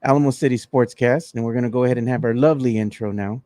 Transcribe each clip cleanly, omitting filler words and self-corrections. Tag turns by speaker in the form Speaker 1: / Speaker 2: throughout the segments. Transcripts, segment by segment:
Speaker 1: Alamo City Sportscast, and we're going to go ahead and have our lovely intro now.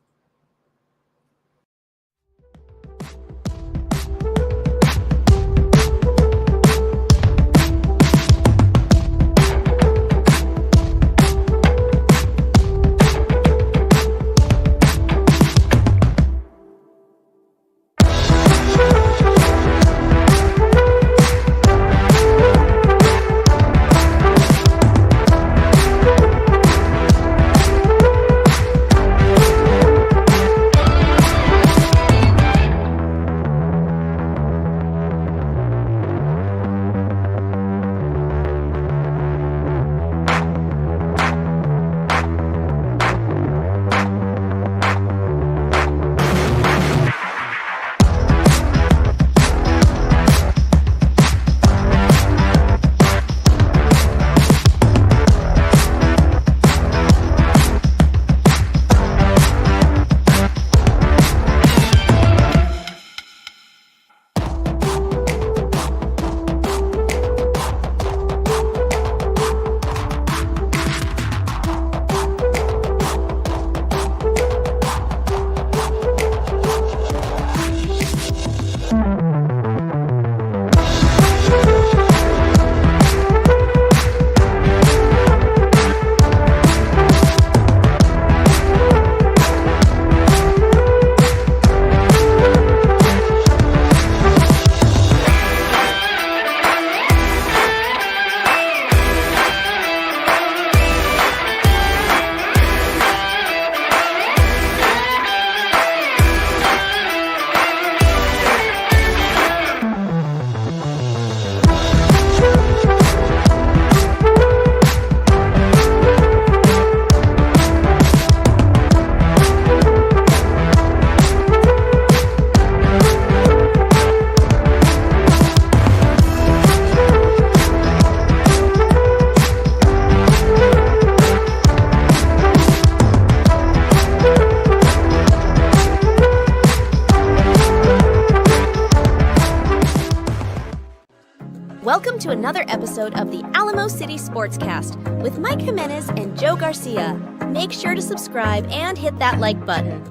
Speaker 2: Welcome to another episode of the Alamo City Sportscast with Mike Jimenez and Joe Garcia. Make sure to subscribe and hit that like button.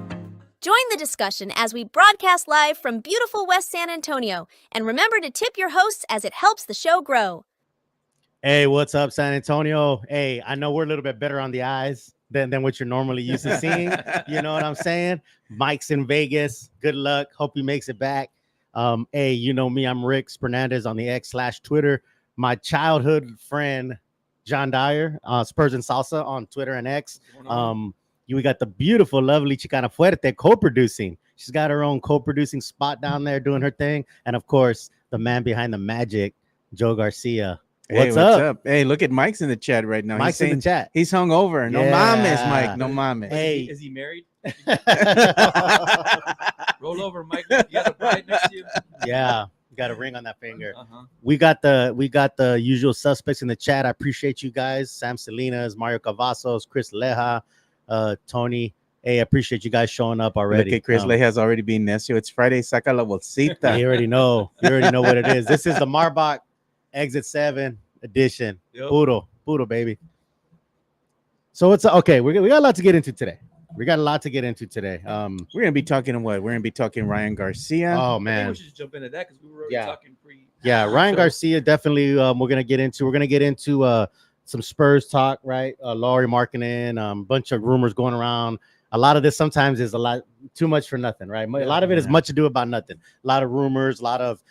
Speaker 2: Join the discussion as we broadcast live from beautiful West San Antonio. And remember to tip your hosts as it helps the show grow.
Speaker 3: Hey, what's up, San Antonio? Hey, I know we're a little bit better on the eyes than what you're normally used to seeing. You know what I'm saying? Mike's in Vegas. Good luck. Hope he makes it back. Hey, you know me, I'm Rick Fernandez on the X/Twitter. My childhood friend, John Dyer, Spurs and Salsa on Twitter and X. We got the beautiful, lovely Chicana Fuerte co-producing. She's got her own co-producing spot down there doing her thing. And of course, the man behind the magic, Joe Garcia.
Speaker 1: What's up? Hey, look at Mike's in the chat right now.
Speaker 3: Mike's in the chat.
Speaker 1: He's hungover. No mames, Mike. No mames.
Speaker 3: Hey.
Speaker 4: Is he married? Roll over, Mike. You got a bride next to you.
Speaker 3: Yeah, got a ring on that finger.
Speaker 4: Uh-huh.
Speaker 3: We got the usual suspects in the chat. I appreciate you guys. Sam Salinas, Mario Cavazos, Chris Leja, Tony. Hey, I appreciate you guys showing up already.
Speaker 1: Look at Chris Leja has already been necio. It's Friday. Saca la bolsita.
Speaker 3: You already know. You already know what it is. This is the Marbach Exit 7 edition.
Speaker 4: Yep.
Speaker 3: Puro, baby. So it's okay. We got a lot to get into today. We're
Speaker 1: We're gonna be talking what? We're gonna be talking Ryan Garcia.
Speaker 3: Oh
Speaker 4: I think
Speaker 3: man.
Speaker 4: we should just jump into that because we were already
Speaker 3: Yeah.
Speaker 4: talking pre.
Speaker 3: Yeah, Ryan Garcia definitely. We're gonna get into some Spurs talk, right? Laurie Markkinen, bunch of rumors going around. A lot of this sometimes is a lot too much for nothing, right? A lot of it is much ado about nothing. A lot of rumors, a lot of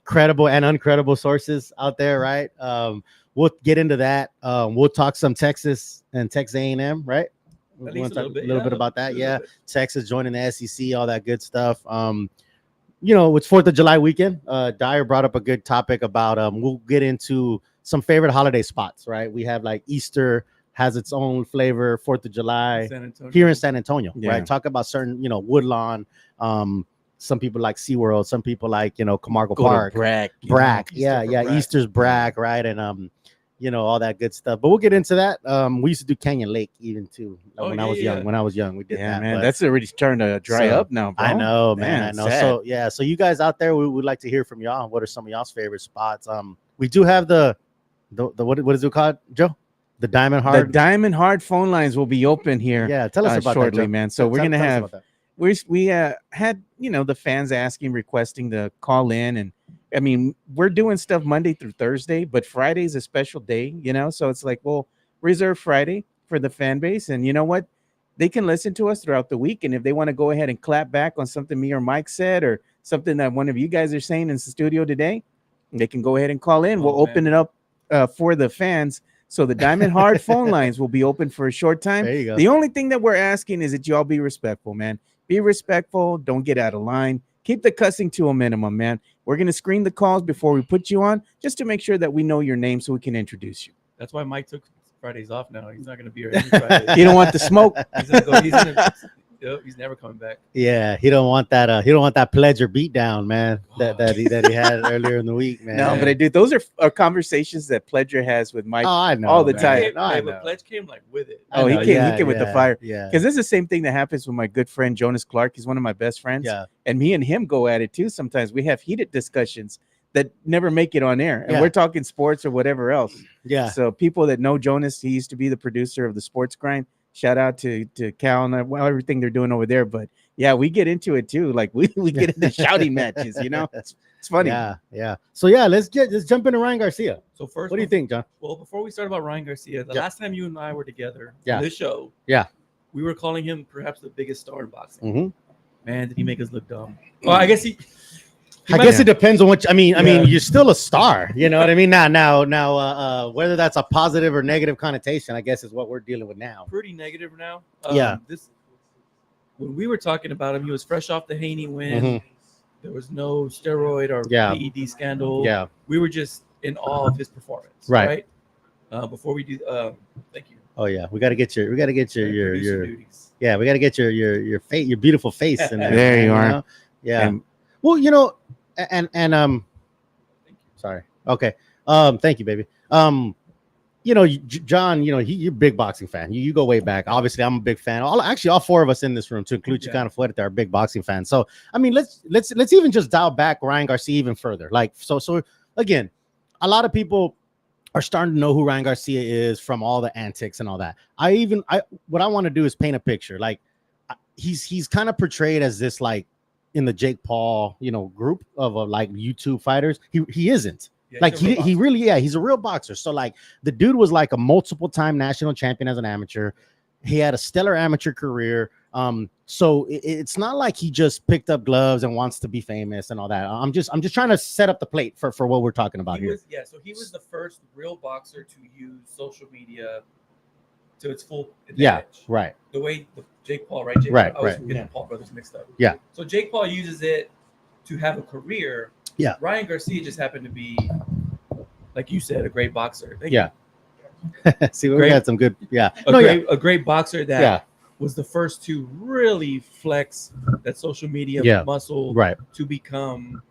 Speaker 3: credible and uncredible sources out there, right? We'll get into that. We'll talk some Texas and Texas A&M, right?
Speaker 4: At
Speaker 3: We
Speaker 4: least
Speaker 3: want to
Speaker 4: a
Speaker 3: talk
Speaker 4: little bit,
Speaker 3: a little
Speaker 4: yeah.
Speaker 3: bit about that.
Speaker 4: A little
Speaker 3: Yeah,
Speaker 4: bit.
Speaker 3: Texas joining the SEC, all that good stuff. It's 4th of July weekend. Dyer brought up a good topic about we'll get into some favorite holiday spots, right? We have like Easter has its own flavor, 4th of July
Speaker 4: San Antonio.
Speaker 3: here in San Antonio,
Speaker 1: Yeah.
Speaker 3: right? Talk about certain, Woodlawn. Some people like SeaWorld, some people like, Camargo Park.
Speaker 1: Brack.
Speaker 3: Yeah,
Speaker 4: Easter for Brack.
Speaker 3: Easter's Brack, right? And all that good stuff. But we'll get into that. We used to do Canyon Lake even too.
Speaker 4: Oh,
Speaker 3: when
Speaker 4: yeah,
Speaker 3: I was
Speaker 4: yeah.
Speaker 3: young. When I was young, we did
Speaker 1: Yeah,
Speaker 3: that.
Speaker 1: man.
Speaker 3: but-
Speaker 1: That's already starting to dry
Speaker 3: So,
Speaker 1: up now, bro.
Speaker 3: I know, man.
Speaker 1: Man,
Speaker 3: I know.
Speaker 1: sad.
Speaker 3: So yeah, so you guys out there, we would like to hear from y'all. What are some of y'all's favorite spots? We do have the what is it called, Joe? The Diamond
Speaker 1: The
Speaker 3: Hard.
Speaker 1: Diamond Hard phone lines will be open here.
Speaker 3: Yeah, tell us about
Speaker 1: shortly,
Speaker 3: that, Joe.
Speaker 1: man. So we're gonna
Speaker 3: Tell us
Speaker 1: have
Speaker 3: about that.
Speaker 1: we had the fans requesting to call in, and I mean we're doing stuff Monday through Thursday, but Friday's a special day, so it's like, well, reserve Friday for the fan base, and you know what, they can listen to us throughout the week, and if they want to go ahead and clap back on something me or Mike said or something that one of you guys are saying in the studio today, they can go ahead and call in. We'll open it up for the fans. So the Diamond Hard phone lines will be open for a short time.
Speaker 3: There you go.
Speaker 1: The only thing that we're asking is that y'all be respectful, man. Be respectful. Don't get out of line. Keep the cussing to a minimum, man. We're going to screen the calls before we put you on just to make sure that we know your name so we can introduce you.
Speaker 4: That's why Mike took Fridays off now. He's not going to be here every Friday.
Speaker 1: You don't want the smoke.
Speaker 4: He's never coming back.
Speaker 3: Yeah, he don't want that. He don't want that pledge or beat down, man. That he had earlier in the week, man.
Speaker 1: No, but I do. Those are conversations that Pledger has with Mike
Speaker 3: I know,
Speaker 1: all the
Speaker 3: man.
Speaker 1: time.
Speaker 4: But Pledge came like with it.
Speaker 1: Oh, he came with the fire.
Speaker 3: Yeah,
Speaker 1: because this is the same thing that happens with my good friend Jonas Clark. He's one of my best friends.
Speaker 3: Yeah,
Speaker 1: and me and him go at it too. Sometimes we have heated discussions that never make it on air, and
Speaker 3: Yeah.
Speaker 1: we're talking sports or whatever else.
Speaker 3: yeah.
Speaker 1: So people that know Jonas, he used to be the producer of the Sports Grind. Shout out to Cal and everything they're doing over there. But yeah, we get into it too. Like we get into shouting matches. It's funny.
Speaker 3: Yeah. So yeah, let's jump into Ryan Garcia.
Speaker 4: So first,
Speaker 3: What do you think, John?
Speaker 4: Well, before we start about Ryan Garcia, the last time you and I were together
Speaker 3: Yeah.
Speaker 4: on this show, we were calling him perhaps the biggest star in boxing.
Speaker 3: Mm-hmm.
Speaker 4: Man, did he make us look dumb? Well, I guess
Speaker 3: I guess it depends on what I mean, you're still a star. You know what I mean? Now, whether that's a positive or negative connotation, I guess is what we're dealing with now.
Speaker 4: pretty negative now. When we were talking about him, he was fresh off the Haney win.
Speaker 3: Mhm.
Speaker 4: There was no steroid or
Speaker 3: Yeah.
Speaker 4: PED scandal.
Speaker 3: Yeah.
Speaker 4: We were just in awe of his performance.
Speaker 3: Right.
Speaker 4: Before we do, thank you.
Speaker 3: Oh yeah, we got to get your
Speaker 4: Producer
Speaker 3: your
Speaker 4: duties.
Speaker 3: yeah, we got to get your face, your beautiful face in there.
Speaker 1: There you
Speaker 3: man,
Speaker 1: are.
Speaker 3: know? Yeah.
Speaker 1: And
Speaker 3: Well, and sorry. Okay. Thank you, baby. John, you're a big boxing fan. You go way back. Obviously, I'm a big fan. All four of us in this room, to include you, kind of Fuerte, are big boxing fans. So, I mean, let's even just dial back Ryan Garcia even further. Like, so again, a lot of people are starting to know who Ryan Garcia is from all the antics and all that. What I want to do is paint a picture. Like, he's kind of portrayed as this, like, in the Jake Paul, group of like YouTube fighters. He isn't.
Speaker 4: Yeah,
Speaker 3: Like he really, he's a real boxer. So like the dude was like a multiple time national champion as an amateur. He had a stellar amateur career. So it's not like he just picked up gloves and wants to be famous and all that. I'm just trying to set up the plate for what we're talking about here.
Speaker 4: So he was the first real boxer to use social media to its full advantage.
Speaker 3: Yeah, right.
Speaker 4: The way Jake Paul, right? Jake
Speaker 3: Right,
Speaker 4: Paul, I was
Speaker 3: right.
Speaker 4: getting the Paul brothers mixed up.
Speaker 3: Yeah.
Speaker 4: So Jake Paul uses it to have a career.
Speaker 3: Yeah.
Speaker 4: Ryan Garcia just happened to be, like you said, a great boxer.
Speaker 3: Yeah. See, we
Speaker 4: Great.
Speaker 3: had some good. Yeah.
Speaker 4: A great boxer that was the first to really flex that social media muscle
Speaker 3: Right.
Speaker 4: to become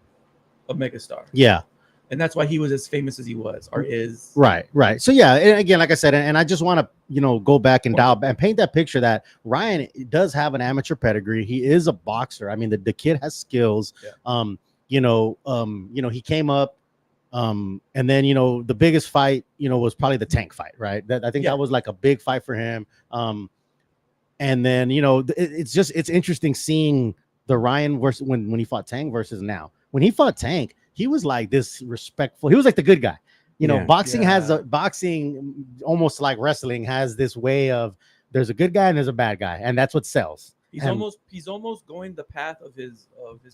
Speaker 4: a megastar.
Speaker 3: Yeah.
Speaker 4: And that's why he was as famous as he was, or is.
Speaker 3: Right. So yeah, and again, like I said, and I just want to go back and dial and paint that picture that Ryan does have an amateur pedigree. He is a boxer. I mean, the kid has skills.
Speaker 4: Yeah.
Speaker 3: He came up, and then the biggest fight was probably the Tank fight, right? I think that was like a big fight for him. And then it's interesting seeing the Ryan versus when he fought Tank versus now. When he fought Tank, he was like this respectful. He was like the good guy. Boxing boxing almost like wrestling has this way of there's a good guy and there's a bad guy, and that's what sells.
Speaker 4: He's almost going the path of his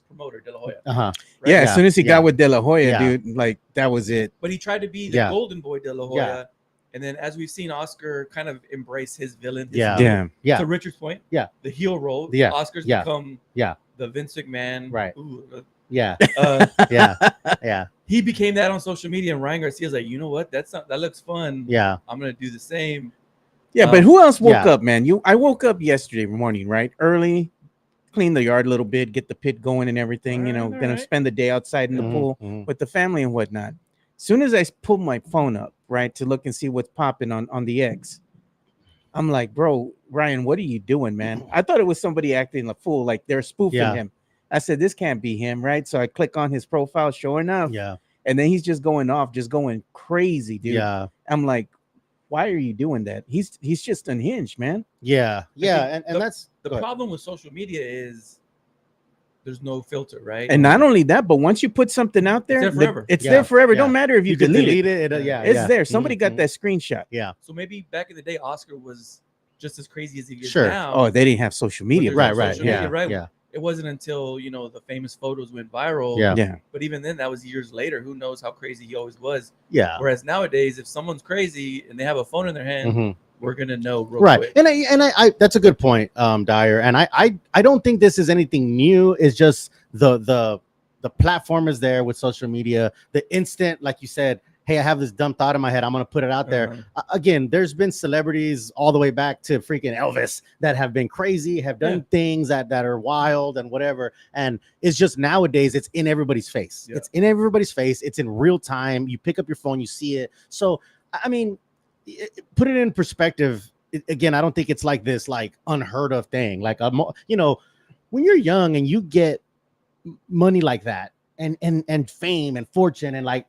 Speaker 4: promoter, De La Hoya.
Speaker 3: Uh-huh.
Speaker 4: Right?
Speaker 1: as soon as he got with De La Hoya,
Speaker 3: Yeah.
Speaker 1: dude, like that was it.
Speaker 4: But he tried to be the golden boy De La Hoya. And then as we've seen Oscar kind of embrace his villain.
Speaker 1: Damn.
Speaker 3: Yeah.
Speaker 4: To Richard's point.
Speaker 3: Yeah.
Speaker 4: The heel role.
Speaker 3: Yeah.
Speaker 4: Oscar's
Speaker 3: Yeah.
Speaker 4: become
Speaker 3: Yeah.
Speaker 4: the Vince McMahon.
Speaker 3: Right.
Speaker 4: Ooh,
Speaker 3: Yeah.
Speaker 4: uh,
Speaker 3: Yeah.
Speaker 4: he became that on social media, and Ryan Garcia's like, you know what? That looks fun.
Speaker 3: Yeah.
Speaker 4: I'm gonna do the same.
Speaker 1: Yeah, but who else woke
Speaker 3: Yeah.
Speaker 1: up, man? I woke up yesterday morning, right? Early, clean the yard a little bit, get the pit going and everything. Gonna spend the day outside in the pool with the family and whatnot. Soon as I pulled my phone up, right, to look and see what's popping on the X, I'm like, bro, Ryan, what are you doing, man? I thought it was somebody acting a fool, like they're spoofing him. I said, this can't be him, right? So I click on his profile, sure enough.
Speaker 3: Yeah.
Speaker 1: And then he's just going off, just going crazy, dude.
Speaker 3: Yeah.
Speaker 1: I'm like, why are you doing that? He's just unhinged, man.
Speaker 3: Yeah, and that's
Speaker 4: the problem with social media is there's no filter, right?
Speaker 1: And not only that, but once you put something out there,
Speaker 4: it's there forever.
Speaker 1: It's there forever. Don't matter if you delete
Speaker 3: it.
Speaker 1: It's there. Somebody got that screenshot.
Speaker 3: Yeah.
Speaker 4: So maybe back in the day, Oscar was just as crazy as he is
Speaker 3: Sure.
Speaker 4: now.
Speaker 1: Oh, they didn't have social media.
Speaker 3: Right.
Speaker 4: Yeah. It wasn't until the famous photos went viral.
Speaker 3: Yeah.
Speaker 4: But even then, that was years later. Who knows how crazy he always was?
Speaker 3: Yeah.
Speaker 4: Whereas nowadays, if someone's crazy and they have a phone in their hand, we're gonna know real quick.
Speaker 3: And I that's a good point, Dyer. And I don't think this is anything new. It's just the platform is there with social media. The instant, like you said, hey, I have this dumb thought in my head, I'm gonna put it out there. Again, there's been celebrities all the way back to freaking Elvis that have been crazy, have done things that are wild and whatever. And it's just nowadays it's in everybody's face. It's in everybody's face. It's in real time. You pick up your phone, you see it. So I mean, put it in perspective. Again, I don't think it's like this like unheard of thing. Like when you're young and you get money like that and fame and fortune and like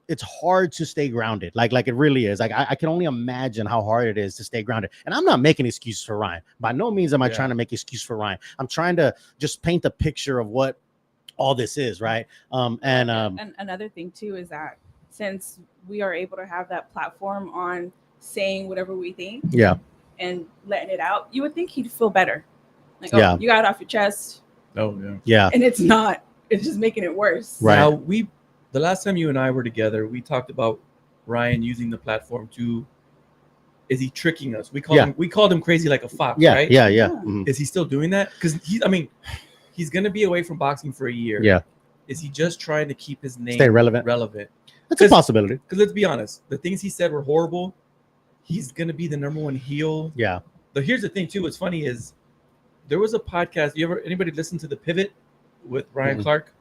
Speaker 3: it's hard to stay grounded. Like it really is. Like I can only imagine how hard it is to stay grounded. And I'm not making excuses for Ryan. By no means am I trying to make excuse for Ryan. I'm trying to just paint a picture of what all this is, right? And
Speaker 5: another thing too is that since we are able to have that platform on saying whatever we think, and letting it out, you would think he'd feel better. Like, you got it off your chest.
Speaker 4: Oh
Speaker 5: yeah. And it's not. It's just making it worse.
Speaker 3: Right.
Speaker 4: Now the last time you and I were together, we talked about Ryan using the platform to. Is he tricking us? We called him crazy like a fox, right?
Speaker 3: Yeah. Mm-hmm.
Speaker 4: Is he still doing that? Because he's going to be away from boxing for a year.
Speaker 3: Yeah.
Speaker 4: Is he just trying to keep his name
Speaker 3: stay relevant? That's a possibility.
Speaker 4: Because let's be honest, the things he said were horrible. He's going to be the number one heel.
Speaker 3: Yeah.
Speaker 4: But here's the thing too. What's funny is there was a podcast. Anybody listen to The Pivot with Ryan Clark?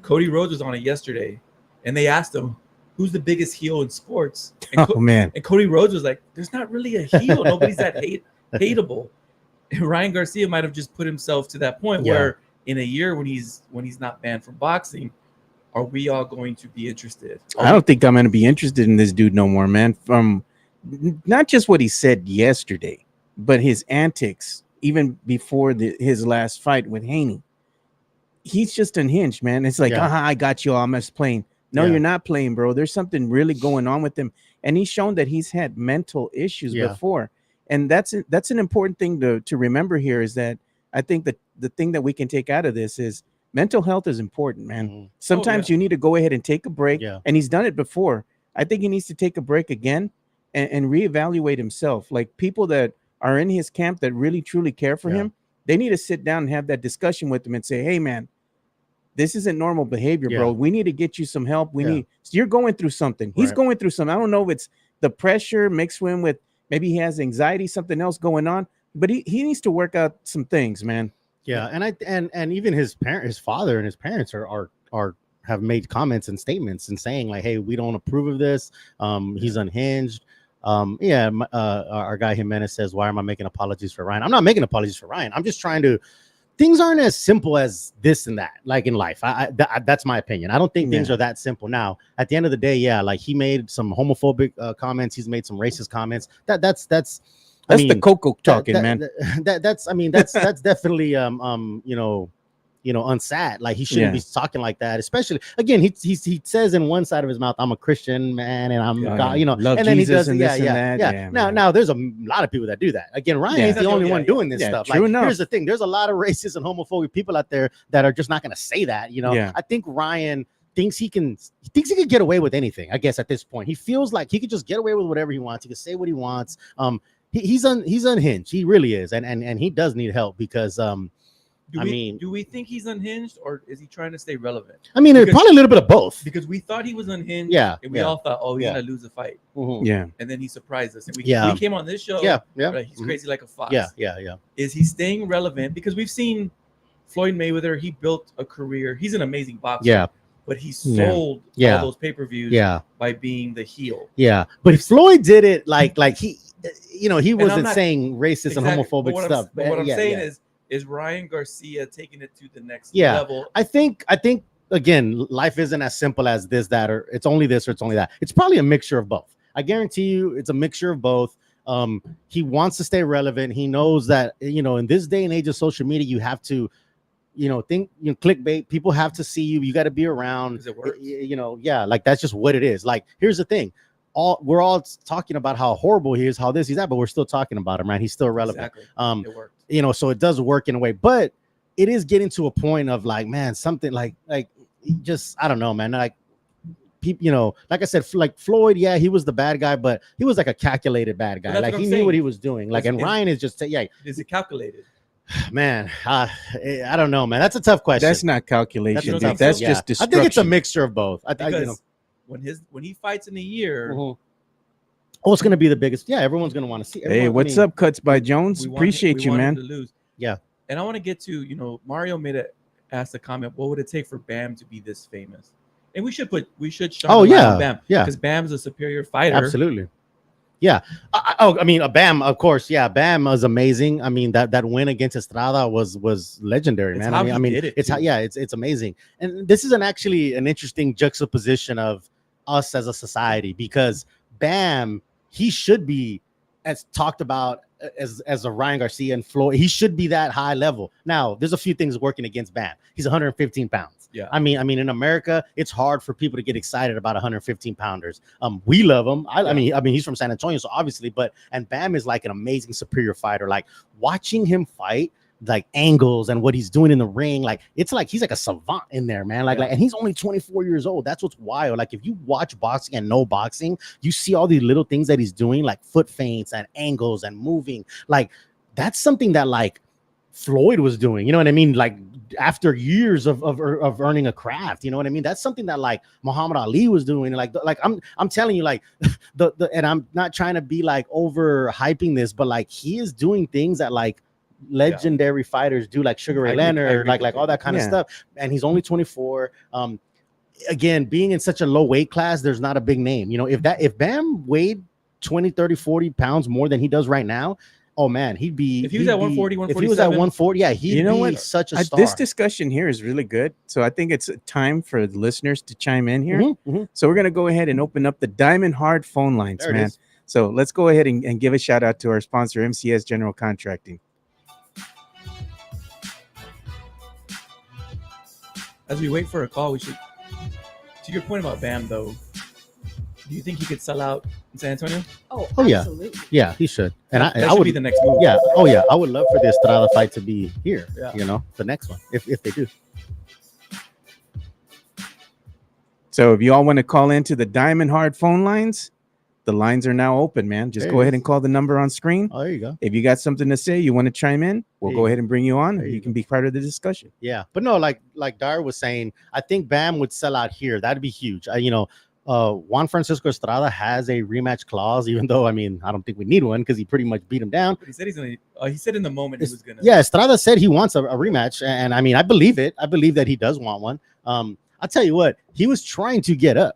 Speaker 4: Cody Rhodes was on it yesterday, and they asked him, who's the biggest heel in sports? And
Speaker 1: man.
Speaker 4: And Cody Rhodes was like, there's not really a heel. Nobody's that hateable. And Ryan Garcia might have just put himself to that point where in a year when he's not banned from boxing, are we all going to be interested?
Speaker 1: I don't think I'm going to be interested in this dude no more, man. From not just what he said yesterday, but his antics, even before his last fight with Haney. He's just unhinged, man. It's like, I got you. I'm just playing. No, you're not playing, bro. There's something really going on with him. And he's shown that he's had mental issues before. And that's an important thing to remember here is that I think that the thing that we can take out of this is mental health is important, man. Sometimes you need to go ahead and take a break. And he's done it before. I think he needs to take a break again and reevaluate himself. Like people that are in his camp that really, truly care for him, they need to sit down and have that discussion with him and say, hey, man, this isn't normal behavior, bro. We need to get you some help. You're going through something. He's going through something. I don't know if it's the pressure mixed with maybe he has anxiety, something else going on, but he needs to work out some things, man.
Speaker 3: Yeah. And even his father and his parents have made comments and statements and saying like, hey, we don't approve of this. He's unhinged. Our guy Jimenez says, why am I making apologies for Ryan? I'm not making apologies for Ryan. I'm just trying to. Things aren't as simple as this and that, like in life. That's my opinion. I don't think things are that simple. Now, at the end of the day, like he made some homophobic comments. He's made some racist comments. That's
Speaker 1: the Coco talking, man.
Speaker 3: That's definitely unsad. Like he shouldn't be talking like that. Especially again, he says in one side of his mouth, "I'm a Christian man," and I'm God,
Speaker 1: love
Speaker 3: and then
Speaker 1: Jesus
Speaker 3: he does
Speaker 1: that.
Speaker 3: Now there's a lot of people that do that. Again, Ryan ain't the only one doing this stuff.
Speaker 1: True enough.
Speaker 3: Here's the thing: there's a lot of racist and homophobic people out there that are just not going to say that. I think Ryan thinks he can get away with anything. I guess at this point, he feels like he could just get away with whatever he wants. He can say what he wants. He's unhinged. He really is, and he does need help because
Speaker 4: do we think he's unhinged or is he trying to stay relevant?
Speaker 3: Probably a little bit of both.
Speaker 4: Because we thought he was unhinged. And we all thought, he's gonna lose a fight.
Speaker 1: And
Speaker 4: then he surprised us. And we came on this show. He's crazy like a fox. Is he staying relevant? Because we've seen Floyd Mayweather. He built a career. He's an amazing boxer. But he sold all those pay-per-views by being the heel.
Speaker 3: But Floyd did it like he wasn't saying racist and homophobic stuff.
Speaker 4: But what I'm saying is Ryan Garcia taking it to the next level?
Speaker 3: I think again, life isn't as simple as this, that, or it's only this or it's only that. It's probably a mixture of both. I guarantee you it's a mixture of both. He wants to stay relevant. He knows that, in this day and age of social media, you have to, clickbait. People have to see you. You got to be around. Like that's just what it is. Like, here's the thing. We're all talking about how horrible he is, how this, he's that, but we're still talking about him, right? He's still relevant.
Speaker 4: Exactly. It worked.
Speaker 3: So it does work in a way, but it is getting to a point of like, man, something like just, I don't know, man. Like people, like I said, like Floyd, yeah, he was the bad guy, but he was like a calculated bad guy. Like he knew what he was doing. Like, and Ryan is just,
Speaker 4: is it calculated?
Speaker 3: Man, I don't know, man. That's a tough question.
Speaker 1: That's not calculation. That's just destruction.
Speaker 3: I think it's a mixture of both.
Speaker 4: When he fights in a year,
Speaker 3: it's going to be the biggest. Yeah, everyone's going to want to see.
Speaker 1: Hey, what's up, Cuts by Jones? Appreciate you, man.
Speaker 4: To lose.
Speaker 3: Yeah,
Speaker 4: and I want to get to Mario asked a comment. What would it take for Bam to be this famous? And we should shine Bam.
Speaker 3: Yeah,
Speaker 4: because Bam's a superior fighter.
Speaker 3: Absolutely. Yeah. Bam, of course. Yeah, Bam was amazing. I mean, that win against Estrada was legendary, man. It's amazing. And this is actually an interesting juxtaposition of us as a society, because Bam, he should be as talked about as a Ryan Garcia and Floyd. He should be that high level. Now, there's a few things working against Bam. He's 115 pounds.
Speaker 4: Yeah.
Speaker 3: I mean, in America, it's hard for people to get excited about 115 pounders. We love him. I mean, he's from San Antonio, so obviously, and Bam is like an amazing superior fighter. Like watching him fight, like angles and what he's doing in the ring, like it's like he's like a savant in there, man. Like, and he's only 24 years old. That's what's wild. Like if you watch boxing and know boxing, you see all these little things that he's doing, like foot feints and angles and moving. Like that's something that like Floyd was doing, you know what I mean? Like after years of earning a craft, you know what I mean? That's something that like Muhammad Ali was doing. Like I'm telling you, like and I'm not trying to be like over hyping this, but like he is doing things that like legendary fighters do, like Sugar Ray Leonard, like all that kind of stuff. And he's only 24. Again, being in such a low weight class, there's not a big name. If Bam weighed 20, 30, 40 pounds more than he does right now, oh man, he'd be.
Speaker 4: If he was at 140, 147,
Speaker 3: if he was at 140, yeah, he'd be such a star.
Speaker 1: This discussion here is really good. So I think it's time for the listeners to chime in here. So we're gonna go ahead and open up the Diamond Hard phone lines, man. So let's go ahead and give a shout out to our sponsor, MCS General Contracting.
Speaker 4: As we wait for a call, we should. To your point about Bam, though, do you think he could sell out in San Antonio?
Speaker 5: Oh
Speaker 3: absolutely. Yeah, he should. And
Speaker 4: that would be the next move.
Speaker 3: Yeah. Oh yeah, I would love for the Estrada fight to be here. Yeah. The next one, if they do.
Speaker 1: So if you all want to call into the Diamond Hard phone lines, the lines are now open, man. Just go ahead and call the number on screen.
Speaker 3: Oh, there you go.
Speaker 1: If you got something to say, you want to chime in, we'll go ahead and bring you on. You can be part of the discussion.
Speaker 3: Yeah, but no, like Dar was saying, I think Bam would sell out here. That'd be huge. Juan Francisco Estrada has a rematch clause, even though I don't think we need one because he pretty much beat him down.
Speaker 4: But he said he's gonna. He said in the moment he was gonna.
Speaker 3: Yeah, Estrada said he wants a rematch, and I believe it. I believe that he does want one. I'll tell you what, he was trying to get up.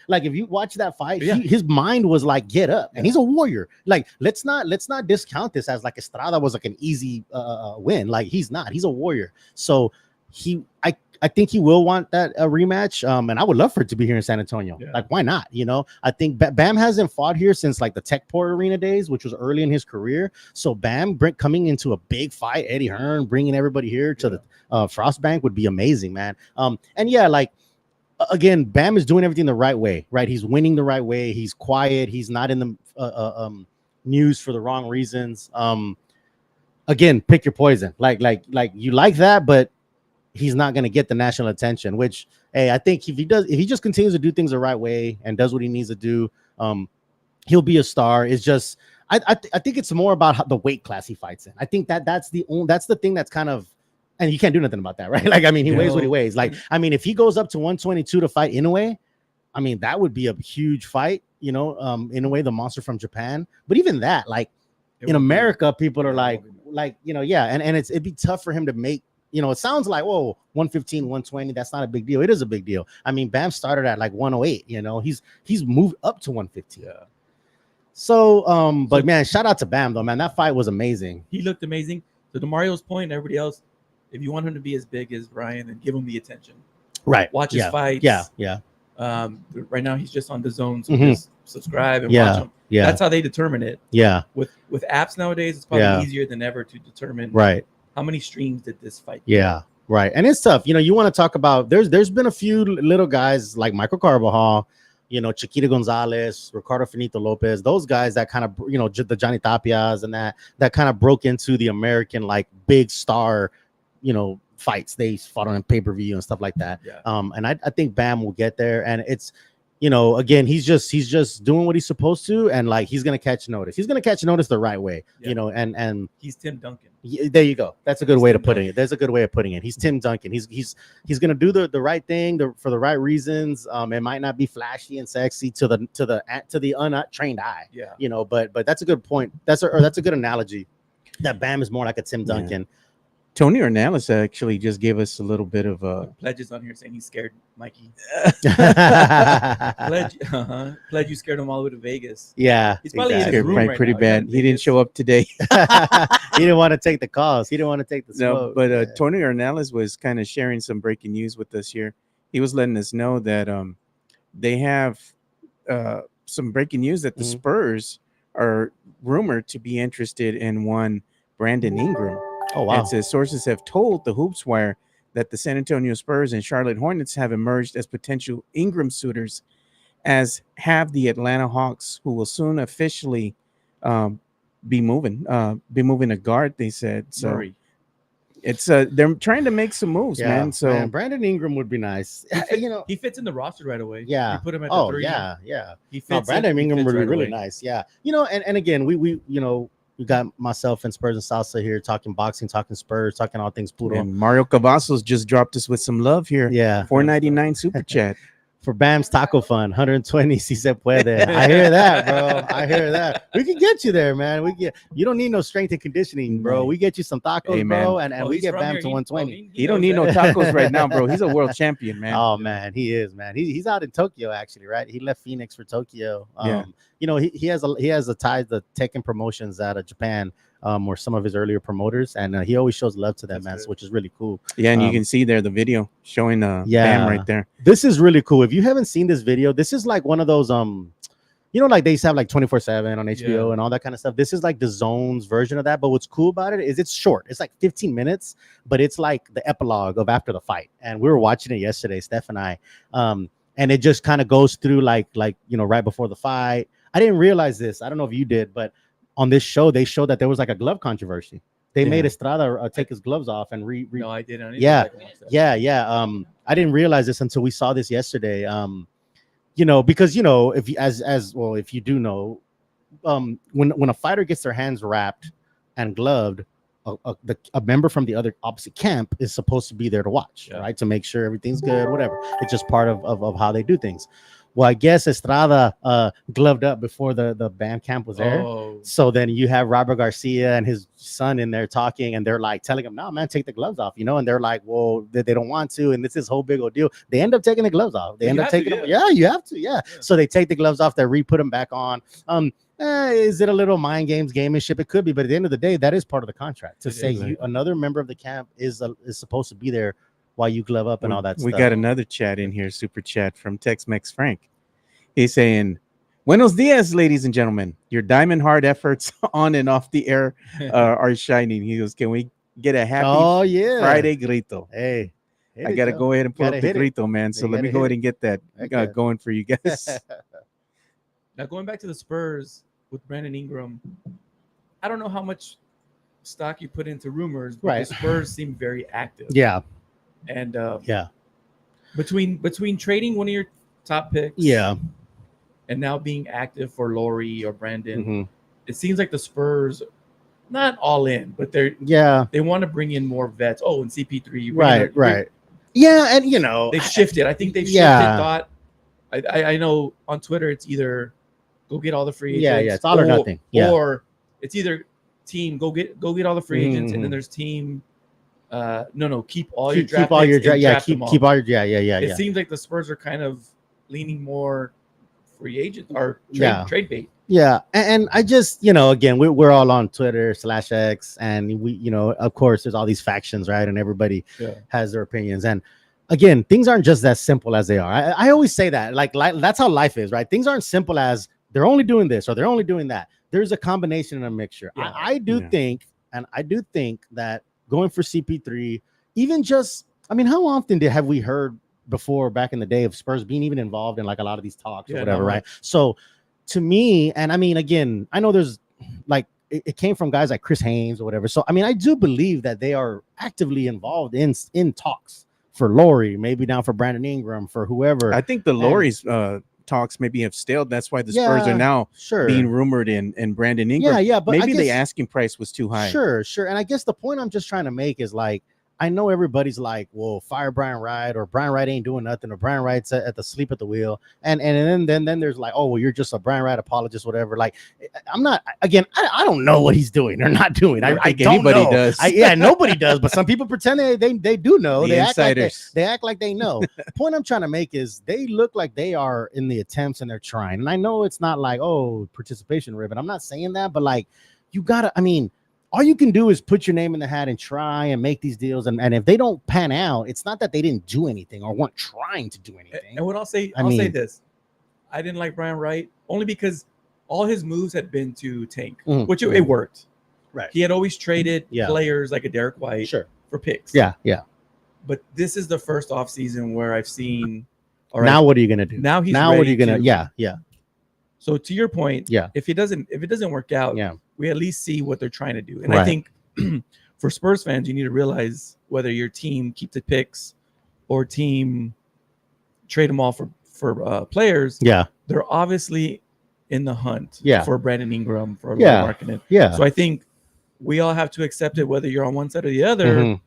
Speaker 3: Like if you watch that fight, his mind was like, get up, and he's a warrior. Like let's not discount this as like Estrada was like an easy win. Like he's not. He's a warrior. So I think he will want that rematch. And I would love for it to be here in San Antonio. Yeah. Like why not? I think Bam hasn't fought here since like the Techport Arena days, which was early in his career. So Bam coming into a big fight, Eddie Hearn bringing everybody here to the Frostbank would be amazing, man. And yeah, like. Again, Bam is doing everything the right way, right? He's winning the right way. He's quiet. He's not in the news for the wrong reasons. Again, pick your poison. Like you like that, but he's not going to get the national attention. Which, hey, I think if he just continues to do things the right way and does what he needs to do, he'll be a star. It's just, I think it's more about the weight class he fights in. I think that's the thing that's kind of. And you can't do nothing about that, right? Like, he weighs what he weighs. Like, if he goes up to 122 to fight Inoue, that would be a huge fight, Inoue, the monster from Japan. But even that, like, in America, people are like, and it'd be tough for him to make, it sounds like, 115, 120, that's not a big deal. It is a big deal. Bam started at like 108, he's moved up to 115. Yeah. So, but man, shout out to Bam though, man. That fight was amazing.
Speaker 4: He looked amazing. So to Mario's point and everybody else, if you want him to be as big as Brian, then give him the attention.
Speaker 3: Right.
Speaker 4: Watch his fights.
Speaker 3: Yeah.
Speaker 4: Right now he's just on the zone, so just subscribe and watch them.
Speaker 3: Yeah.
Speaker 4: That's how they determine it.
Speaker 3: Yeah.
Speaker 4: With apps nowadays, it's probably easier than ever to determine how many streams did this fight.
Speaker 3: Yeah. Right. And it's tough. You want to talk about there's been a few little guys like Michael Carbajal, Chiquita Gonzalez, Ricardo Finito Lopez, those guys that kind of, the Johnny Tapias and that kind of broke into the American like big star, fights. They fought on pay-per-view and stuff like that.
Speaker 4: Yeah.
Speaker 3: And I think Bam will get there. And it's, again, he's just doing what he's supposed to, and like he's gonna catch notice. He's gonna catch notice the right way, and
Speaker 4: he's Tim Duncan.
Speaker 3: There you go. That's a good way to put it. There's a good way of putting it. He's Tim Duncan. He's gonna do the right thing for the right reasons. It might not be flashy and sexy to the untrained eye.
Speaker 4: Yeah.
Speaker 3: But that's a good point. That's a good analogy. That Bam is more like a Tim Duncan.
Speaker 1: Tony Ornelas actually just gave us a little bit of
Speaker 4: Pledges on here saying he's scared Mikey. Pledge you scared him all the way to Vegas.
Speaker 3: Yeah,
Speaker 4: he's probably in his room right
Speaker 1: pretty
Speaker 4: now.
Speaker 1: bad. He didn't show up today.
Speaker 3: He didn't want to take the calls. He didn't want to take the smoke.
Speaker 1: No, but Tony Ornelas was kind of sharing some breaking news with us here. He was letting us know that they have some breaking news that the Spurs are rumored to be interested in one Brandon Ingram.
Speaker 3: Oh, wow.
Speaker 1: And says sources have told the Hoops Wire that the San Antonio Spurs and Charlotte Hornets have emerged as potential Ingram suitors, as have the Atlanta Hawks, who will soon officially be moving a guard, they said. So
Speaker 4: Murray.
Speaker 1: It's they're trying to make some moves, man. So
Speaker 3: Brandon Ingram would be nice.
Speaker 4: He fits in the roster right away.
Speaker 3: Yeah.
Speaker 4: You put him at the 3.
Speaker 3: Yeah.
Speaker 4: He fits
Speaker 3: Brandon Ingram would be
Speaker 4: right
Speaker 3: really
Speaker 4: away.
Speaker 3: nice. Yeah. And again, we got myself and Spurs and Salsa here talking boxing, talking Spurs, talking all things Puro.
Speaker 1: And Mario Cavazos just dropped us with some love here.
Speaker 3: Yeah.
Speaker 1: $4.99 super chat.
Speaker 3: For Bam's Taco Fun, 120 si se puede. I hear that, bro. I hear that. We can get you there, man. You don't need no strength and conditioning, bro. We get you some tacos, bro, and we get Bam to 120.
Speaker 1: He don't need no tacos right now, bro. He's a world champion, man.
Speaker 3: Oh man, he is, man. He's out in Tokyo actually, right? He left Phoenix for Tokyo. He has a tie to Tekken Promotions out of Japan, or some of his earlier promoters, and he always shows love to them, man, which is really cool.
Speaker 1: Yeah, and you can see there the video showing Bam right there.
Speaker 3: This is really cool. If you haven't seen this video, this is like one of those like they used to have like 24/7 on HBO and all that kind of stuff. This is like the Zone's version of that. But what's cool about it is it's short. It's like 15 minutes, but it's like the epilogue of after the fight. And we were watching it yesterday, Steph and I. And it just kind of goes through like right before the fight. I didn't realize this. I don't know if you did, but on this show, they showed that there was like a glove controversy. They made Estrada take his gloves off and
Speaker 4: No, I didn't.
Speaker 3: Yeah. I didn't realize this until we saw this yesterday. Because if you do know, when a fighter gets their hands wrapped and gloved, a member from the other opposite camp is supposed to be there to watch, right? To make sure everything's good, whatever. It's just part of how they do things. Well, I guess Estrada gloved up before the band camp was there.
Speaker 4: Oh.
Speaker 3: So then you have Robert Garcia and his son in there talking, and they're like telling him, "No, man, take the gloves off," and they're like, "Well, they don't want to," and it's this whole big old deal. They end up taking the gloves off. They end up taking them. Yeah, you have to. Yeah. So they take the gloves off. They re-put them back on. Is it a little mind games, gameship? It could be, but at the end of the day, that is part of the contract to say another member of the camp is supposed to be there while you glove up and all that stuff.
Speaker 1: We got another chat in here, super chat from Tex-Mex Frank. He's saying, "Buenos dias, ladies and gentlemen. Your diamond hard efforts on and off the air are shining." He goes, "Can we get a happy Friday grito?"
Speaker 3: Hey,
Speaker 1: I got to go ahead and pull up the grito, man. So let me go ahead and get that going for you guys.
Speaker 4: Now, going back to the Spurs with Brandon Ingram, I don't know how much stock you put into rumors, but the Spurs seem very active.
Speaker 3: Yeah.
Speaker 4: And between trading one of your top picks, and now being active for Laurie or Brandon, it seems like the Spurs not all in, but they want to bring in more vets. Oh, and CP3,
Speaker 3: right. Yeah, and
Speaker 4: they've shifted. I think they've shifted thought. I know on Twitter it's either go get all the free agents.
Speaker 3: It's all or nothing.
Speaker 4: Or it's either team go get all the free agents, and then there's team keep all your draft picks.
Speaker 3: Keep all your
Speaker 4: It seems like the Spurs are kind of leaning more free agent or trade bait.
Speaker 3: Yeah, and I just again we're all on Twitter /X, and we of course there's all these factions, right? And everybody has their opinions, and again things aren't just as simple as they are. I always say that like that's how life is, right? Things aren't simple as they're only doing this or they're only doing that. There's a combination and a mixture.
Speaker 4: Yeah.
Speaker 3: I do think that going for CP3, even just, I mean, how often have we heard before back in the day of Spurs being even involved in like a lot of these talks or whatever, right? So to me, and I mean, again, I know there's like, it came from guys like Chris Haynes or whatever. So, I mean, I do believe that they are actively involved in talks for Laurie, maybe down for Brandon Ingram, for whoever.
Speaker 1: I think the Laurie's talks maybe have stalled. That's why the Spurs are now being rumored in Brandon Ingram.
Speaker 3: Yeah, but
Speaker 1: maybe the asking price was too high.
Speaker 3: Sure. And I guess the point I'm just trying to make is like, I know everybody's like, well, fire Brian Wright, or Brian Wright ain't doing nothing, or Brian Wright's at the sleep at the wheel. And then there's like, oh, well, you're just a Brian Wright apologist, whatever. Like, I'm not, again, I don't know what he's doing or not doing. I don't
Speaker 1: anybody
Speaker 3: know.
Speaker 1: does.
Speaker 3: Nobody does, but some people pretend they do know.
Speaker 1: The insiders.
Speaker 3: They act like they know. Point I'm trying to make is they look like they are in the attempts and they're trying. And I know it's not like, oh, participation ribbon. I'm not saying that, but like, you gotta, I mean, all you can do is put your name in the hat and try and make these deals. And if they don't pan out, it's not that they didn't do anything or weren't trying to do anything.
Speaker 4: And what I'll say this. I didn't like Brian Wright only because all his moves had been to tank, which it worked.
Speaker 3: Right.
Speaker 4: He had always traded players like a Derek White for picks.
Speaker 3: Yeah.
Speaker 4: But this is the first offseason where I've seen,
Speaker 3: all right, now what are you going to do?
Speaker 4: Now what
Speaker 3: are you going to, yeah.
Speaker 4: So to your point, if it doesn't work out, we at least see what they're trying to do. And I think for Spurs fans, you need to realize whether your team keep the picks or team trade them all for players.
Speaker 3: Yeah,
Speaker 4: they're obviously in the hunt for Brandon Ingram, for Markkinen.
Speaker 3: Yeah.
Speaker 4: So I think we all have to accept it, whether you're on one side or the other.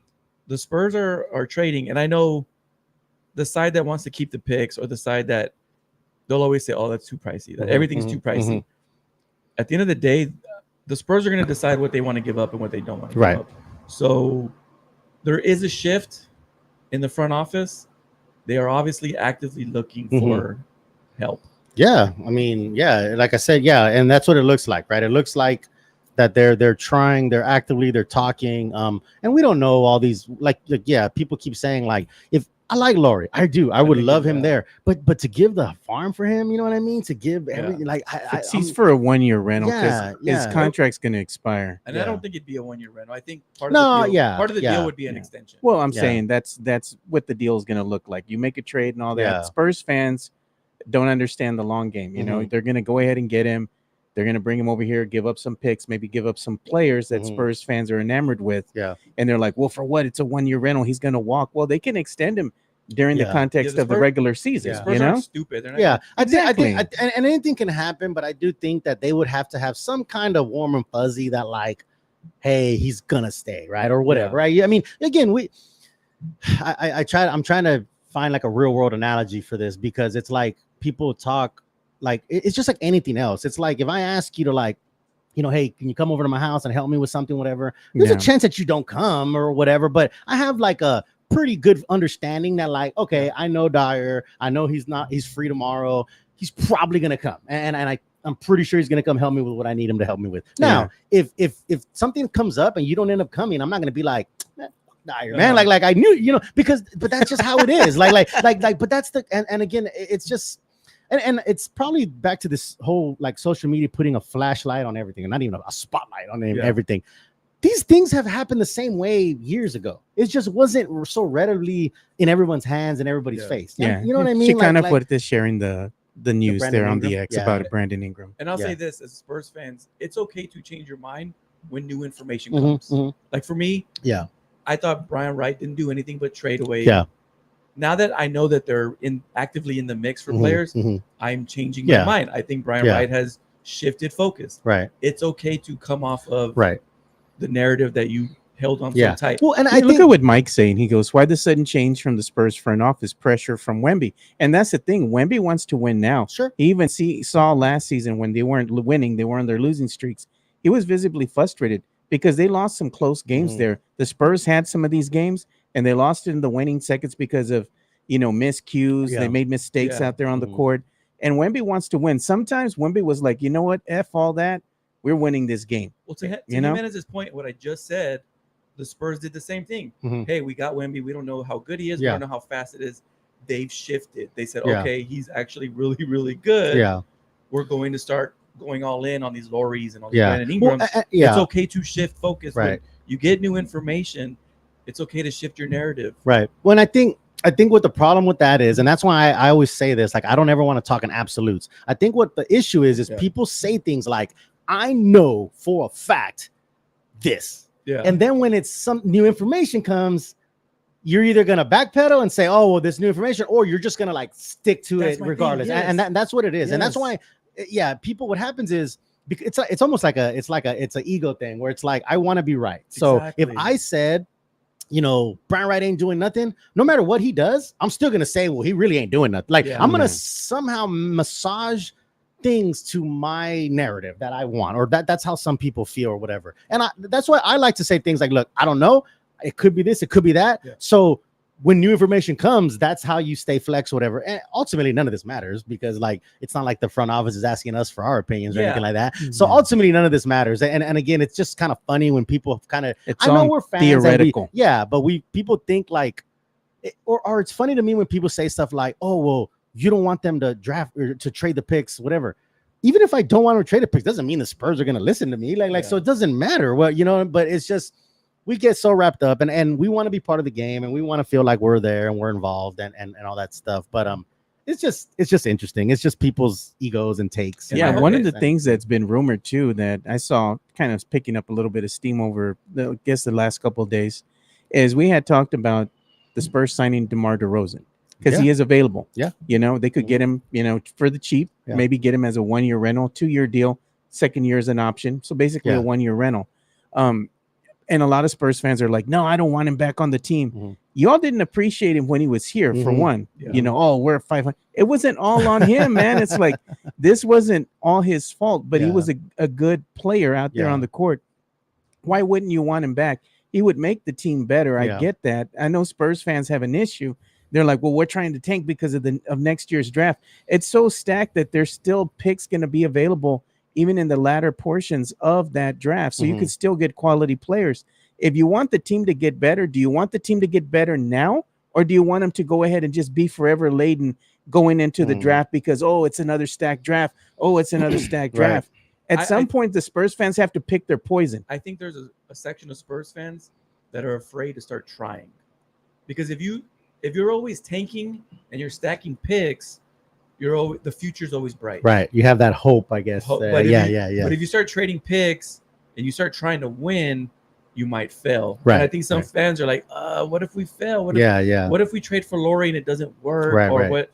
Speaker 4: The Spurs are trading, and I know the side that wants to keep the picks or the side that they'll always say, oh, that's too pricey. That everything's too pricey. At the end of the day, the Spurs are going to decide what they want to give up and what they don't want to give up. So there is a shift in the front office. They are obviously actively looking for help.
Speaker 3: Yeah. I mean, like I said, and that's what it looks like, right? It looks like that they're trying, they're actively, they're talking. And we don't know all these, like people keep saying like, if I like Laurie, I do. I would love him there, but to give the farm for him, you know what I mean? To give everything, like
Speaker 1: he's for a 1-year rental because his contract's going to expire.
Speaker 4: And I don't think it'd be a 1-year rental. I think part of the deal would be an extension.
Speaker 1: Well, I'm saying that's what the deal is going to look like. You make a trade and all that. Spurs fans don't understand the long game. You know, they're going to go ahead and get him. They're going to bring him over here, give up some picks, maybe give up some players that Spurs fans are enamored with.
Speaker 3: Yeah.
Speaker 1: And they're like, well, for what? It's a 1-year rental. He's going to walk. Well, they can extend him during the context of the regular season.
Speaker 4: Spurs aren't stupid. They're not
Speaker 3: I think and anything can happen, but I do think that they would have to have some kind of warm and fuzzy that like, hey, he's going to stay, right? Or whatever, right? I mean, again, I'm trying to find like a real world analogy for this because it's like people talk like it's just like anything else. It's like if I ask you to like, you know, hey, can you come over to my house and help me with something, whatever? There's a chance that you don't come or whatever, but I have like a pretty good understanding that like, okay, I know Dyer, I know he's free tomorrow. He's probably gonna come, and I'm pretty sure he's gonna come help me with what I need him to help me with. Now, if something comes up and you don't end up coming, I'm not gonna be like, Dyer, man, like I knew, you know, but that's just how it is. Like, but that's and again, it's just. And it's probably back to this whole like social media putting a flashlight on everything and not even a spotlight on everything. These things have happened the same way years ago. It just wasn't so readily in everyone's hands and everybody's face.
Speaker 1: Yeah.
Speaker 3: You know what I mean?
Speaker 1: She kind of put this sharing the news there on
Speaker 3: Ingram?
Speaker 1: the X about Brandon Ingram.
Speaker 4: And I'll say this as Spurs fans, it's okay to change your mind when new information comes. Like for me, I thought Brian Wright didn't do anything but trade away. Now that I know that they're actively in the mix for players, I'm changing my mind. I think Brian Wright has shifted focus.
Speaker 3: Right.
Speaker 4: It's okay to come off of the narrative that you held on so tight.
Speaker 1: Well, and I look at what Mike's saying. He goes, why the sudden change from the Spurs front office? Pressure from Wemby. And that's the thing. Wemby wants to win now.
Speaker 3: Sure.
Speaker 1: He even saw last season when they weren't winning, they were on their losing streaks. He was visibly frustrated because they lost some close games there. The Spurs had some of these games, and they lost it in the winning seconds because of, miscues. They made mistakes out there on the court. And Wemby wants to win. Sometimes Wemby was like, you know what? F all that. We're winning this game.
Speaker 4: Well, to Jimenez's point, what I just said, the Spurs did the same thing. Hey, we got Wemby. We don't know how good he is. We don't know how fast it is. They've shifted. They said, okay, he's actually really, really good. we're going to start going all in on these Lorries and all these Brandon Ingrams. It's okay to shift focus. Right. When you get new information, it's okay to shift your narrative.
Speaker 3: Right. Well, and I think what the problem with that is, and that's why I always say this, like, I don't ever want to talk in absolutes. I think what the issue is people say things like, I know for a fact this. Yeah. And then when it's some new information comes, you're either going to backpedal and say, oh, well, this new information, or you're just going to like stick to it regardless. Yes. And that's what it is. Yes. And that's why, people, what happens is, it's almost like it's an ego thing where it's like, I want to be right. So if I said, Brian Wright ain't doing nothing, no matter what he does, I'm still going to say, well, he really ain't doing nothing. Like, I'm going to somehow massage things to my narrative that I want, or that's how some people feel or whatever. And that's why I like to say things like, look, I don't know. It could be this, it could be that. Yeah. So when new information comes, that's how you stay flex, whatever. And ultimately, none of this matters because, like, it's not like the front office is asking us for our opinions or anything like that. Mm-hmm. So ultimately, none of this matters. And again, it's just kind of funny when people kind of, I know we're fans, theoretical. But people think like, or it's funny to me when people say stuff like, oh, well, you don't want them to draft or to trade the picks, whatever. Even if I don't want to trade the picks, doesn't mean the Spurs are going to listen to me. So it doesn't matter. Well, but it's just, we get so wrapped up and we want to be part of the game and we want to feel like we're there and we're involved and all that stuff. But it's just interesting. It's just people's egos and takes.
Speaker 1: Yeah, one of the things that's been rumored too that I saw kind of picking up a little bit of steam over the last couple of days is we had talked about the Spurs signing DeMar DeRozan because he is available. Yeah, they could get him, for the cheap, maybe get him as a 1-year rental, 2-year deal, second year is an option, so basically a 1-year rental. And a lot of Spurs fans are like, no, I don't want him back on the team. Mm-hmm. Y'all didn't appreciate him when he was here, for one. Yeah. We're 500. It wasn't all on him, man. It's like, this wasn't all his fault, but he was a good player out there on the court. Why wouldn't you want him back? He would make the team better. I get that. I know Spurs fans have an issue. They're like, well, we're trying to tank because of next year's draft. It's so stacked that there's still picks going to be available even in the latter portions of that draft. So you could still get quality players. If you want the team to get better, do you want the team to get better now? Or do you want them to go ahead and just be forever laden going into the draft because, it's another stacked draft. Oh, it's another stacked draft. At some point, the Spurs fans have to pick their poison.
Speaker 4: I think there's a section of Spurs fans that are afraid to start trying. Because if you're always tanking and you're stacking picks, the future's always bright.
Speaker 3: Right. You have that hope, I guess.
Speaker 4: But if you start trading picks and you start trying to win, you might fail. Right. And I think some fans are like, what if we fail? What if we trade for Lori and it doesn't work? What?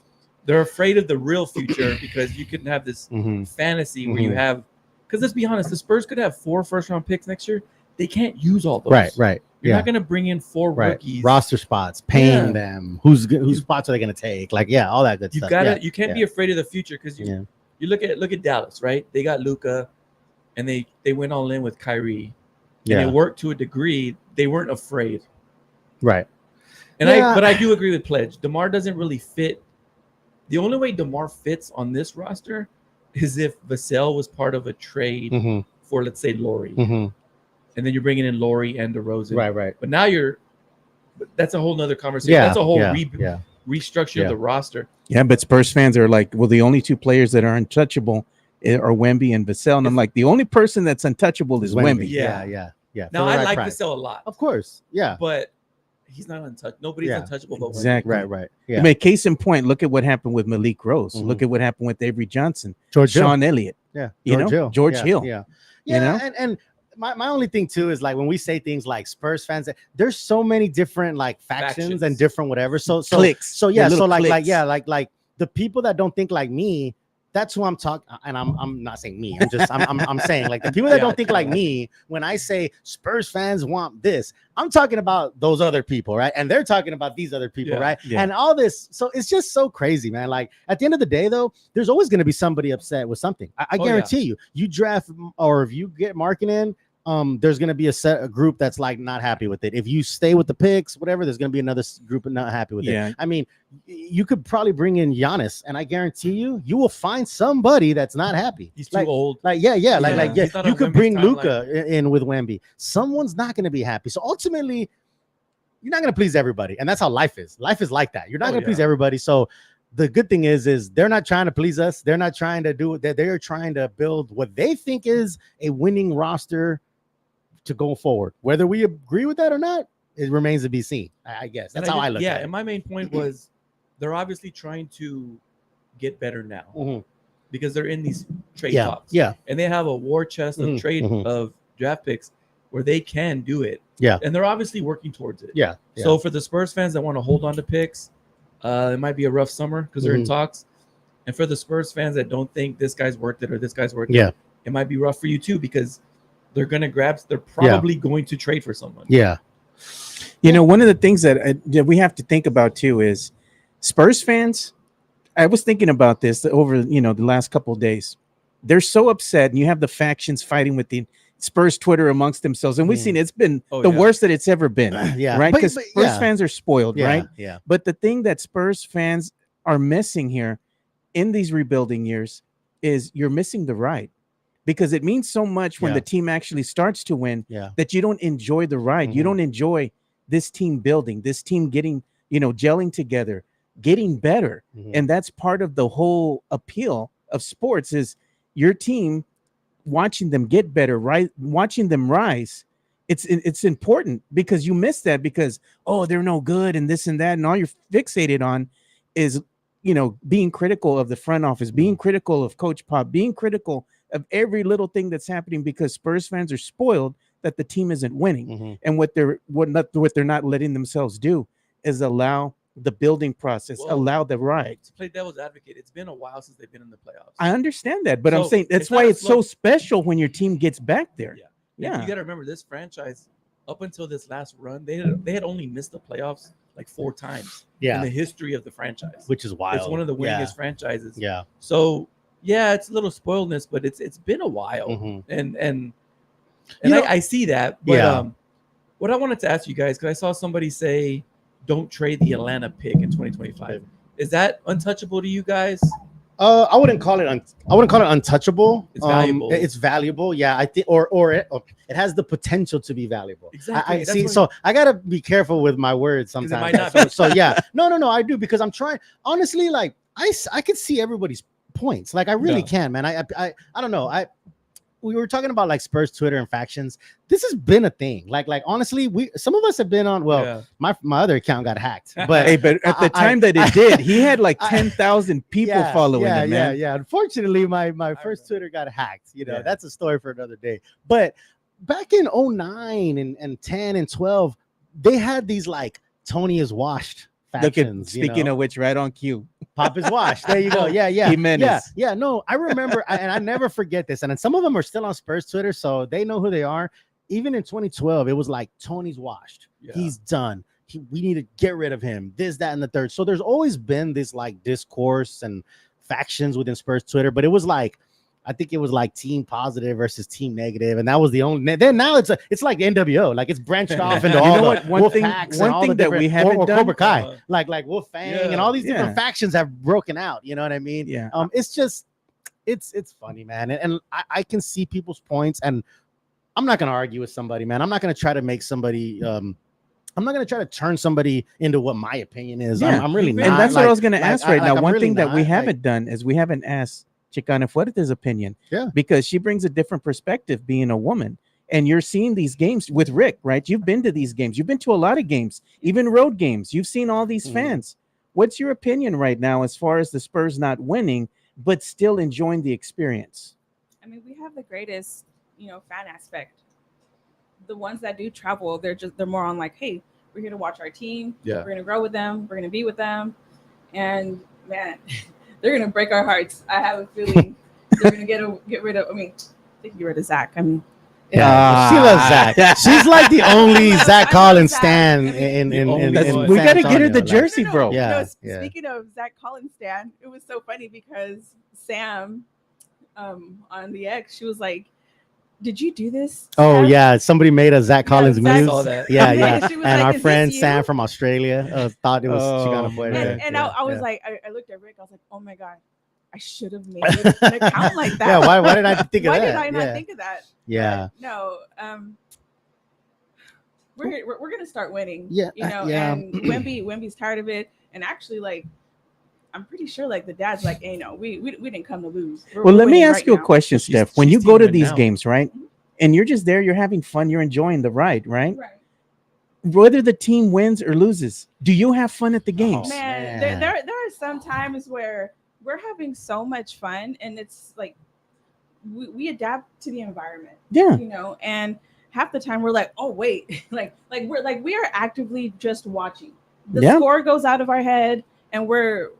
Speaker 4: They're afraid of the real future because you can have this fantasy where you have, because let's be honest, the Spurs could have 4 first-round picks next year. They can't use all those. Right. You're not going to bring in 4 rookies.
Speaker 3: Roster spots, paying them. Whose spots are they going to take? Like, all that good stuff.
Speaker 4: You can't be afraid of the future because you look at Dallas, right? They got Luka, and they went all in with Kyrie. And they worked to a degree. They weren't afraid.
Speaker 3: Right.
Speaker 4: And I do agree with Pledge. DeMar doesn't really fit. The only way DeMar fits on this roster is if Vassell was part of a trade for, let's say, Lori. And then you're bringing in Lori and DeRozan. Right. But now that's a whole nother conversation. Yeah, that's a whole restructure of the roster.
Speaker 1: Yeah, but Spurs fans are like, well, the only 2 players that are untouchable are Wemby and Vassell. And I'm like, the only person that's untouchable is Wemby.
Speaker 4: Yeah. Now, I like Vassell a lot.
Speaker 3: Of course. Yeah.
Speaker 4: But he's not untouchable. Nobody's untouchable but
Speaker 1: exactly.
Speaker 4: Wemby.
Speaker 3: Right. Yeah.
Speaker 1: I mean, case in point, look at what happened with Malik Rose. Look at what happened with Avery Johnson. Sean Elliott.
Speaker 3: Yeah.
Speaker 1: George Hill.
Speaker 3: Yeah. And my only thing too is like when we say things like Spurs fans, there's so many different like factions and different whatever. So
Speaker 1: clicks.
Speaker 3: So like the people that don't think like me, that's who I'm talking. And I'm not saying me. I'm saying like the people that don't think like me. When I say Spurs fans want this, I'm talking about those other people, right? And they're talking about these other people, right? Yeah. And all this. So it's just so crazy, man. Like at the end of the day, though, there's always going to be somebody upset with something. I guarantee you draft or if you get marketing. There's going to be a group that's like not happy with it. If you stay with the picks, whatever, there's going to be another group not happy with it. I mean, you could probably bring in Giannis, and I guarantee you will find somebody that's not happy.
Speaker 4: He's too old.
Speaker 3: You could bring Luka in with Wemby. Someone's not going to be happy. So ultimately, you're not going to please everybody, and that's how life is. Life is like that. You're not going to please everybody. So the good thing is they're not trying to please us. They're not trying to do that. They're trying to build what they think is a winning roster to go forward. Whether we agree with that or not, it remains to be seen. I guess that's how I look at it.
Speaker 4: Yeah, and my main point was they're obviously trying to get better now because they're in these trade talks.
Speaker 3: Yeah,
Speaker 4: and they have a war chest of trade of draft picks where they can do it.
Speaker 3: Yeah,
Speaker 4: and they're obviously working towards it.
Speaker 3: Yeah.
Speaker 4: So for the Spurs fans that want to hold on to picks, it might be a rough summer because they're in talks. And for the Spurs fans that don't think this guy's worth it or this guy's worth it, it might be rough for you too because they're going to grab. They're probably going to trade for someone.
Speaker 3: Yeah.
Speaker 1: You know, one of the things that we have to think about too is Spurs fans. I was thinking about this over, the last couple of days. They're so upset, and you have the factions fighting with the Spurs Twitter amongst themselves, and we've seen it's been the worst that it's ever been. Right? Because Spurs fans are spoiled, right?
Speaker 3: Yeah.
Speaker 1: But the thing that Spurs fans are missing here in these rebuilding years is you're missing the ride, because it means so much when the team actually starts to win that you don't enjoy the ride. You don't enjoy this team building, this team getting, gelling together, getting better. And that's part of the whole appeal of sports is your team watching them get better, right? Watching them rise. It's important because you miss that because, they're no good and this and that. And all you're fixated on is, being critical of the front office, being critical of Coach Pop, being critical of every little thing that's happening because Spurs fans are spoiled that the team isn't winning. And what they're not letting themselves do is allow the building process, allow the ride.
Speaker 4: To play devil's advocate, it's been a while since they've been in the playoffs.
Speaker 1: I understand that, but I'm saying that's why it's so special when your team gets back there.
Speaker 4: Yeah. You got to remember this franchise up until this last run, they had only missed the playoffs like 4 times in the history of the franchise,
Speaker 3: which is wild.
Speaker 4: It's one of the winningest franchises.
Speaker 3: Yeah.
Speaker 4: So it's a little spoiledness, but it's been a while, and I see that. But what I wanted to ask you guys, because I saw somebody say, "Don't trade the Atlanta pick in 2025." Is that untouchable to you guys?
Speaker 3: I wouldn't call it untouchable.
Speaker 4: It's valuable.
Speaker 3: It's valuable. Yeah, I think, or it has the potential to to valuable.
Speaker 4: Exactly.
Speaker 3: I see. So I gotta be careful with my words sometimes.
Speaker 4: It might not be.
Speaker 3: So yeah, no, I do, because I'm trying. Honestly, like I could see everybody's points. Like I really can, man. I don't know. We were talking about like Spurs Twitter and factions. This has been a thing. Like honestly, some of us have been on. Well, my other account got hacked, but
Speaker 1: but at the time that it did, he had like 10,000 people following him. Man.
Speaker 3: Yeah. Unfortunately, my first Twitter got hacked. That's a story for another day. But back in 09 and 10 and 12, they had these like Tony is washed factions.
Speaker 1: Speaking of which, right on cue.
Speaker 3: Pop is washed. There you go. Yeah.
Speaker 1: Jimenez.
Speaker 3: Yeah. No, I remember, and I never forget this. And then some of them are still on Spurs Twitter, so they know who they are. Even in 2012, it was like Tony's washed. Yeah. He's done. We need to get rid of him. This, that, and the third. So there's always been this like discourse and factions within Spurs Twitter, but it was like, I think it was like team positive versus team negative, and that was the only. Then now it's like the NWO, like it's branched off into all the
Speaker 1: one thing that we haven't done,
Speaker 3: Cobra Kai, like Wolf Fang, and all these different factions have broken out. You know what I mean?
Speaker 1: Yeah.
Speaker 3: It's just, it's funny, man, and I can see people's points, and I'm not gonna argue with somebody, man. I'm not gonna try to make somebody. I'm not gonna try to turn somebody into what my opinion is.
Speaker 1: Yeah.
Speaker 3: I'm really not.
Speaker 1: And that's what I was gonna ask right now. One thing that we haven't done is we haven't asked Chicana Fuerte's opinion, because she brings a different perspective being a woman, and you're seeing these games with Rick, right? You've been to these games, you've been to a lot of games, even road games, you've seen all these fans. What's your opinion right now as far as the Spurs not winning but still enjoying the experience?
Speaker 5: I mean, we have the greatest fan aspect. The ones that do travel, they're more on like, hey, we're here to watch our team, we're gonna grow with them, we're gonna be with them, and man, they're gonna break our hearts. I have a feeling they're gonna get rid of. I mean, they can get rid of Zach. I mean,
Speaker 3: she loves Zach. She's like the only Zach Collins stan in
Speaker 1: we gotta get her the jersey, bro.
Speaker 5: Speaking of Zach Collins stan, it was so funny because Sam, on the X, she was like, "Did you do this?"
Speaker 3: Oh yeah, somebody made a Zach Collins move. Yeah.
Speaker 5: And
Speaker 3: like, our friend Sam from Australia thought it was Chicana Fuerte.
Speaker 5: And I was like, I looked at Rick. I was like, "Oh my god, I should have made an account like that."
Speaker 3: Yeah, why did I think of that?
Speaker 5: Why did I not think of that?
Speaker 3: Yeah.
Speaker 5: But no. We're gonna start winning.
Speaker 3: Yeah.
Speaker 5: And Wemby's tired of it. And actually, like, I'm pretty sure like the dad's like, hey, no, we didn't come to lose.
Speaker 1: Well, let me ask you a question, Steph. When you go to these games, right, and you're just there, you're having fun, you're enjoying the ride, right?
Speaker 5: Right.
Speaker 1: Whether the team wins or loses, do you have fun at the games?
Speaker 5: Man, there are some times where we're having so much fun, and it's like we adapt to the environment.
Speaker 1: Yeah.
Speaker 5: You know, and half the time we're like, oh wait, we are actively just watching. The score goes out of our head, and we're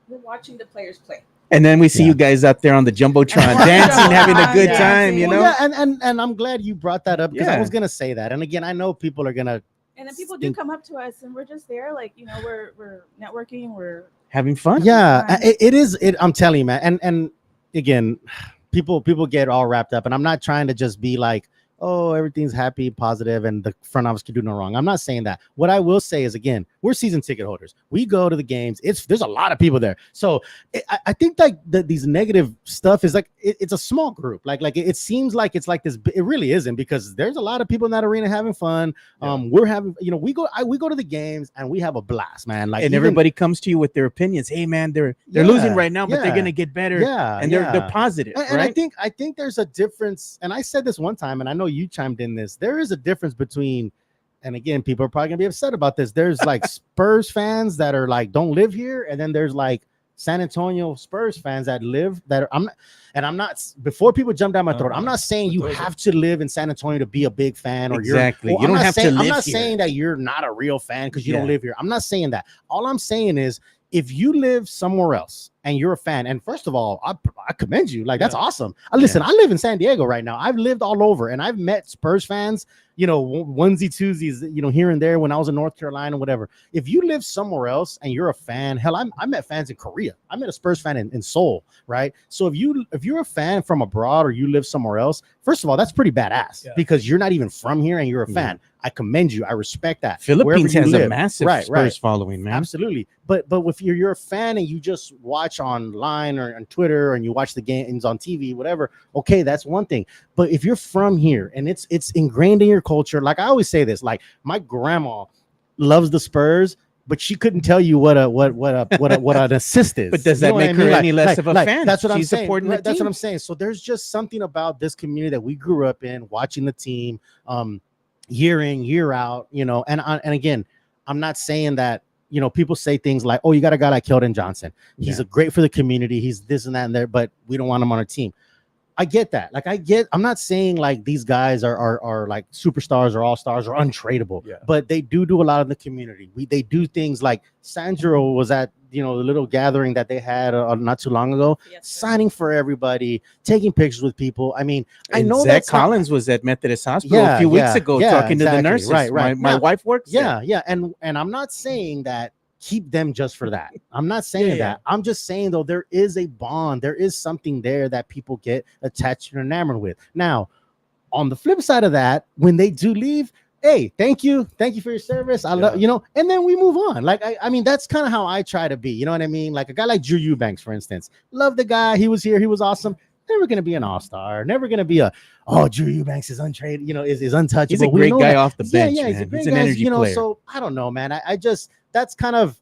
Speaker 5: watching the players play.
Speaker 1: And then we see you guys out there on the Jumbotron dancing, having a good time, you know?
Speaker 3: Well, and I'm glad you brought that up because I was going to say that. And again, I know people are going to.
Speaker 5: And then people do come up to us and we're just there. Like, you know, we're networking. We're
Speaker 1: having fun.
Speaker 3: Yeah, it is. I'm telling you, man. And again, people get all wrapped up. And I'm not trying to just be like, oh, everything's happy, positive, and the front office can do no wrong. I'm not saying that. What I will say is, again, we're season ticket holders. We go to the games. There's a lot of people there. So I think like these negative stuff is like it's a small group. Like it seems like it's like this. It really isn't because there's a lot of people in that arena having fun. We're having, you know, we go to the games and we have a blast, man. Like,
Speaker 1: and everybody comes to you with their opinions. Hey, man, they're losing right now, but they're gonna get better. Yeah, and they're positive.
Speaker 3: And
Speaker 1: right?
Speaker 3: I think there's a difference. And I said this one time, and I know you chimed in this. There is a difference between, and again, people are probably gonna be upset about this. There's like Spurs fans that are like don't live here, and then there's like San Antonio Spurs fans that live that are, I'm not before people jump down my throat. I'm not saying you have to live in San Antonio to be a big fan, or
Speaker 1: exactly.
Speaker 3: You don't have to live
Speaker 1: here.
Speaker 3: I'm not saying that you're not a real fan because you don't live here. I'm not saying that. All I'm saying is if you live somewhere else and you're a fan, and first of all, I commend you. Like, that's awesome. Listen, I live in San Diego right now. I've lived all over, and I've met Spurs fans, you know, onesie twosies, you know, here and there when I was in North Carolina, whatever. If you live somewhere else and you're a fan, hell, I met fans in Korea. I met a Spurs fan in Seoul, right? So if you're a fan from abroad or you live somewhere else, first of all, that's pretty badass because you're not even from here and you're a fan. I commend you. I respect that.
Speaker 1: Philippines has a massive Spurs following, man.
Speaker 3: Absolutely. But if you're a fan and you just watch online or on Twitter and you watch the games on TV, whatever, okay, that's one thing. But if you're from here and it's ingrained in your culture, like I always say this, like my grandma loves the Spurs, but she couldn't tell you what an assist is.
Speaker 1: But does that make her any less of a fan?
Speaker 3: That's what I'm saying. That's what I'm saying. So there's just something about this community that we grew up in, watching the team, year in, year out, you know. And again, I'm not saying that, you know, people say things like, oh, you got a guy like Keldon Johnson. He's a great for the community. He's this and that and there, but we don't want him on our team. I get that. Like, I'm not saying like these guys are like superstars or all stars or untradeable, but they do a lot in the community. They do things like Sandro was at, you know, the little gathering that they had not too long ago, signing for everybody, taking pictures with people. I mean, I know
Speaker 1: Zach Collins was at Methodist Hospital a few weeks ago talking to the nurses. Right. My wife works there.
Speaker 3: Yeah. And I'm not saying that keep them just for that. I'm not saying that. I'm just saying, though, there is a bond. There is something there that people get attached and enamored with. Now, on the flip side of that, when they do leave, hey, thank you for your service. I love, you know, and then we move on. Like, I mean, that's kind of how I try to be. You know what I mean? Like a guy like Drew Eubanks, for instance. Love the guy. He was here. He was awesome. Never going to be an all-star. Never going to be Drew Eubanks is untraded, you know, is untouchable.
Speaker 1: He's a great guy off the bench.
Speaker 3: Yeah, he's a great guy. Energy you know, player. So I don't know, man. I just, that's kind of,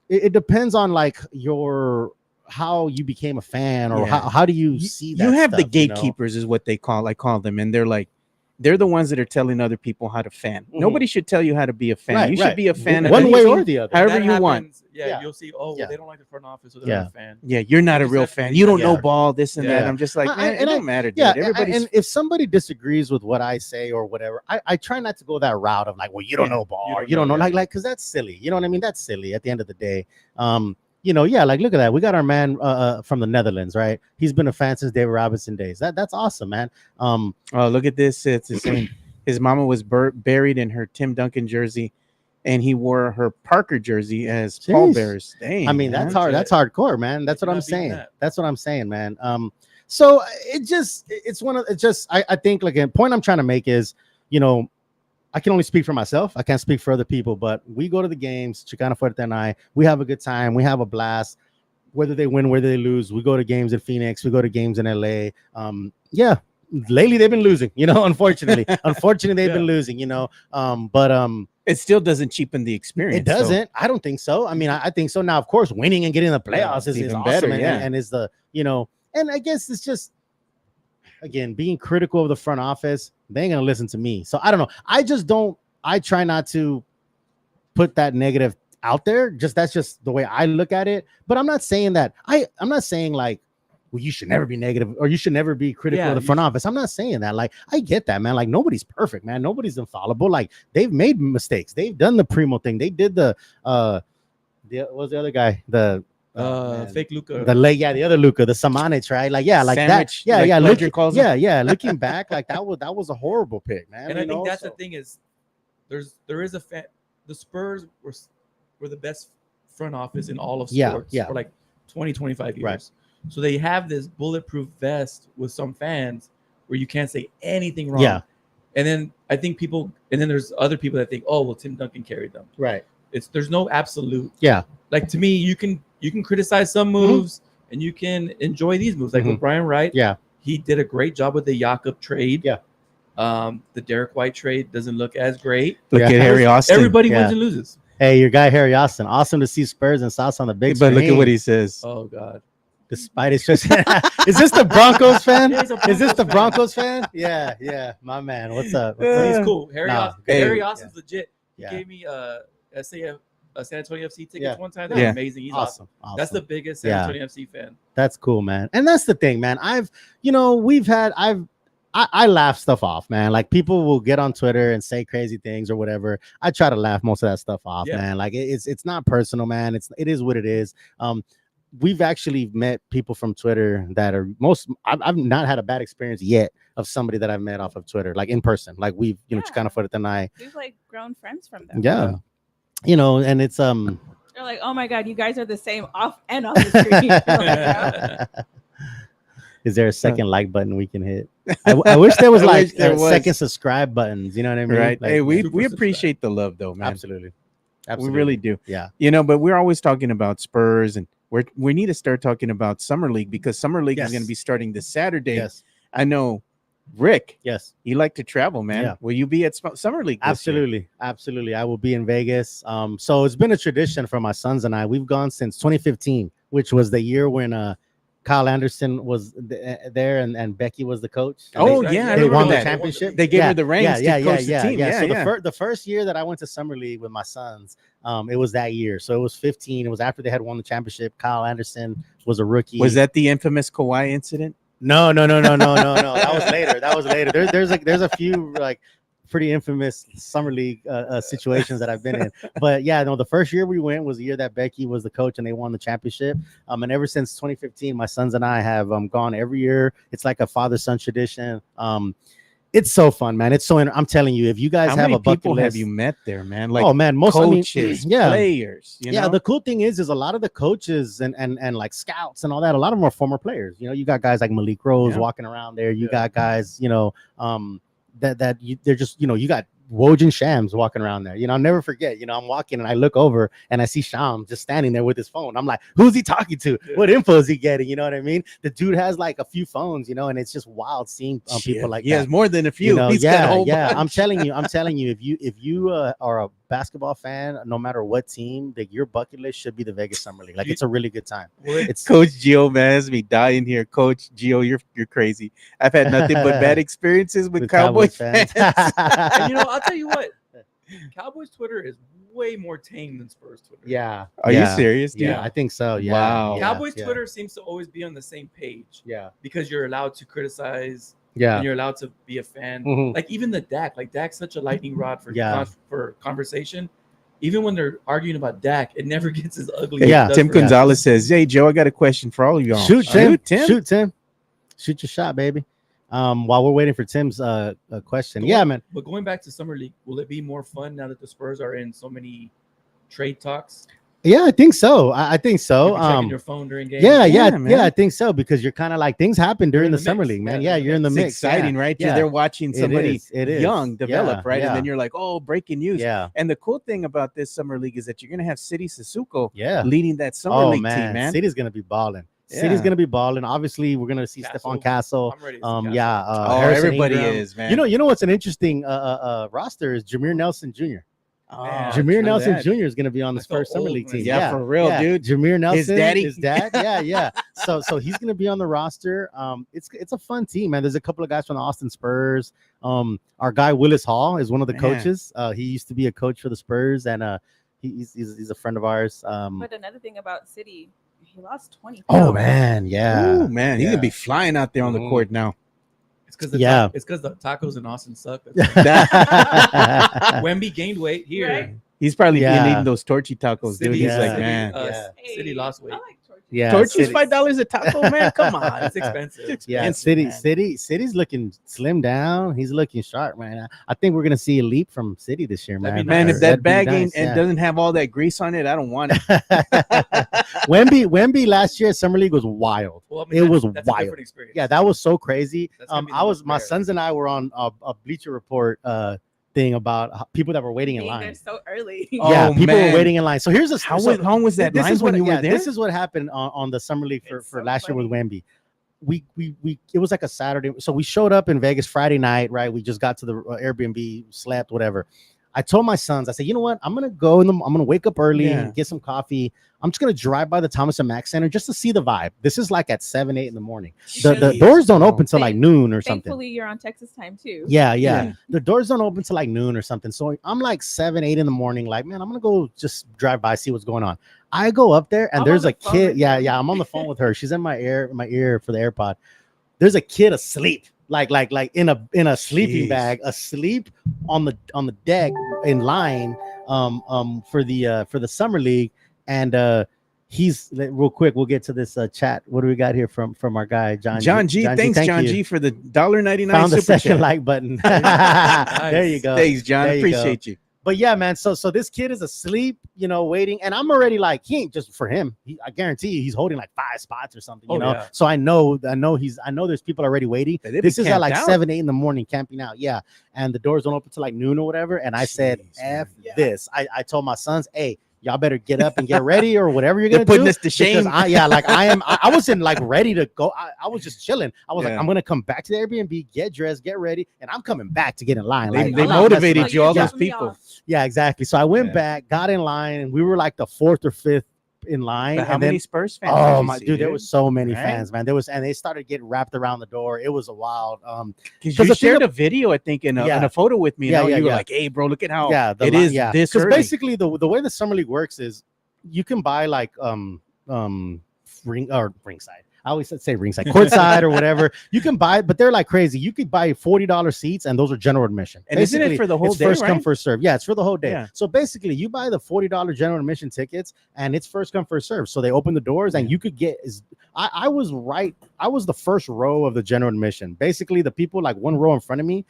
Speaker 3: it depends on like how you became a fan or how do you see that.
Speaker 1: You have
Speaker 3: stuff,
Speaker 1: the gatekeepers, is what I call them, and they're the ones that are telling other people how to fan. Nobody should tell you how to be a fan. You should be a fan
Speaker 3: one way or the other,
Speaker 1: however you want.
Speaker 4: You'll see. They don't like the front office, so they're not a fan.
Speaker 1: Yeah, you're not a real fan. You don't know ball, this and that. I'm just like, man, it don't matter, dude.
Speaker 3: And if somebody disagrees with what I say or whatever, I try not to go that route of like, well, you don't know ball, or you don't know, like, because that's silly. You know what I mean? That's silly at the end of the day. You know, like, look at that. We got our man from the Netherlands, right? He's been a fan since David Robinson days. That's awesome, man.
Speaker 1: Oh, look at this. It's the same. His mama was buried in her Tim Duncan jersey, and he wore her Parker jersy as pallbearers. Dang,
Speaker 3: I mean, that's hard. That's hardcore, man. That's what I'm saying. That's what I'm saying, man. So I think, like, a point I'm trying to make is, you know, I can only speak for myself. I can't speak for other people, but we go to the games, Chicana Fuerte and I, we have a good time. We have a blast, whether they win, whether they lose. We go to games in Phoenix. We go to games in LA. Lately they've been losing, you know, unfortunately. They've been losing, you know. But
Speaker 1: it still doesn't cheapen the experience.
Speaker 3: It doesn't. I don't think so. I mean, I think so. Now, of course, winning and getting the playoffs is
Speaker 1: even
Speaker 3: awesome,
Speaker 1: better,
Speaker 3: and is the, you know, and I guess it's just, again, being critical of the front office. They ain't gonna listen to me. So I don't know. I try not to put that negative out there. That's just the way I look at it. But I'm not saying that I'm not saying like, well, you should never be negative or you should never be critical of the front office. I'm not saying that. Like, I get that, man. Like, nobody's perfect, man. Nobody's infallible. Like, they've made mistakes. They've done the Primo thing. They did what was the other guy?
Speaker 4: Fake Luka.
Speaker 3: The other Luka, the Samanich, right? Like, yeah, like
Speaker 1: Sandwich,
Speaker 3: that. Yeah,
Speaker 1: like
Speaker 3: yeah. Yeah. Looking back, like that was a horrible pick, man.
Speaker 4: And I think that's the thing is there is the Spurs were the best front office in all of sports for like 20, 25 years. Right. So they have this bulletproof vest with some fans where you can't say anything wrong. Yeah. And then I think there's other people that think, oh, well, Tim Duncan carried them. Right. There's no absolute. Yeah. Like, to me, you can criticize some moves and you can enjoy these moves. Like with Brian Wright. Yeah. He did a great job with the Jakob trade. Yeah. The Derek White trade doesn't look as great.
Speaker 1: Look at Harry Austin.
Speaker 4: Everybody wins and loses.
Speaker 3: Hey, your guy Harry Austin. Awesome to see Spurs and Souths on the big screen.
Speaker 1: But look at what he says.
Speaker 4: Oh God.
Speaker 3: Despite it's just is this the Broncos fan? Is this the Broncos fan? Yeah, my man. What's up?
Speaker 4: He's cool. Harry Austin's legit. He gave me a San Antonio FC tickets one time. They're amazing. He's awesome. That's the biggest San Antonio FC fan.
Speaker 3: That's cool, man. And that's the thing, man. I laugh stuff off, man. Like, people will get on Twitter and say crazy things or whatever. I try to laugh most of that stuff off, man. Like, it's not personal, man. It is what it is. We've actually met people from Twitter that are I've not had a bad experience yet of somebody that I've met off of Twitter, like in person. Like, we've, Chicana Fuerte and I.
Speaker 5: We've like grown friends from them.
Speaker 3: Yeah. And it's
Speaker 5: they're like, oh my God, you guys are the same off and off the screen.
Speaker 3: Is there a second like button we can hit? I wish there was like second subscribe buttons. You know what I mean?
Speaker 1: Right.
Speaker 3: Like,
Speaker 1: hey, we appreciate the love, though, man.
Speaker 3: Absolutely.
Speaker 1: We really do.
Speaker 3: Yeah.
Speaker 1: But we're always talking about Spurs, and we need to start talking about Summer League, because Summer League is going to be starting this Saturday. Yes. I know Rick.
Speaker 3: Yes.
Speaker 1: You like to travel, man. Yeah. Will you be at Summer League?
Speaker 3: Absolutely. I will be in Vegas. So it's been a tradition for my sons and I. We've gone since 2015, which was the year when Kyle Anderson was there and Becky was the coach.
Speaker 1: They
Speaker 3: won the championship.
Speaker 1: They gave her the reins to coach the team.
Speaker 3: So the first year that I went to Summer League with my sons, it was that year. So it was 15. It was after they had won the championship. Kyle Anderson was a rookie.
Speaker 1: Was that the infamous Kawhi incident?
Speaker 3: No. That was later. There's a few like pretty infamous Summer League situations that I've been in. But the first year we went was the year that Becky was the coach and they won the championship. And ever since 2015, my sons and I have gone every year. It's like a father-son tradition. It's so fun, man. It's so I'm telling you, if you guys have a bucket list,
Speaker 1: have you met there, man? Like,
Speaker 3: oh man, most
Speaker 1: coaches, players.
Speaker 3: The cool thing is a lot of the coaches and like scouts and all that. A lot of them are former players. You got guys like Malik Rose walking around there. You got guys, they're just, you got Woj Shams walking around there. I'll never forget, I'm walking and I look over and I see Shams just standing there with his phone. I'm like, who's he talking to? What info is he getting? You know what I mean? The dude has like a few phones, and it's just wild seeing people like that.
Speaker 1: He has more than a few. He's got a whole bunch.
Speaker 3: I'm telling you, if you are a basketball fan, no matter what team, that your bucket list should be the Vegas Summer League. Like, it's a really good time. It's
Speaker 1: Coach Gio, man, has me dying here. Coach Gio, you're crazy. I've had nothing but bad experiences with Cowboys fans.
Speaker 4: And I'll tell you what, Cowboys Twitter is way more tame than Spurs Twitter.
Speaker 3: Yeah.
Speaker 1: Are you serious, dude?
Speaker 3: Yeah, I think so. Yeah.
Speaker 1: Wow.
Speaker 4: Cowboys Twitter seems to always be on the same page.
Speaker 3: Yeah.
Speaker 4: Because you're allowed to criticize.
Speaker 3: Yeah.
Speaker 4: And you're allowed to be a fan. Like, even the Dak. Like, Dak's such a lightning rod for conversation. Even when they're arguing about Dak, it never gets as ugly.
Speaker 1: Yeah. Tim Gonzalez says, "Hey, Joe, I got a question for all of y'all."
Speaker 3: Shoot, Tim. Shoot your shot, baby. While we're waiting for Tim's question. Man.
Speaker 4: But going back to Summer League, will it be more fun now that the Spurs are in so many trade talks?
Speaker 3: Yeah, I think so. I think so.
Speaker 4: Checking your phone during games.
Speaker 3: Yeah, I think so, because you're kind of like, things happen during the Summer League, man. Yeah, you're in the mix.
Speaker 1: It's exciting, right?
Speaker 3: Yeah.
Speaker 1: They're watching somebody young develop, right?
Speaker 3: Yeah.
Speaker 1: And then you're like, oh, breaking news.
Speaker 3: Yeah.
Speaker 1: And the cool thing about this Summer League is that you're gonna have City Sissoko leading that Summer League team, man.
Speaker 3: City's gonna be balling. City's gonna be balling. Obviously, we're gonna see Stephon Castle.
Speaker 4: I'm ready to see
Speaker 1: everybody Ingram.
Speaker 3: is, man. You know what's an interesting roster is Jameer Nelson Jr. Jameer Nelson Jr. is going to be on the Spurs Summer League team.
Speaker 1: Yeah, for real, dude.
Speaker 3: Jameer Nelson,
Speaker 1: his
Speaker 3: dad. Yeah. So he's going to be on the roster. It's a fun team, man. There's a couple of guys from the Austin Spurs. Our guy Willis Hall is one of the coaches. He used to be a coach for the Spurs, and he's a friend of ours.
Speaker 5: But another thing about City, he lost 20 pounds.
Speaker 3: Oh man, yeah.
Speaker 1: Ooh, man, he's gonna be flying out there on the court now.
Speaker 4: It's because the tacos in Austin suck. Wemby gained weight here. Right?
Speaker 1: He's probably been eating those torchy tacos, dude. He's like, man,
Speaker 4: City lost weight.
Speaker 5: I like torchy.
Speaker 3: Yeah,
Speaker 1: torchy's $5 a taco, man. Come on,
Speaker 4: it's expensive.
Speaker 3: City's looking slim down. He's looking sharp, man. I think we're gonna see a leap from City this year, man.
Speaker 1: Man, if that bag doesn't have all that grease on it, I don't want it.
Speaker 3: Wemby last year at Summer League was wild.
Speaker 4: Well, I mean,
Speaker 3: it was
Speaker 4: wild.
Speaker 3: Yeah, that was so crazy. My sons and I were on a Bleacher Report thing about people that were waiting in line.
Speaker 5: So early.
Speaker 3: Yeah, people were waiting in line. So here's
Speaker 1: how long was that line when you were there?
Speaker 3: This is what happened on the Summer League for last year with Wemby. We it was like a Saturday. So we showed up in Vegas Friday night, right? We just got to the Airbnb, slept, whatever. I told my sons, I said, you know what? I'm gonna wake up early and get some coffee. I'm just gonna drive by the Thomas and Mack Center just to see the vibe. This is like at 7, 8 in the morning. The doors don't open till like noon or something.
Speaker 5: Thankfully, you're on Texas time too.
Speaker 3: Yeah. The doors don't open till like noon or something. So I'm like 7, 8 in the morning. Like, man, I'm gonna go just drive by, see what's going on. I go up there and there's a kid. Yeah. I'm on the phone with her. She's in my ear for the AirPod. There's a kid asleep. Like in a sleeping bag, asleep on the deck in line for the Summer League. And he's real quick, we'll get to this chat. What do we got here from our guy John
Speaker 1: G? Thanks, John G, for the $1.99
Speaker 3: found the second
Speaker 1: chat.
Speaker 3: like button.
Speaker 1: Nice.
Speaker 3: There you go.
Speaker 1: Thanks, John. Appreciate you.
Speaker 3: But yeah, man. So this kid is asleep, waiting, and I'm already like, he ain't just for him. I guarantee you, he's holding like 5 spots or something, Yeah. So I know there's people already waiting. This is at like 7, 8 in the morning, camping out. Yeah, and the doors don't open till like noon or whatever. And I said, F this. I told my sons, hey, y'all better get up and get ready or whatever you're gonna do.
Speaker 1: Putting this to shame.
Speaker 3: I wasn't like ready to go. I was just chilling. I was like, I'm gonna come back to the Airbnb, get dressed, get ready, and I'm coming back to get in line.
Speaker 1: They motivated you, all those people.
Speaker 3: Yeah, exactly. So I went back, got in line, and we were like the 4th or 5th in line.
Speaker 1: But how many Spurs fans?
Speaker 3: Oh my dude, there was so many fans, man. And they started getting wrapped around the door. It was a wild.
Speaker 1: Because you shared a video, I think, in a photo with me. You were like, "Hey, bro, look at how it is." This
Speaker 3: because basically the way the Summer League works is you can buy like ringside. I always say ringside, courtside or whatever. You can buy, but they're like crazy. You could buy $40 seats, and those are general admission.
Speaker 1: And basically, isn't it for the whole day?
Speaker 3: First come, first serve. Yeah, it's for the whole day. Yeah. So basically, you buy the $40 general admission tickets, and it's first come, first serve. So they open the doors, and you could get. I was right. I was the first row of the general admission. Basically, the people like one row in front of me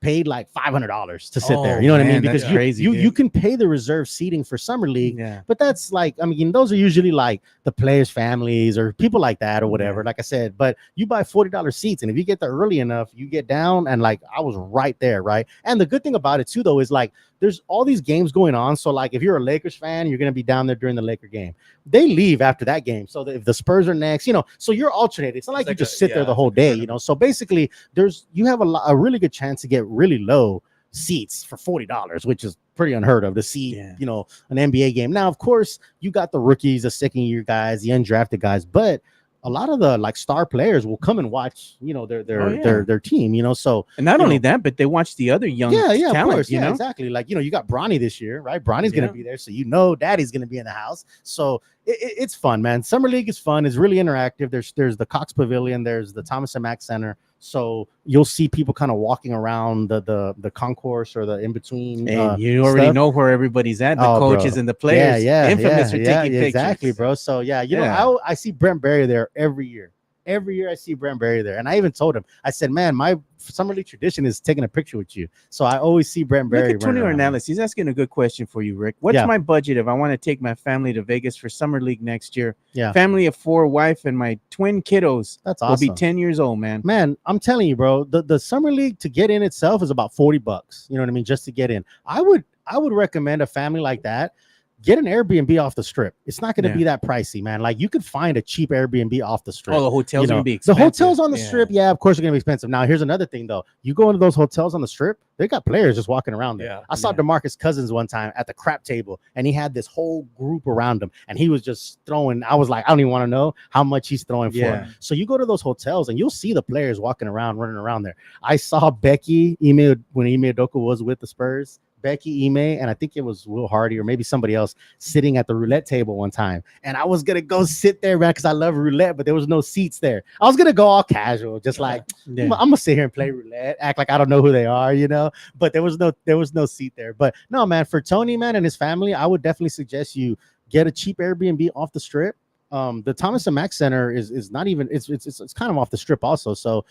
Speaker 3: paid like $500 to sit there. You know what I mean? Because you can pay the reserve seating for Summer League, but that's like, I mean, those are usually like the players' families or people like that or whatever. Like I said, but you buy $40 seats, and if you get there early enough, you get down, and like I was right there, right? And the good thing about it too, though, is like there's all these games going on. So like if you're a Lakers fan, you're gonna be down there during the Laker game. They leave after that game. So if the Spurs are next, so you're alternating. It's not like you just sit there the whole day, So basically, you have a really good chance to get really low seats for $40, which is pretty unheard of to see, an NBA game. Now, of course, you got the rookies, the second-year guys, the undrafted guys, but a lot of the like star players will come and watch, their team, So
Speaker 1: and not only that, but they watch the other young talent,
Speaker 3: of course, exactly. Like you got Bronny this year, right? Bronny's gonna be there, so Daddy's gonna be in the house. So it's fun, man. Summer League is fun. It's really interactive. There's the Cox Pavilion. There's the Thomas and Mack Center. So you'll see people kind of walking around the concourse or the in between.
Speaker 1: And you already know where everybody's at. The coaches and the players, infamous for taking pictures.
Speaker 3: Exactly, bro. So I see Brent Berry there every year. Every year I see Brent Berry there, and I even told him, I said, "Man, my Summer League tradition is taking a picture with you." So I always see Brent Berry.
Speaker 1: Look at Tony Ornelas. He's asking a good question for you, Rick. What's my budget if I want to take my family to Vegas for Summer League next year? Yeah, family of 4, wife, and my twin kiddos.
Speaker 3: That's awesome.
Speaker 1: Will be 10 years old, man.
Speaker 3: Man, I'm telling you, bro. The Summer League to get in itself is about $40. You know what I mean? Just to get in, I would recommend a family like that. get an Airbnb off the strip. It's not going to be that pricey, man. Like you could find a cheap Airbnb off the strip.
Speaker 1: Oh, the hotels are going to be
Speaker 3: expensive. The hotels on the
Speaker 1: strip,
Speaker 3: of course, are going to be expensive. Now, here's another thing, though. You go into those hotels on the strip, they got players just walking around there. I saw DeMarcus Cousins one time at the crap table, and he had this whole group around him, and he was just throwing. I was like, I don't even want to know how much he's throwing for. So you go to those hotels, and you'll see the players walking around, running around there. I saw Becky when Ime Udoka was with the Spurs. Becky, Ime, and I think it was Will Hardy or maybe somebody else sitting at the roulette table one time. And I was going to go sit there, man, because I love roulette, but there was no seats there. I was going to go all casual, just like, I'm going to sit here and play roulette, act like I don't know who they are, but there was no seat there. But no, man, for Tony, man, and his family, I would definitely suggest you get a cheap Airbnb off the strip. The Thomas and Mack Center is not even, it's kind of off the strip also. So,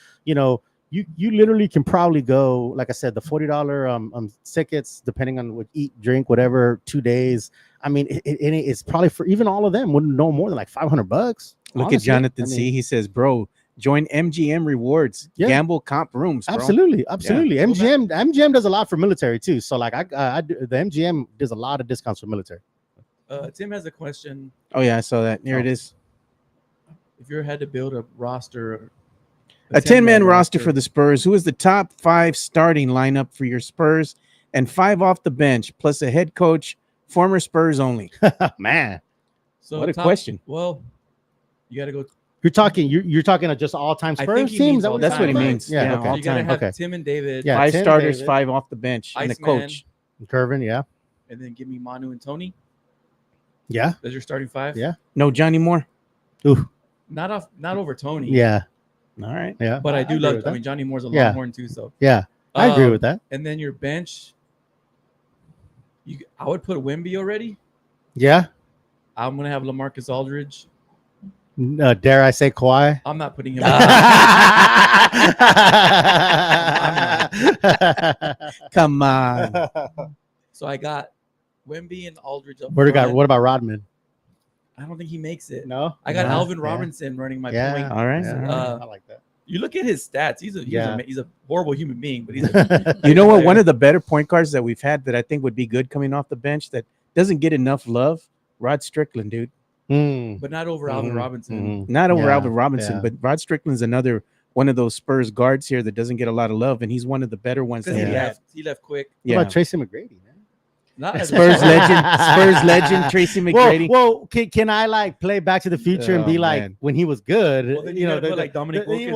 Speaker 3: you literally can probably go, like I said, the $40 tickets, depending on what eat, drink, whatever, 2 days. I mean, it's probably for even all of them wouldn't know more than like $500.
Speaker 1: Look at Jonathan C. He says, bro, join MGM Rewards, gamble comp rooms. Bro.
Speaker 3: Absolutely. Yeah. MGM does a lot for military too. So like I do, the MGM does a lot of discounts for military.
Speaker 4: Tim has a question.
Speaker 1: Oh yeah, I saw that. Here it is.
Speaker 4: If you had to build a roster.
Speaker 1: A 10-man roster for the Spurs. Who is the top 5 starting lineup for your Spurs and 5 off the bench, plus a head coach, former Spurs only?
Speaker 3: Man,
Speaker 1: so what a question.
Speaker 4: Well, you got to go.
Speaker 3: You're talking of just all-time Spurs teams?
Speaker 1: That's what he means.
Speaker 3: Yeah,
Speaker 4: okay. You got to have Tim and David.
Speaker 1: Yeah, 5 starters, 5 off the bench, and a coach.
Speaker 3: Curvin, yeah.
Speaker 4: And then give me Manu and Tony.
Speaker 3: Yeah.
Speaker 4: As your starting 5.
Speaker 3: Yeah.
Speaker 1: No Johnny Moore.
Speaker 3: Ooh.
Speaker 4: Not over Tony.
Speaker 3: Yeah.
Speaker 1: All right.
Speaker 3: Yeah.
Speaker 4: But I do love. I mean, Johnny Moore's a Longhorn too. So
Speaker 3: yeah, I agree with that.
Speaker 4: And then your bench, I would put Wemby already.
Speaker 3: Yeah.
Speaker 4: I'm gonna have LaMarcus Aldridge.
Speaker 3: Dare I say Kawhi?
Speaker 4: I'm not putting him.
Speaker 1: Come on.
Speaker 4: So I got Wemby and Aldridge up.
Speaker 3: What about Rodman?
Speaker 4: I don't think he makes it.
Speaker 3: No,
Speaker 4: I got Alvin Robinson running my point.
Speaker 1: All right.
Speaker 3: I like that.
Speaker 4: You look at his stats. He's a horrible human being, but he's.
Speaker 1: You know what? One of the better point guards that we've had that I think would be good coming off the bench that doesn't get enough love. Rod Strickland, dude.
Speaker 4: But not over Alvin Robinson.
Speaker 1: Not over Alvin Robinson, but Rod Strickland's another one of those Spurs guards here that doesn't get a lot of love, and he's one of the better ones.
Speaker 4: He left quick.
Speaker 3: What about Tracy McGrady, man?
Speaker 1: Spurs legend Tracy McGrady.
Speaker 3: Well, can I like play Back to the Future and be like when he was good?
Speaker 4: Well, then you know, like Dominic Wilkins.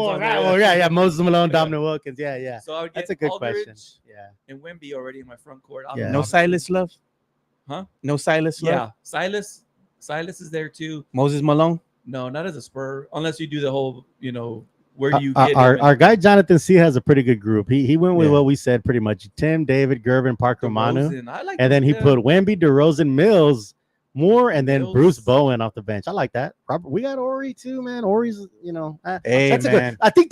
Speaker 3: Moses Malone, Dominic Wilkins. Yeah.
Speaker 4: So I would get
Speaker 3: that's a good
Speaker 4: Aldridge
Speaker 3: question. Yeah,
Speaker 4: and Wemby already in my front court.
Speaker 1: No Silas Love.
Speaker 4: Huh?
Speaker 1: No Silas Love.
Speaker 4: Yeah, Silas is there too.
Speaker 1: Moses Malone.
Speaker 4: No, not as a Spur, unless you do the whole, where do you get
Speaker 3: our guy Jonathan C has a pretty good group. He went with what we said pretty much. Tim, David, Gervin, Parker, Manu, and then he put Wemby, DeRozan, Mills, Moore, and then Bruce Bowen off the bench. I like that. Robert, we got Ori too, man. Ori's, that's a good. I think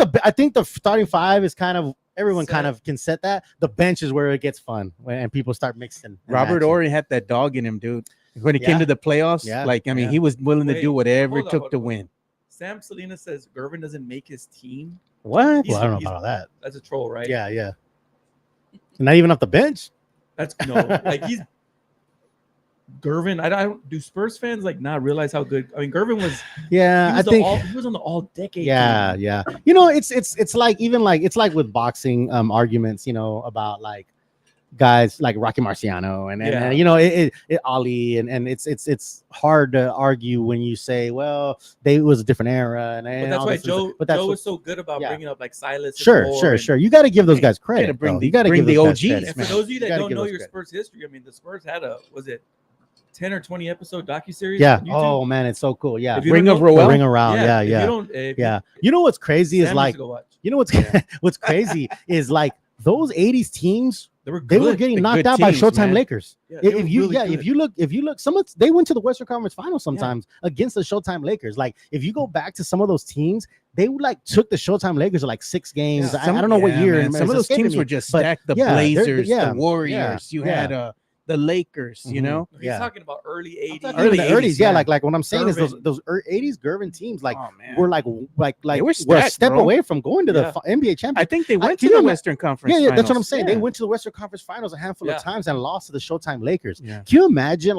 Speaker 3: the starting 5 is kind of everyone kind of can set that. The bench is where it gets fun and people start mixing.
Speaker 1: Robert Ori had that dog in him, dude. When it came to the playoffs, he was willing to do whatever it took to win.
Speaker 4: Sam Salinas says Gervin doesn't make his team.
Speaker 3: What? Well, I don't know about that.
Speaker 4: That's a troll, right?
Speaker 3: Yeah. Not even off the bench.
Speaker 4: That's he's Gervin. I don't do Spurs fans not realize how good. I mean, Gervin was.
Speaker 3: Yeah,
Speaker 4: I think he was on the all-decade.
Speaker 3: Yeah,
Speaker 4: team.
Speaker 3: yeah. It's like it's like with boxing arguments. About guys like Rocky Marciano and Ali and it's hard to argue when you say, well, it was a different era and
Speaker 4: that's why Joe was so good about bringing up like Silas.
Speaker 3: Sure. You got to give those guys credit. You got to give
Speaker 1: the OGs.
Speaker 4: And for those of you that don't know your Spurs history, I mean, the Spurs had was it 10 or 20 episode docuseries?
Speaker 3: Yeah. Oh man, it's so cool. Yeah.
Speaker 1: Ring Around.
Speaker 3: Yeah. You know what's crazy is what's crazy is like those 80s teams. They were getting knocked out by Showtime Lakers. Yeah, if you look, they went to the Western Conference Finals sometimes against the Showtime Lakers. Like if you go back to some of those teams, they took the Showtime Lakers to 6 games. I don't know what year.
Speaker 1: Man. Some of those teams were just stacked. The Blazers, the Warriors. You had the Lakers.
Speaker 4: He's talking about early 80s.
Speaker 3: Early 80s. Yeah, like what I'm saying is those 80s Gervin teams were a step away from going to the NBA championship.
Speaker 1: I think they went to the Western Conference.
Speaker 3: Yeah,
Speaker 1: Finals.
Speaker 3: That's what I'm saying. They went to the Western Conference Finals a handful of times and lost to the Showtime Lakers. Can you imagine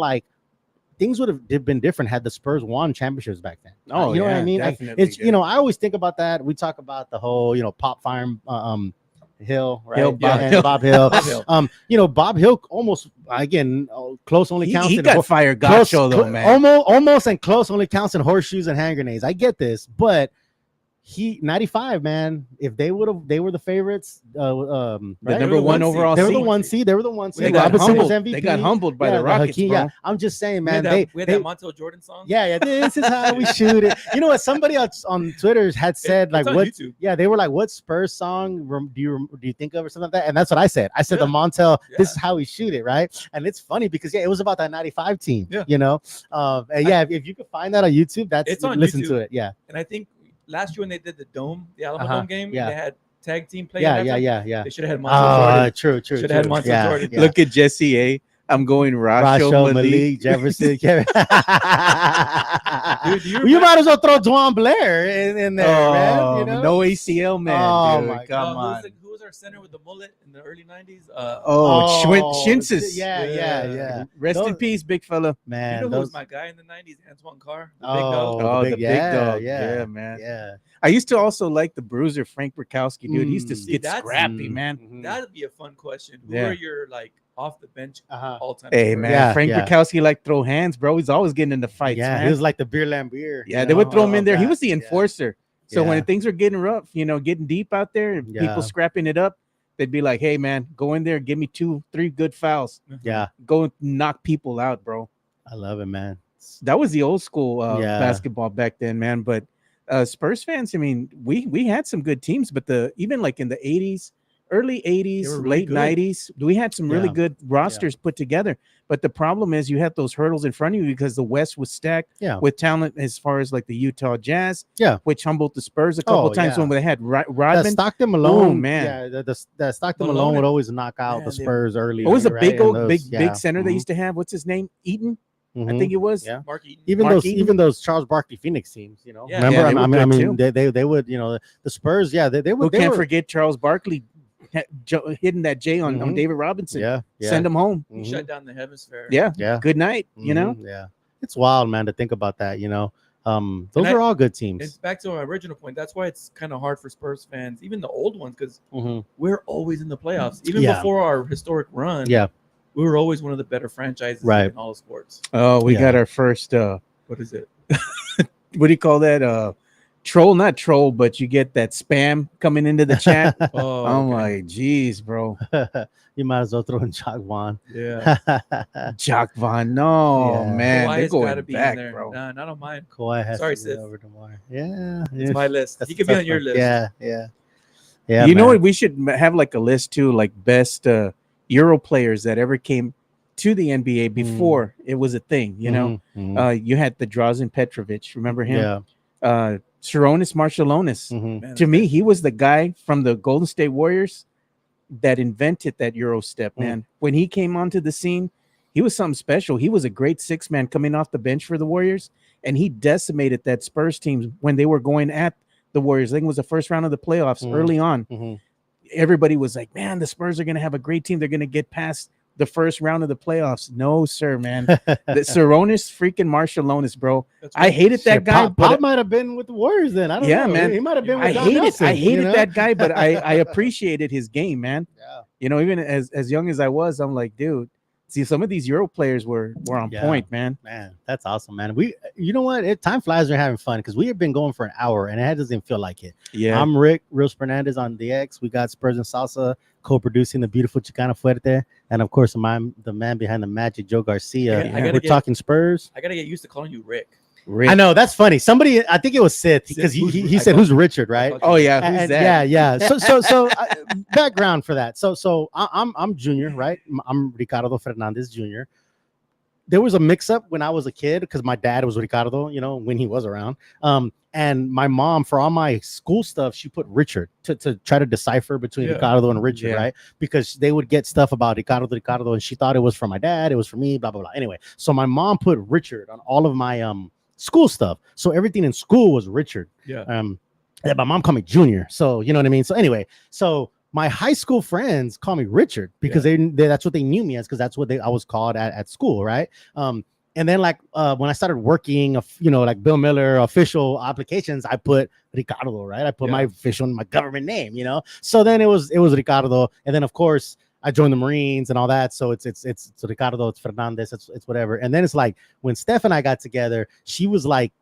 Speaker 3: things would have been different had the Spurs won championships back then.
Speaker 1: Oh,
Speaker 3: you know what I mean? Like, it's
Speaker 1: yeah.
Speaker 3: I always think about that. We talk about the whole Pop Fire Hill, right?
Speaker 1: Hill, Bob Hill.
Speaker 3: Bob Hill. Bob Hill almost again close only counts.
Speaker 1: He got fired Gacho though, man.
Speaker 3: Almost and close only counts in horseshoes and hand grenades. I get this, but 95, man. If they were the favorites,
Speaker 1: the number one overall
Speaker 3: seed.
Speaker 1: They
Speaker 3: were the one seed. They were the one seed.
Speaker 1: They got humbled. They got humbled by the Rockets, bro.
Speaker 3: Yeah, I'm just saying, man.
Speaker 4: We had that Montel Jordan song.
Speaker 3: Yeah. This is how we shoot it. You know what? Somebody else on Twitter had said like, "What?" YouTube. Yeah, they were like, "What Spurs song do you think of or something like that?" And that's what I said. I said the Montel. Yeah. This is how we shoot it, right? And it's funny because it was about that 95 team. Yeah. If you could find that on YouTube, it's on listen YouTube. To it. Yeah.
Speaker 4: And I think last year when they did the Alamo Dome game, they had tag team play.
Speaker 3: Yeah.
Speaker 4: They should have had Montel Jordan.
Speaker 3: True.
Speaker 4: Should have had Montel Jordan.
Speaker 1: Yeah. Look at Jesse A. I'm going Rasho, Malik,
Speaker 3: Jefferson. Dude, you might as well throw Dwan Blair in there, man.
Speaker 1: No ACL, man.
Speaker 3: Oh,
Speaker 1: dude.
Speaker 3: My God.
Speaker 4: Who was our center with the mullet in the early 90s?
Speaker 1: Shinsis.
Speaker 3: Yeah.
Speaker 1: Rest in peace, big fella.
Speaker 4: Man, who was my guy in the 90s? Antoine Carr.
Speaker 1: The big dog. Yeah, man.
Speaker 3: Yeah.
Speaker 1: I used to also like the bruiser, Frank Burkowski, dude. He used to get scrappy, man.
Speaker 4: That'd be a fun question. Who are your off the bench all time?
Speaker 1: Hey, man, Frank Burkowski like throw hands, bro. He's always getting into fights.
Speaker 3: Yeah,
Speaker 1: man.
Speaker 3: He was like the beer Lambier.
Speaker 1: Yeah, they would throw him in there. He was the enforcer. So when things were getting rough, getting deep out there, and people scrapping it up, they'd be like, "Hey, man, go in there, give me 2-3 good fouls.
Speaker 3: Yeah,
Speaker 1: go knock people out, bro."
Speaker 3: I love it, man.
Speaker 1: That was the old school basketball back then, man. But Spurs fans, I mean, we had some good teams, but even like in the 80s. Early 80s, really late 90s, we had some really good rosters put together. But the problem is you had those hurdles in front of you because the West was stacked with talent as far as like the Utah Jazz, which humbled the Spurs a couple of times when they had Rodman.
Speaker 3: Stockton Malone,
Speaker 1: man.
Speaker 3: The Stockton Malone would always knock out the Spurs early.
Speaker 1: What was a big center they used to have? What's his name? Eaton? I think it was.
Speaker 3: Yeah.
Speaker 4: Mark Eaton.
Speaker 3: Even those Charles Barkley Phoenix teams, remember? I mean, they would, the Spurs, they would.
Speaker 1: Who can't forget Charles Barkley? Hitting that J on David Robinson, send him home.
Speaker 4: He shut down the hemisphere.
Speaker 1: Yeah. Good night.
Speaker 3: Yeah, it's wild, man, to think about that. Those are all good teams.
Speaker 4: It's back to my original point. That's why it's kind of hard for Spurs fans, even the old ones, because we're always in the playoffs. Even before our historic run, we were always one of the better franchises in all of sports.
Speaker 1: Oh, we got our first.
Speaker 4: What is it?
Speaker 1: What do you call that? Not troll, but you get that spam coming into the chat. I'm like, geez, bro.
Speaker 3: You might as well throw in Jock Vaughn.
Speaker 4: Yeah.
Speaker 1: Jock Vaughn. No, man. They're going back,
Speaker 4: in there.
Speaker 1: Bro.
Speaker 4: Nah, not on mine.
Speaker 3: Kawhi has
Speaker 4: Sorry,
Speaker 3: to
Speaker 4: Sid.
Speaker 3: over tomorrow. Yeah.
Speaker 4: It's my list. He could be on your list.
Speaker 3: Yeah.
Speaker 1: You know what? We should have like a list too, like best Euro players that ever came to the NBA before it was a thing. You had the Drazen Petrovic. Remember him? Yeah. Sarunas Marciulionis. To me, he was the guy from the Golden State Warriors that invented that Euro step, man. When he came onto the scene, he was something special. He was a great six-man coming off the bench for the Warriors, and he decimated that Spurs team when they were going at the Warriors. I think it was the first round of the playoffs early on. Everybody was like, man, the Spurs are going to have a great team. They're going to get past the first round of the playoffs. No, sir, man. The Sarunas freaking Marciulionis, bro. I hated that guy.
Speaker 3: Pop might have been with the Warriors then. I don't know.
Speaker 1: Man.
Speaker 3: He might have been with
Speaker 1: John Nelson, I hated that guy, but I appreciated his game, man. Yeah. Even as young as I was, I'm like, dude, see, some of these Euro players were on point, man.
Speaker 3: Man, that's awesome, man. You know what? Time flies. We're having fun because we have been going for an hour and it doesn't feel like it.
Speaker 1: Yeah.
Speaker 3: I'm Rick, Real Fernandez on the X. We got Spurs and Salsa co-producing the beautiful Chicana Fuerte. And of course, the man behind the magic, Joe Garcia. We're talking Spurs.
Speaker 4: I got to get used to calling you Rick.
Speaker 3: I know, that's funny. Somebody, I think it was Sith, because he said, "Who's Richard?" Right?
Speaker 1: Oh yeah, who's that?
Speaker 3: Yeah. So background for that. So I'm Junior, right? I'm Ricardo Fernandez Jr. There was a mix-up when I was a kid because my dad was Ricardo, when he was around. And my mom, for all my school stuff, she put Richard to try to decipher between Ricardo and Richard, right? Because they would get stuff about Ricardo, and she thought it was for my dad, it was for me, blah blah blah. Anyway, so my mom put Richard on all of my school stuff, so everything in school was Richard. And my mom called me Junior, so you know what I mean. So anyway, my high school friends call me Richard because they that's what they knew me as, because that's what I was called at school, right? And then like when I started working, like Bill Miller official applications, I put Ricardo, right? I put my government name, So then it was Ricardo, and then of course I joined the Marines and all that. So it's Ricardo, it's Fernandez, it's whatever. And then it's like when Steph and I got together, she was like,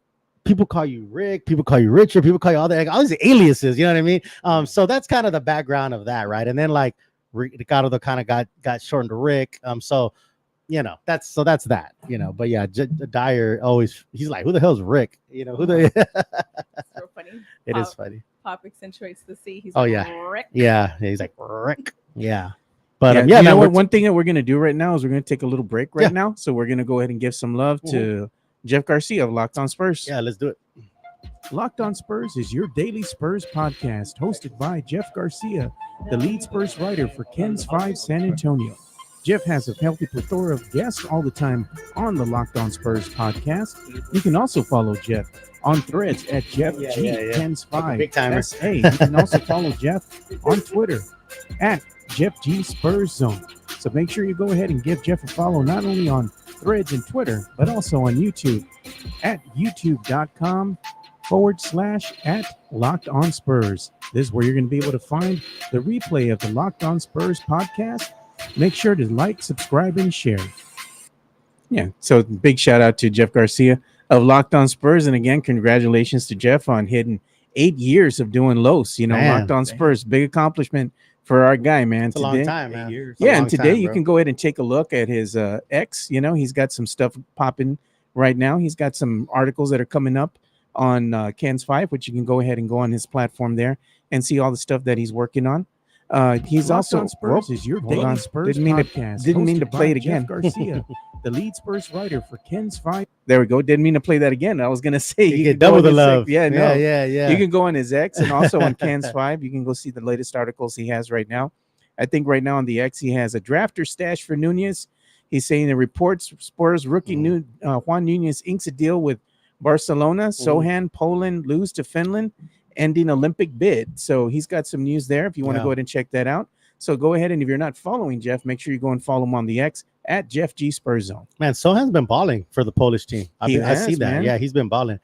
Speaker 3: people call you Rick, people call you Richard, people call you all that, like, all these aliases, you know what I mean? So that's kind of the background of that, right? And then like Ricardo kind of got shortened to Rick. So that's that, but yeah, Dyer always, he's like, who the hell's Rick? Who the
Speaker 5: So funny.
Speaker 3: It is funny.
Speaker 5: Pop accentuates the C. He's
Speaker 3: like,
Speaker 5: Rick.
Speaker 3: Yeah, he's like Rick. Yeah. But
Speaker 1: one thing that we're gonna do right now is we're gonna take a little break now. So we're gonna go ahead and give some love to Jeff Garcia of Locked On Spurs.
Speaker 3: Yeah, let's do it.
Speaker 1: Locked On Spurs is your daily Spurs podcast, hosted by Jeff Garcia, the lead Spurs writer for Ken's 5 San Antonio. Jeff has a healthy plethora of guests all the time on the Locked On Spurs podcast. You can also follow Jeff on Threads at Jeff G Ken's 5 SA. You can also follow Jeff on Twitter at Jeff G Spurs Zone. So make sure you go ahead and give Jeff a follow, not only on Threads and Twitter, but also on YouTube at youtube.com/@Locked On Spurs. This is where you're going to be able to find the replay of the Locked On Spurs podcast. Make sure to like, subscribe, and share. Yeah, so big shout out to Jeff Garcia of Locked On Spurs. And again, congratulations to Jeff on hitting 8 years of doing Los. Locked On Spurs, big accomplishment for our guy, man.
Speaker 3: It's a long time, man.
Speaker 1: Yeah, and today you can go ahead and take a look at his X. He's got some stuff popping right now. He's got some articles that are coming up on Ken's 5, which you can go ahead and go on his platform there and see all the stuff that he's working on. He's also on Spurs is your day on Spurs podcast. Didn't mean to play it again. Garcia, the lead Spurs writer for Ken's 5. There we go. Didn't mean to play that again. I was gonna say
Speaker 3: you get double the love.
Speaker 1: Yeah. You can go on his X and also on Ken's 5. You can go see the latest articles he has right now. I think right now on the X he has a drafter stash for Nunez. He's saying the reports Spurs rookie Juan Nunez inks a deal with Barcelona. Sohan, Poland lose to Finland, ending Olympic bid. So he's got some news there if you want to go ahead and check that out. So go ahead, and if you're not following Jeff, make sure you go and follow him on the X at Jeff G Spurs Zone.
Speaker 3: Man, Sohan's been balling for the Polish team. I see that. Man. Yeah, he's been balling.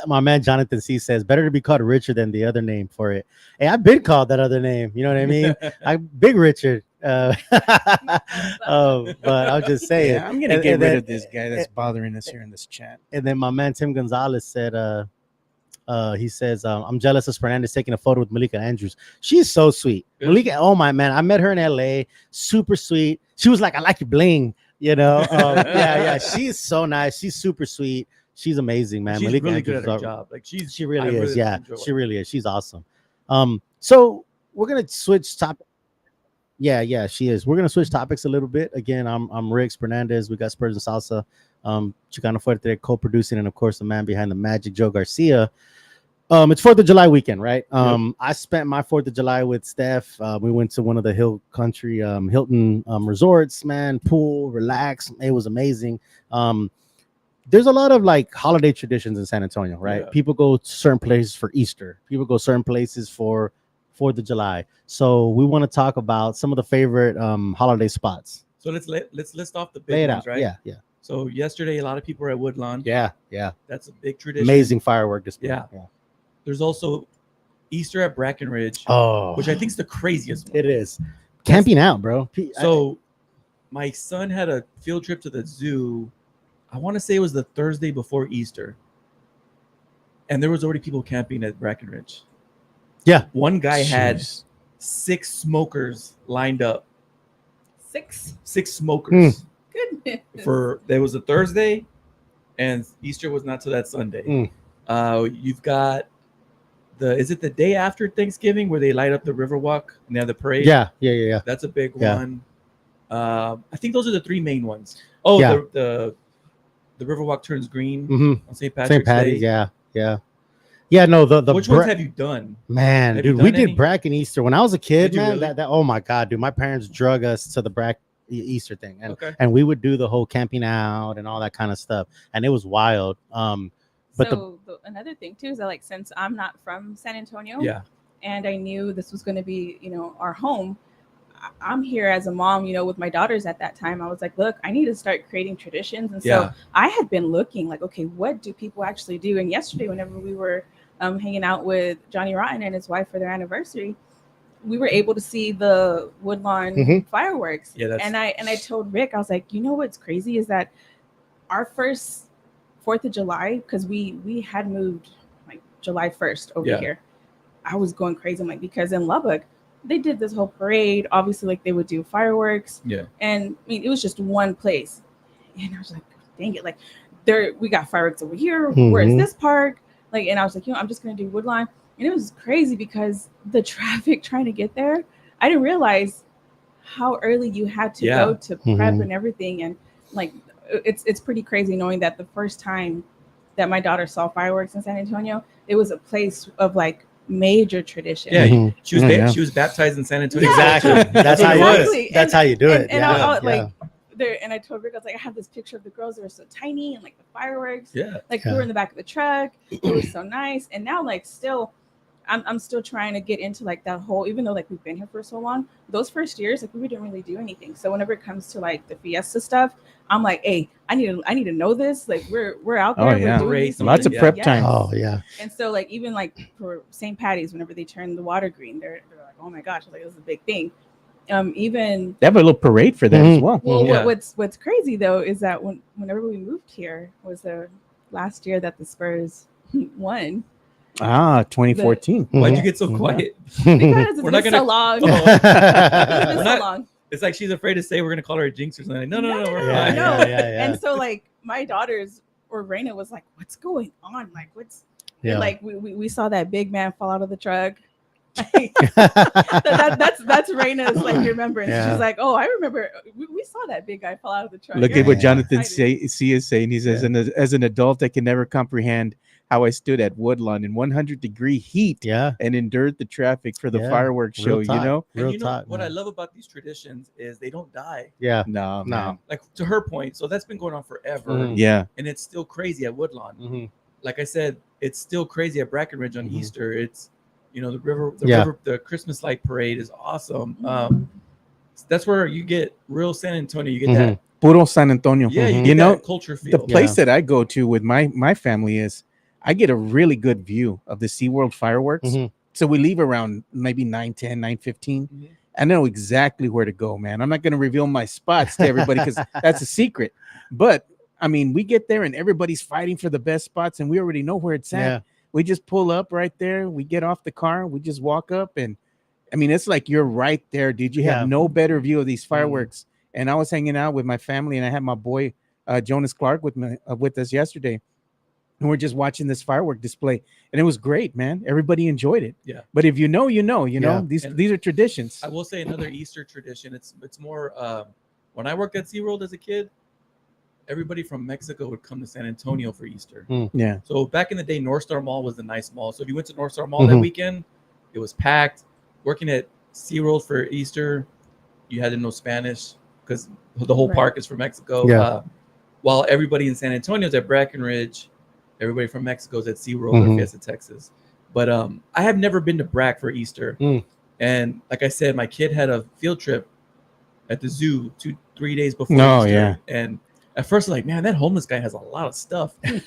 Speaker 3: My man Jonathan C says better to be called Richard than the other name for it. Hey, I've been called that other name. You know what I mean? Big Richard. But I'll just say it.
Speaker 1: I'm gonna get rid of this guy that's bothering us here in this chat.
Speaker 3: And then my man Tim Gonzalez said, he says, I'm jealous of Fernandez taking a photo with Malika Andrews. She's so sweet. Good. Malika, oh my man, I met her in LA. Super sweet. She was like, I like your bling. Yeah. She's so nice. She's super sweet. She's amazing, man.
Speaker 4: She's
Speaker 3: Malika
Speaker 4: really
Speaker 3: Andrews
Speaker 4: good at her job. Like she
Speaker 3: really is. Yeah, she really is. She's awesome. So we're gonna switch topics. Yeah, she is. We're gonna switch topics a little bit. Again, I'm Riggs Fernandez. We got Spurs and Salsa. Chicano Fuerte co-producing, and of course the man behind the magic, Joe Garcia. It's 4th of July weekend, right? I spent my 4th of July with Steph. We went to one of the Hill Country Hilton resorts, man, pool, relax. It was amazing. There's a lot of like holiday traditions in San Antonio, right? Yeah. People go to certain places for Easter. People go certain places for 4th of July. So we want to talk about some of the favorite holiday spots.
Speaker 4: So let's list off the big ones, right?
Speaker 3: Yeah.
Speaker 4: So yesterday, a lot of people were at Woodlawn.
Speaker 3: Yeah.
Speaker 4: That's a big tradition.
Speaker 3: Amazing firework display.
Speaker 4: Yeah. There's also Easter at Brackenridge, which I think is the craziest one.
Speaker 3: It is. Camping out, bro.
Speaker 4: So my son had a field trip to the zoo. I want to say it was the Thursday before Easter. And there was already people camping at Brackenridge.
Speaker 3: Yeah.
Speaker 4: One guy had 6 smokers lined up.
Speaker 5: 6
Speaker 4: smokers.
Speaker 5: Goodness.
Speaker 4: There was a Thursday, and Easter was not till that Sunday. You've got is it the day after Thanksgiving where they light up the Riverwalk and they have the parade?
Speaker 3: Yeah.
Speaker 4: That's a big one. I think those are the 3 main ones. The Riverwalk turns green on St. Patrick's Day.
Speaker 3: Yeah, no, the
Speaker 4: which ones have you done?
Speaker 3: Man, dude, we did Bracken Easter when I was a kid, man. Really? That oh my god, dude, my parents drug us to the Easter thing, and we would do the whole camping out and all that kind of stuff, and it was wild. But
Speaker 5: another thing too is that, like, since I'm not from San Antonio, and I knew this was going to be, our home, I'm here as a mom, with my daughters at that time. I was like, look, I need to start creating traditions. And so I had been looking like, okay, what do people actually do? And yesterday, whenever we were hanging out with Johnny Rotten and his wife for their anniversary, we were able to see the Woodlawn fireworks. Yeah, and I told Rick, I was like, what's crazy is that our first 4th of July, because we had moved like July 1st over here. I was going crazy. I'm like, because in Lubbock, they did this whole parade. Obviously, like they would do fireworks. Yeah. And I mean, it was just one place. And I was like, dang it. Like we got fireworks over here. Where's this park? Like, and I was like, I'm just going to do Woodlawn. And it was crazy because the traffic trying to get there, I didn't realize how early you had to go to prep and everything. And like, it's pretty crazy knowing that the first time that my daughter saw fireworks in San Antonio, it was a place of like major tradition.
Speaker 4: Yeah, she was baptized in San Antonio.
Speaker 3: Exactly. That's how you do it.
Speaker 5: And I like there, and I told Rick, I was like, I have this picture of the girls that were so tiny and like the fireworks. Yeah. Like we were in the back of the truck. It was so nice. And now like still I'm still trying to get into like that whole, even though like we've been here for so long, those first years, like we didn't really do anything. So whenever it comes to like the fiesta stuff, I'm like, hey, I need to know this. Like we're out there. We're doing
Speaker 1: lots of prep time.
Speaker 3: Oh yeah.
Speaker 5: And so like, even like for St. Patty's, whenever they turn the water green, they're like, oh my gosh, like this is a big thing. Even
Speaker 1: they have a little parade for that as well.
Speaker 5: Well, what's crazy though, is that whenever we moved here was the last year that the Spurs won.
Speaker 1: 2014.
Speaker 4: Why'd you get so quiet?
Speaker 5: Because it's been so long.
Speaker 4: It's like she's afraid to say we're gonna call her a jinx or something. Like, no, we're fine.
Speaker 5: And so like my daughters or Raina was like, "What's going on? Like, what's?" Like we saw that big man fall out of the truck. That's Raina's like remembrance. Yeah. She's like, "Oh, I remember we saw that big guy fall out of the truck."
Speaker 1: Look at what Jonathan C is saying. He says, "As an adult, I can never comprehend how I stood at Woodlawn in 100-degree heat and endured the traffic for the fireworks show."
Speaker 4: Real talk, what I love about these traditions is they don't die.
Speaker 1: Yeah. No.
Speaker 4: Like to her point, so that's been going on forever.
Speaker 1: Yeah.
Speaker 4: And it's still crazy at Woodlawn. Like I said, it's still crazy at Brackenridge on Easter. It's the river, the Christmas light parade is awesome. That's where you get real San Antonio. You get that
Speaker 1: puro San Antonio.
Speaker 4: Yeah, you know, culture feel.
Speaker 1: The place that I go to with my family is I get a really good view of the SeaWorld fireworks. So we leave around maybe 9:10, 9:15. I know exactly where to go, man. I'm not going to reveal my spots to everybody because that's a secret. But I mean, we get there and everybody's fighting for the best spots, and we already know where it's at. Yeah. We just pull up right there. We get off the car. We just walk up, and I mean, it's like you're right there, dude. You have no better view of these fireworks. And I was hanging out with my family, and I had my boy Jonas Clark with us yesterday, and we're just watching this firework display, and it was great, man. Everybody enjoyed it. Yeah. But if you know, these are traditions.
Speaker 4: I will say another Easter tradition. It's more when I worked at SeaWorld as a kid, everybody from Mexico would come to San Antonio for Easter.
Speaker 1: Yeah.
Speaker 4: So back in the day, North Star Mall was the nice mall. So if you went to North Star Mall that weekend, it was packed. Working at SeaWorld for Easter, you had to know Spanish because the whole park is from Mexico. Yeah. While everybody in San Antonio is at Brackenridge, everybody from Mexico is at SeaWorld or Fiesta, Texas. But I have never been to Brack for Easter. And like I said, my kid had a field trip at the zoo 2-3 days before Easter.
Speaker 1: Yeah.
Speaker 4: And at first, like, man, that homeless guy has a lot of stuff. It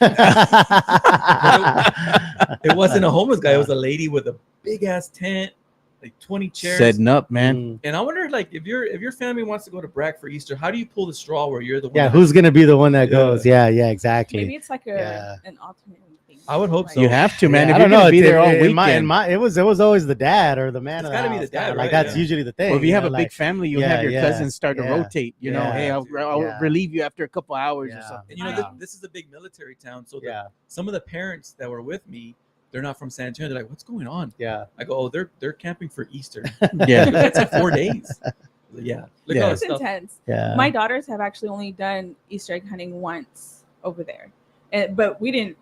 Speaker 4: wasn't a homeless guy. It was a lady with a big ass tent, like 20 chairs.
Speaker 1: Setting up, man.
Speaker 4: And I wonder, like, if your family wants to go to Brack for Easter, how do you pull the straw where you're the one?
Speaker 3: Yeah, who's going to be the one that goes? Yeah, exactly.
Speaker 5: Maybe it's like an alternate thing.
Speaker 4: I would hope so.
Speaker 1: You have to, man. If you're going to be there all weekend.
Speaker 3: It was always the dad or the man.
Speaker 4: It's got to be the dad, right?
Speaker 3: Like, that's usually the thing.
Speaker 1: Well, if you have a big family, you have your cousins start to rotate. You know, hey, I'll relieve you after a couple hours or something.
Speaker 4: And this is a big military town. So some of the parents that were with me, they're not from San Antonio. They're like, what's going on?
Speaker 3: Yeah.
Speaker 4: I go, oh, they're camping for Easter.
Speaker 1: Yeah.
Speaker 4: It's like 4 days. Yeah.
Speaker 5: It's intense. Yeah. My daughters have actually only done Easter egg hunting once over there. But we didn't,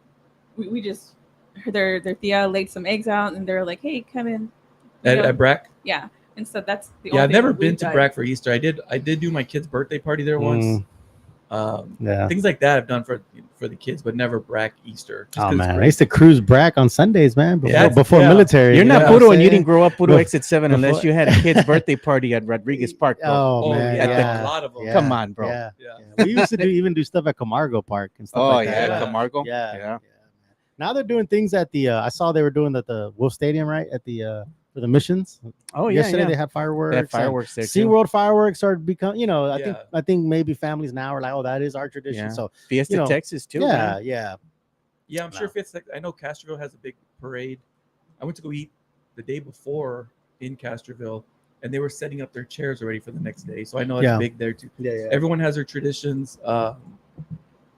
Speaker 5: we just, their Thea laid some eggs out and they're like, hey, come in.
Speaker 4: At Brack?
Speaker 5: Yeah. And so that's the only
Speaker 4: I've never been to Brack for Easter. I did do my kid's birthday party there once. Things like that I've done for the kids, but never Brack Easter.
Speaker 3: Oh man, I used to cruise Brack on Sundays, man. Before military.
Speaker 1: You're not Puro, and you didn't grow up Puro Exit 7 unless you had a kid's birthday party at Rodriguez Park. Bro.
Speaker 3: Oh man,
Speaker 4: a lot of them.
Speaker 1: Yeah. Come on, bro.
Speaker 3: Yeah. We used to even do stuff at Camargo Park and stuff like that.
Speaker 1: Camargo.
Speaker 3: Yeah. Now they're doing things at the. I saw they were doing at the Wolf Stadium, right? At the for the missions.
Speaker 1: Oh yeah.
Speaker 3: Yesterday they had fireworks.
Speaker 1: They had fireworks there.
Speaker 3: SeaWorld fireworks started become. I think maybe families now are like, oh, that is our tradition.
Speaker 1: Yeah.
Speaker 3: So
Speaker 1: Fiesta Texas too.
Speaker 3: Yeah.
Speaker 4: I'm sure I know Castroville has a big parade. I went to go eat the day before in Castroville, and they were setting up their chairs already for the next day. So I know it's big there too.
Speaker 3: Yeah.
Speaker 4: Everyone has their traditions.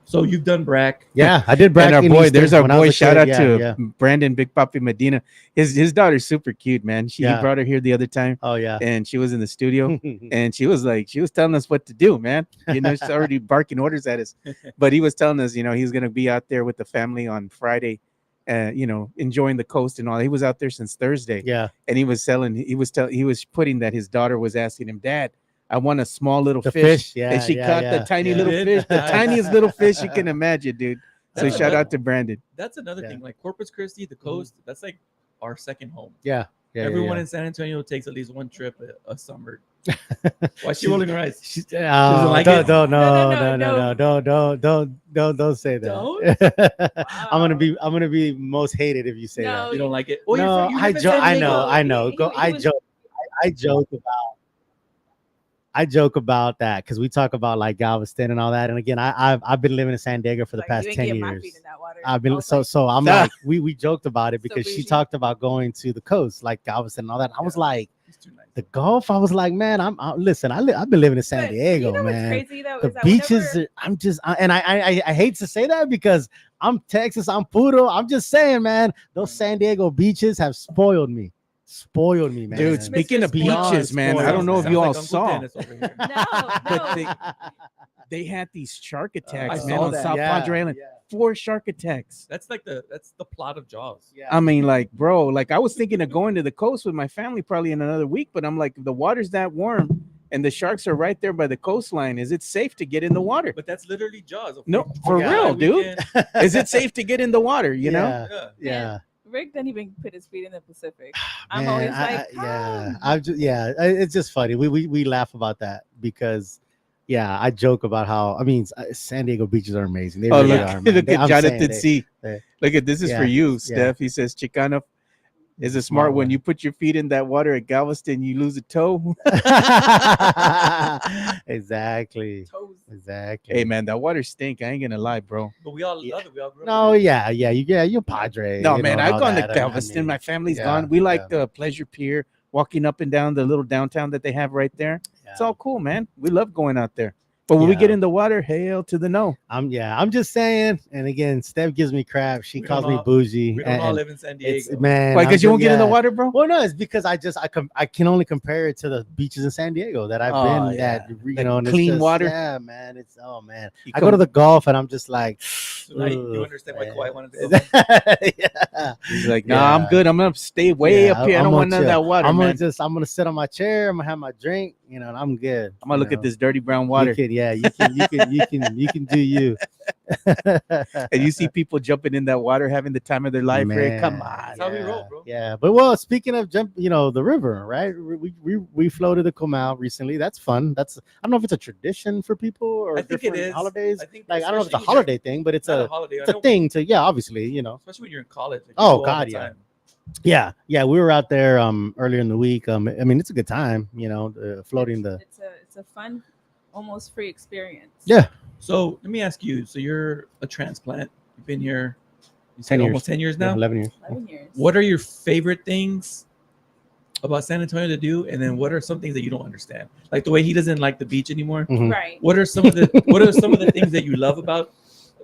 Speaker 4: So you've done Brack.
Speaker 3: Yeah, I did Brack.
Speaker 1: And our boy, there's our boy. Shout out to
Speaker 3: yeah.
Speaker 1: Brandon Big Papi Medina. His daughter's super cute, man. He brought her here the other time.
Speaker 3: Oh yeah.
Speaker 1: And she was in the studio and she was telling us what to do, man. She's already barking orders at us. But he was telling us, he's gonna be out there with the family on Friday, enjoying the coast and all. He was out there since Thursday.
Speaker 3: Yeah.
Speaker 1: And he was putting that his daughter was asking him, Dad, I want a small little fish.
Speaker 3: Yeah,
Speaker 1: and she caught the tiny little fish, the tiniest little fish you can imagine, dude. So shout out to Brandon.
Speaker 4: That's another thing. Like Corpus Christi, the coast, that's like our second home.
Speaker 3: Yeah.
Speaker 4: Everyone in San Antonio takes at least one trip a summer. Why is she rolling her eyes?
Speaker 3: Don't say that. I'm gonna be most hated if you say that.
Speaker 4: You don't like it?
Speaker 3: Oh, no, I know. I joke about that because we talk about like Galveston and all that. And again, I've been living in San Diego for the past 10 years. I've been so I'm like we joked about it because she talked about going to the coast like Galveston and all that. I was like, the Gulf. I was like, man, I've been living in San Diego, man.
Speaker 5: Crazy, though,
Speaker 3: the beaches. I hate to say that because I'm Texas, I'm Puro. I'm just saying, man, those San Diego beaches have spoiled me, man.
Speaker 1: Dude, speaking of beaches, man, I don't know if you all saw.
Speaker 5: No.
Speaker 1: They had these shark attacks,
Speaker 4: I
Speaker 1: man,
Speaker 4: saw
Speaker 1: on
Speaker 4: that.
Speaker 1: South Padre Island. 4 shark attacks.
Speaker 4: That's the plot of Jaws.
Speaker 1: I mean, like, bro, like I was thinking of going to the coast with my family probably in another week, but I'm like, the water's that warm and the sharks are right there by the coastline. Is it safe to get in the water?
Speaker 4: But that's literally Jaws.
Speaker 1: No, for real, dude. Is it safe to get in the water? You know?
Speaker 3: Yeah.
Speaker 5: Rick doesn't even put his feet in the Pacific. I'm always like,
Speaker 3: it's just funny. We laugh about that because I joke about how San Diego beaches are amazing. They really are. Man.
Speaker 1: Look at Jonathan C. Look at this is for you, Steph. He says Chicano is a smart one. You put your feet in that water at Galveston, you lose a toe.
Speaker 3: Exactly.
Speaker 1: Hey man, that water stink. I ain't gonna lie, bro.
Speaker 4: But we all love it. We all grew up.
Speaker 3: No, you're Padre.
Speaker 1: No, man, I've gone to Galveston. My family's gone. We like the Pleasure Pier, walking up and down the little downtown that they have right there. It's all cool, man. We love going out there. But when we get in the water, hail to the no.
Speaker 3: I'm just saying. And again, Steph gives me crap. She calls me bougie.
Speaker 4: We don't all live in San Diego,
Speaker 3: man.
Speaker 1: Why? Because you won't get in the water, bro?
Speaker 3: Well, no, it's because I can only compare it to the beaches in San Diego that I've been. That and
Speaker 1: clean water.
Speaker 3: Yeah, man. I go to the Gulf and I'm just like.
Speaker 4: So now you understand why Kawhi wanted to go.
Speaker 1: He's like, nah, I'm good. I'm gonna stay way up here. I don't want none of that water.
Speaker 3: I'm gonna sit on my chair. I'm gonna have my drink. And I'm good.
Speaker 1: I'm gonna look at this dirty brown water.
Speaker 3: You can do you.
Speaker 1: And you see people jumping in that water, having the time of their life. Right? Come on,
Speaker 4: that's how we roll, bro.
Speaker 3: Yeah, but speaking of the river, right? We floated the Comal recently. That's fun. I don't know if it's a tradition for people or
Speaker 4: I think it is.
Speaker 3: Holidays.
Speaker 4: I think
Speaker 3: I don't know if it's a holiday thing, but it's a thing to obviously
Speaker 4: especially when you're in college.
Speaker 3: Oh God, yeah. Yeah, we were out there earlier in the week. It's a good time, floating the.
Speaker 5: It's a fun, almost free experience.
Speaker 3: Yeah.
Speaker 4: So let me ask you. So you're a transplant. You've been here. You
Speaker 3: 10 years.
Speaker 4: Almost 10 years now.
Speaker 3: Yeah, 11 years.
Speaker 5: 11 years.
Speaker 4: What are your favorite things about San Antonio to do, and then what are some things that you don't understand? Like the way he doesn't like the beach anymore.
Speaker 3: Mm-hmm.
Speaker 5: Right.
Speaker 4: What are some of the things that you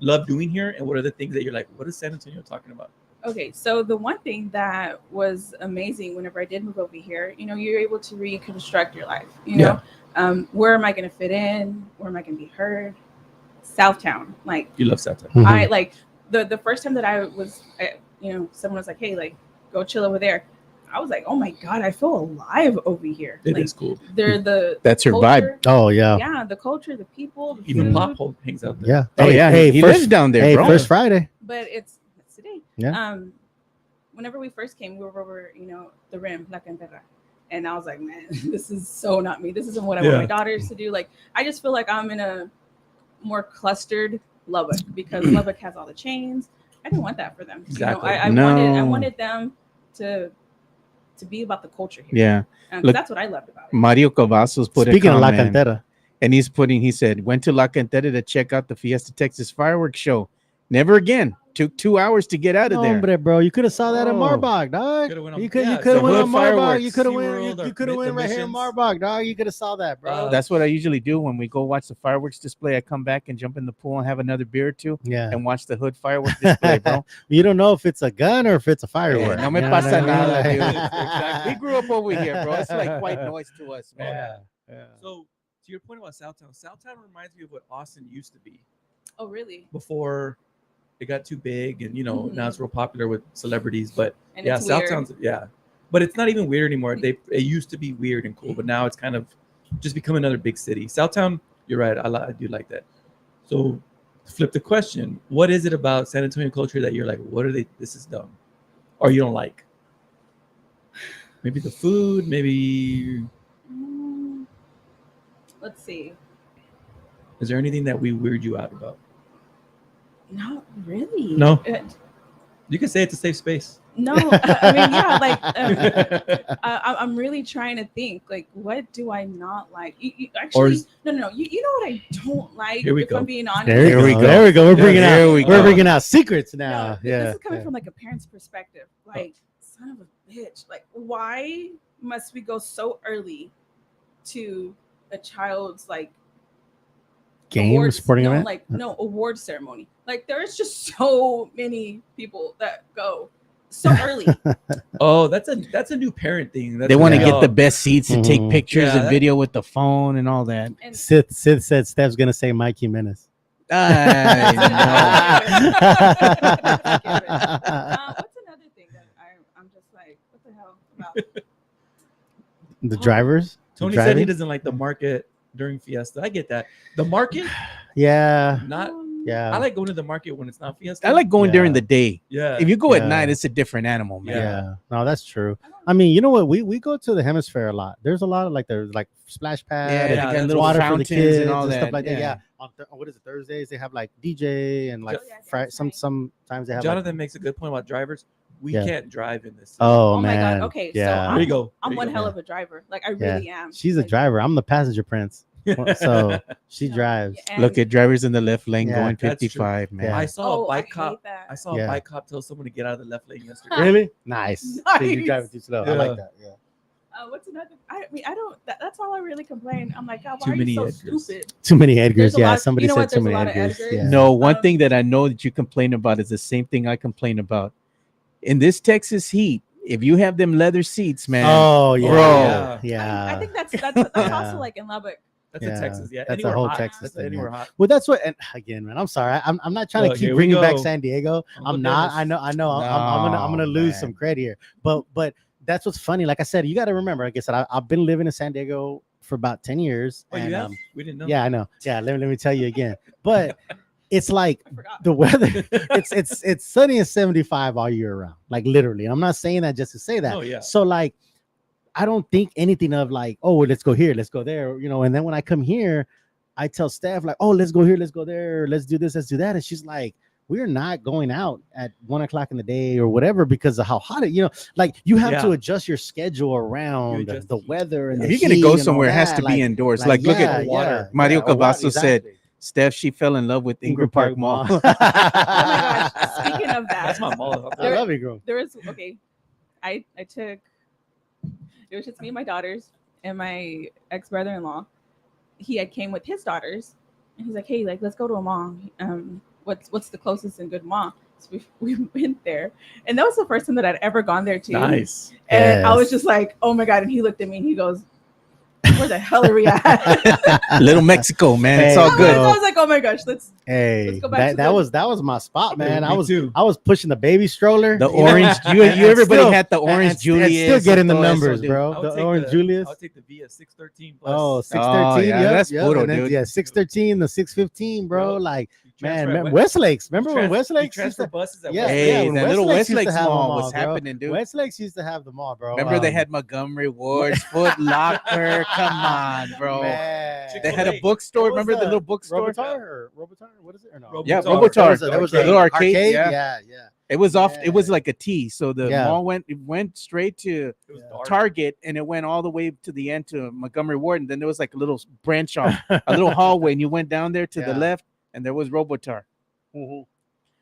Speaker 4: love doing here, and what are the things that you're like, what is San Antonio talking about?
Speaker 5: Okay, so the one thing that was amazing whenever I did move over here, you're able to reconstruct your life. Where am I going to fit in? Where am I going to be heard? Southtown, like
Speaker 4: you love Southtown.
Speaker 3: Mm-hmm.
Speaker 5: I like the first time that I was, someone was like, hey, like go chill over there. I was like, oh my God, I feel alive over here.
Speaker 4: It is cool.
Speaker 5: They're
Speaker 1: that's her
Speaker 5: culture.
Speaker 1: vibe.
Speaker 3: Oh yeah.
Speaker 5: Yeah, the culture, the people, the
Speaker 4: Even
Speaker 5: food.
Speaker 4: Pop Hole hangs out there.
Speaker 3: Yeah.
Speaker 1: Oh yeah, he
Speaker 3: first,
Speaker 1: lives down there,
Speaker 3: hey,
Speaker 1: bro.
Speaker 3: First Friday.
Speaker 5: But it's today.
Speaker 3: Yeah.
Speaker 5: Whenever we first came, we were over, the rim, La Cantera. And I was like, man, this is so not me. This isn't what I want my daughters to do. Like, I just feel like I'm in a more clustered Lubbock because Lubbock has all the chains. I didn't want that for them.
Speaker 4: Exactly.
Speaker 5: I wanted them to be about the culture here.
Speaker 1: Yeah.
Speaker 5: Look, that's what I loved about it.
Speaker 1: Mario Cavazos put
Speaker 3: Speaking of La
Speaker 1: comment,
Speaker 3: Cantera.
Speaker 1: and he said, went to La Cantera to check out the Fiesta Texas fireworks show. Never again. Took 2 hours to get out of there.
Speaker 3: Hombre, bro, you could have saw that in
Speaker 1: Oh.
Speaker 3: Marbach, dog. You could have went
Speaker 1: hood
Speaker 3: on Marbach.
Speaker 1: fireworks.
Speaker 3: You could have
Speaker 4: SeaWorld
Speaker 3: went
Speaker 4: or
Speaker 3: right here in
Speaker 4: Missions.
Speaker 3: Marbach, dog. You could have saw that, bro.
Speaker 1: That's what I usually do when we go watch the fireworks display. I come back and jump in the pool and have another beer or two
Speaker 3: Yeah.
Speaker 1: and watch the hood fireworks display, bro.
Speaker 3: You don't know if it's a gun or if it's a firework.
Speaker 1: No me
Speaker 3: You know what
Speaker 1: pasa
Speaker 3: I mean?
Speaker 1: nada, dude.
Speaker 3: Like-
Speaker 1: We grew up over here, bro. It's like white noise to us, man.
Speaker 3: Yeah.
Speaker 4: So to your point about Southtown reminds me of what Austin used to be
Speaker 5: Oh, really?
Speaker 4: before it got too big, and now it's real popular with celebrities. But
Speaker 5: And
Speaker 4: yeah,
Speaker 5: it's weird.
Speaker 4: Southtown's but it's not even weird anymore. It used to be weird and cool, but now it's kind of just become another big city. Southtown, you're right. I do like that. So flip the question: what is it about San Antonio culture that you're like, what are they? This is dumb, or you don't like? Maybe the food, maybe.
Speaker 5: Let's see.
Speaker 4: Is there anything that we weird you out about?
Speaker 5: Not really.
Speaker 4: No. You can say it's a safe space.
Speaker 5: No, I mean, yeah, like I'm really trying to think, like, what do I not like? Actually, no. You know what I don't like?
Speaker 4: Here we
Speaker 5: if
Speaker 4: go.
Speaker 5: I'm being honest.
Speaker 3: There we go. We're bringing out secrets now.
Speaker 5: This is coming from like a parent's perspective. Like, son of a bitch. Like, why must we go so early to a child's like
Speaker 3: game sporting event?
Speaker 5: Award ceremony. Like, there's just so many people that go so early.
Speaker 4: Oh, that's a new parent thing.
Speaker 1: They want to get the best seats to take pictures and
Speaker 4: that-
Speaker 1: video with the phone and all that.
Speaker 5: And
Speaker 3: Sid said Steph's gonna say Mike Jimenez.
Speaker 1: I
Speaker 5: what's another thing that I'm just like, what the hell about?
Speaker 3: The drivers.
Speaker 4: Tony said he doesn't like the market during Fiesta. I get that. The market,
Speaker 3: Yeah.
Speaker 4: not.
Speaker 3: Yeah.
Speaker 4: I like going to the market when it's not Fiesta.
Speaker 1: I like going during the day.
Speaker 4: Yeah.
Speaker 1: If you go at
Speaker 3: Yeah.
Speaker 1: night, it's a different animal, man.
Speaker 3: Yeah. No, that's true. I mean, you know what? We go to the hemisphere a lot. There's a lot of there's like splash pad,
Speaker 1: Yeah,
Speaker 3: and
Speaker 1: they got
Speaker 3: there's
Speaker 1: little
Speaker 3: water for the
Speaker 1: fountains
Speaker 3: kids
Speaker 1: and all
Speaker 3: stuff
Speaker 1: that,
Speaker 3: like that.
Speaker 1: yeah.
Speaker 3: Yeah. On what is it? Thursdays they have like DJ and like
Speaker 5: that's right.
Speaker 3: sometimes they have.
Speaker 4: Jonathan makes a good point about drivers. We can't drive in this.
Speaker 3: Oh,
Speaker 5: Oh my
Speaker 3: man.
Speaker 5: God. Okay.
Speaker 3: Yeah.
Speaker 5: So
Speaker 4: There you go.
Speaker 5: I'm
Speaker 4: There you
Speaker 5: one
Speaker 4: go.
Speaker 5: hell of a driver. Like, I really am.
Speaker 3: She's a
Speaker 5: Like,
Speaker 3: driver. I'm the passenger prince. So she drives.
Speaker 5: and-
Speaker 1: Look at drivers in the left lane
Speaker 3: Yeah,
Speaker 1: going
Speaker 4: that's true.
Speaker 1: 55, man.
Speaker 3: Yeah.
Speaker 4: I saw a bike
Speaker 5: hate
Speaker 4: cop.
Speaker 5: that.
Speaker 4: I saw a bike cop tell someone to get out of the left lane yesterday.
Speaker 3: Really? Nice. So you're
Speaker 5: Nice.
Speaker 3: driving too slow. I
Speaker 4: Yeah.
Speaker 3: like that. Yeah.
Speaker 5: What's another? I mean, I don't. That's all I really complain. I'm like, God,
Speaker 4: Too
Speaker 5: why are you
Speaker 4: many
Speaker 5: so
Speaker 4: Edgars.
Speaker 5: stupid?
Speaker 3: Too many Edgars.
Speaker 5: There's a
Speaker 3: Yeah.
Speaker 5: lot-
Speaker 3: Somebody
Speaker 5: you know
Speaker 3: said
Speaker 5: what?
Speaker 3: too
Speaker 5: There's a
Speaker 3: many
Speaker 5: lot of
Speaker 3: Edgars.
Speaker 5: Edgars.
Speaker 3: Yeah.
Speaker 1: No, one thing that I know that you complain about is the same thing I complain about. In this Texas heat, if you have them leather seats, man.
Speaker 3: Oh yeah.
Speaker 1: Bro.
Speaker 3: Yeah.
Speaker 5: I think that's
Speaker 3: Yeah.
Speaker 5: also like in Lubbock.
Speaker 4: That's
Speaker 3: Yeah,
Speaker 4: a Texas. Yeah.
Speaker 3: that's a
Speaker 4: Anywhere
Speaker 3: whole
Speaker 4: hot.
Speaker 3: Texas
Speaker 4: That's
Speaker 3: thing,
Speaker 4: anywhere
Speaker 3: yeah.
Speaker 4: hot.
Speaker 3: Well, that's what. And again, man, I'm sorry. I'm not trying
Speaker 4: Look,
Speaker 3: to keep
Speaker 4: here we
Speaker 3: bringing back
Speaker 4: go.
Speaker 3: San Diego.
Speaker 4: Uncle
Speaker 3: I'm not.
Speaker 4: Dennis.
Speaker 3: I know. I'm gonna lose
Speaker 1: No,
Speaker 3: some
Speaker 1: man.
Speaker 3: credit here. But that's what's funny. Like I said, you got to remember. Like I said, I've been living in San Diego for about 10 years.
Speaker 4: Oh,
Speaker 3: and,
Speaker 4: you have? We didn't know.
Speaker 3: yeah, I know. Yeah, let me tell you again. But it's like
Speaker 5: I forgot.
Speaker 3: the weather. It's sunny and 75 all year round. Like literally. I'm not saying that just to say that.
Speaker 4: Oh, yeah.
Speaker 3: So like, I don't think anything of like, oh, let's go here, let's go there, you know. And then when I come here, I tell staff like, oh, let's go here, let's go there, let's do this, let's do that. And she's like, we're not going out at 1 o'clock in the day or whatever because of how hot it, you know, like you have to adjust your schedule around
Speaker 4: adjust
Speaker 3: the
Speaker 4: the heat.
Speaker 3: weather and
Speaker 1: If
Speaker 3: the
Speaker 1: you're gonna
Speaker 3: heat
Speaker 1: go
Speaker 3: and all
Speaker 1: somewhere, it has
Speaker 3: that,
Speaker 1: to be indoors. Like, look
Speaker 3: yeah,
Speaker 1: at
Speaker 3: yeah,
Speaker 1: Mario
Speaker 3: yeah, or water,
Speaker 1: Cavazos said,
Speaker 3: exactly.
Speaker 1: Steph, she fell in love with Ingram Park Mall.
Speaker 5: Oh my gosh. Speaking of that,
Speaker 4: That's my mall.
Speaker 3: I love you, girl.
Speaker 5: there was I took, it was just me and my daughters and my ex-brother-in-law. He had came with his daughters and he's like, hey, like, let's go to a mall. What's the closest and good mall? So we went there, and that was the first time that I'd ever gone there too.
Speaker 4: Nice.
Speaker 5: And I was
Speaker 3: Yes.
Speaker 5: just like, oh my God. And he looked at me and he goes, where the hell are we at?
Speaker 1: Little Mexico, man. It's
Speaker 3: Hey,
Speaker 1: all good.
Speaker 5: I was like, oh my gosh, let's
Speaker 3: Hey,
Speaker 5: go back to
Speaker 3: that was my spot, man.
Speaker 4: Me
Speaker 3: I was
Speaker 4: too.
Speaker 3: pushing the baby stroller.
Speaker 1: The orange, you everybody
Speaker 3: still-
Speaker 1: had the orange
Speaker 3: and
Speaker 1: Julius.
Speaker 3: still getting the
Speaker 1: and todo eso,
Speaker 3: numbers,
Speaker 1: dude.
Speaker 3: bro.
Speaker 4: I would
Speaker 3: The
Speaker 4: take
Speaker 3: orange Julius.
Speaker 4: I'll take the Via 613 plus.
Speaker 3: Oh, 613.
Speaker 1: yeah,
Speaker 3: Yep,
Speaker 1: that's
Speaker 3: yep.
Speaker 1: puro,
Speaker 3: And then,
Speaker 1: dude.
Speaker 3: Yeah, 613, the 615, bro.
Speaker 4: Yep.
Speaker 3: Like,
Speaker 4: You
Speaker 3: man,
Speaker 4: transfer at
Speaker 3: Westlake's. Remember
Speaker 4: you
Speaker 3: when
Speaker 4: trans-
Speaker 3: Westlake's
Speaker 4: you
Speaker 3: used
Speaker 4: transfer
Speaker 3: to,
Speaker 4: buses at
Speaker 3: yeah,
Speaker 4: Westlake?
Speaker 1: Hey,
Speaker 3: when
Speaker 1: that little
Speaker 3: Westlake's used
Speaker 1: Westlake
Speaker 3: to have
Speaker 1: mall
Speaker 3: them
Speaker 1: was
Speaker 3: all, bro.
Speaker 1: happening, dude.
Speaker 3: Westlake's used to have them all, bro.
Speaker 1: Remember they had Montgomery Ward's Foot Locker. Come on, bro.
Speaker 3: Man.
Speaker 1: They had a bookstore.
Speaker 3: What was
Speaker 1: Remember the
Speaker 3: that?
Speaker 1: little bookstore?
Speaker 3: Robotar? What is it? Or no?
Speaker 1: Yeah,
Speaker 4: Robotar.
Speaker 1: Robotar.
Speaker 3: There was a
Speaker 1: little arcade. Yeah.
Speaker 3: Yeah.
Speaker 1: It was off.
Speaker 3: Yeah.
Speaker 1: It was like a T. So the
Speaker 3: Yeah.
Speaker 1: mall went straight to
Speaker 4: It was dark.
Speaker 1: Target, and it went all the way to the end to Montgomery Ward, and then there was like a little branch off, a little hallway, and you went down there to the
Speaker 3: Yeah.
Speaker 1: left, and there was Robotar.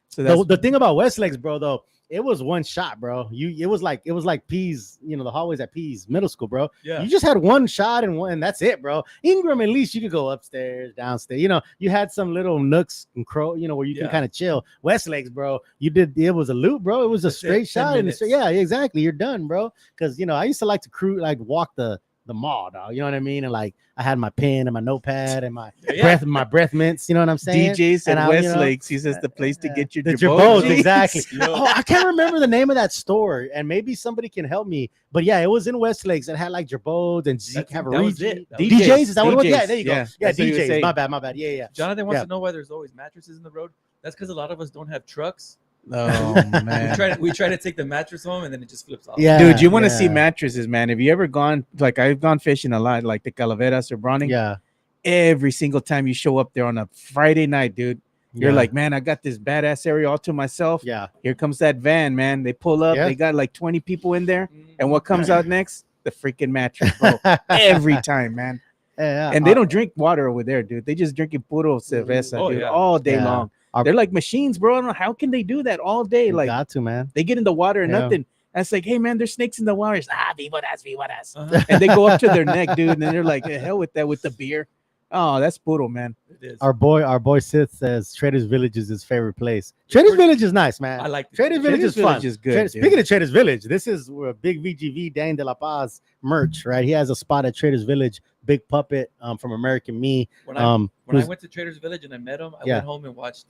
Speaker 1: So that's
Speaker 3: The thing about Westlake's, bro, though, it was one shot, bro. It was like Pease, the hallways at Pease Middle School, bro.
Speaker 4: Yeah.
Speaker 3: You just had one shot and that's it, bro. Ingram, at least you could go upstairs, downstairs. You had some little nooks and where you can
Speaker 4: Yeah.
Speaker 3: kind of chill. Westlake's, bro, it was a loop, bro. It was a
Speaker 4: That's it,
Speaker 3: straight
Speaker 4: 10
Speaker 3: shot.
Speaker 4: minutes.
Speaker 3: Yeah, exactly. You're done, bro. Because I used to like to walk the mall, dog. You know what I mean? And like I had my pen and my notepad and my breath mints. You know what I'm saying?
Speaker 1: DJ said
Speaker 3: And
Speaker 1: Westlakes. He says the place to get your
Speaker 3: the
Speaker 1: Jabos.
Speaker 3: Jabos, exactly.
Speaker 4: Yo.
Speaker 3: Oh, I can't remember the name of that store, and maybe somebody can help me. But yeah, it was in Westlakes. It had like Jabos and
Speaker 4: That
Speaker 3: have a
Speaker 4: was
Speaker 3: region.
Speaker 4: it. That was
Speaker 3: DJs,
Speaker 1: it.
Speaker 3: is that what it was?
Speaker 1: DJs,
Speaker 3: Yeah, there you go.
Speaker 1: yeah.
Speaker 3: Yeah,
Speaker 1: That's what you were
Speaker 3: DJs.
Speaker 1: saying.
Speaker 3: My bad. Yeah.
Speaker 4: Jonathan wants
Speaker 3: Yeah.
Speaker 4: to know why there's always mattresses in the road. That's because a lot of us don't have trucks.
Speaker 1: Oh man.
Speaker 4: We try to take the mattress home and then it just flips off.
Speaker 3: Yeah,
Speaker 1: Dude, you want to see
Speaker 3: yeah.
Speaker 1: mattresses, man. Have you ever gone, like I've gone fishing a lot, like the Calaveras or Browning?
Speaker 3: Yeah.
Speaker 1: Every single time you show up there on a Friday night, dude, you're
Speaker 3: Yeah.
Speaker 1: like, man, I got this badass area all to myself.
Speaker 3: Yeah.
Speaker 1: Here comes that van, man. They pull up,
Speaker 3: Yeah.
Speaker 1: they got like 20 people in there.
Speaker 4: Mm-hmm.
Speaker 1: And what comes out next? The freaking mattress, bro. Every time, man.
Speaker 3: Yeah.
Speaker 1: And they don't drink water over there, dude. They just drinking puro cerveza,
Speaker 4: Oh,
Speaker 1: dude,
Speaker 4: yeah.
Speaker 1: all day
Speaker 3: Yeah.
Speaker 1: long.
Speaker 3: Our-
Speaker 1: They're like machines, bro. I don't know how can they do that all day.
Speaker 3: You
Speaker 1: Like
Speaker 3: got to, man.
Speaker 1: they get in the water and
Speaker 3: Yeah.
Speaker 1: nothing. And it's like, hey man, there's snakes in the water. It's, vivoras.
Speaker 4: Uh-huh.
Speaker 1: And they go up to their neck, dude, and then they're like, the hell with that with the beer. Oh, that's puro, man.
Speaker 4: It is.
Speaker 3: Our boy Sith says Traders Village is his favorite place. Traders Village is nice, man.
Speaker 4: I like
Speaker 3: Traders Village is fun.
Speaker 1: Village is good, dude.
Speaker 3: Speaking of Traders Village, this is a big VGV Dan De La Paz merch, right? He has a spot at Traders Village. Big Puppet from American Me.
Speaker 4: When I
Speaker 3: who's-
Speaker 4: went to Traders Village and I met him, I
Speaker 3: Yeah.
Speaker 4: went home and watched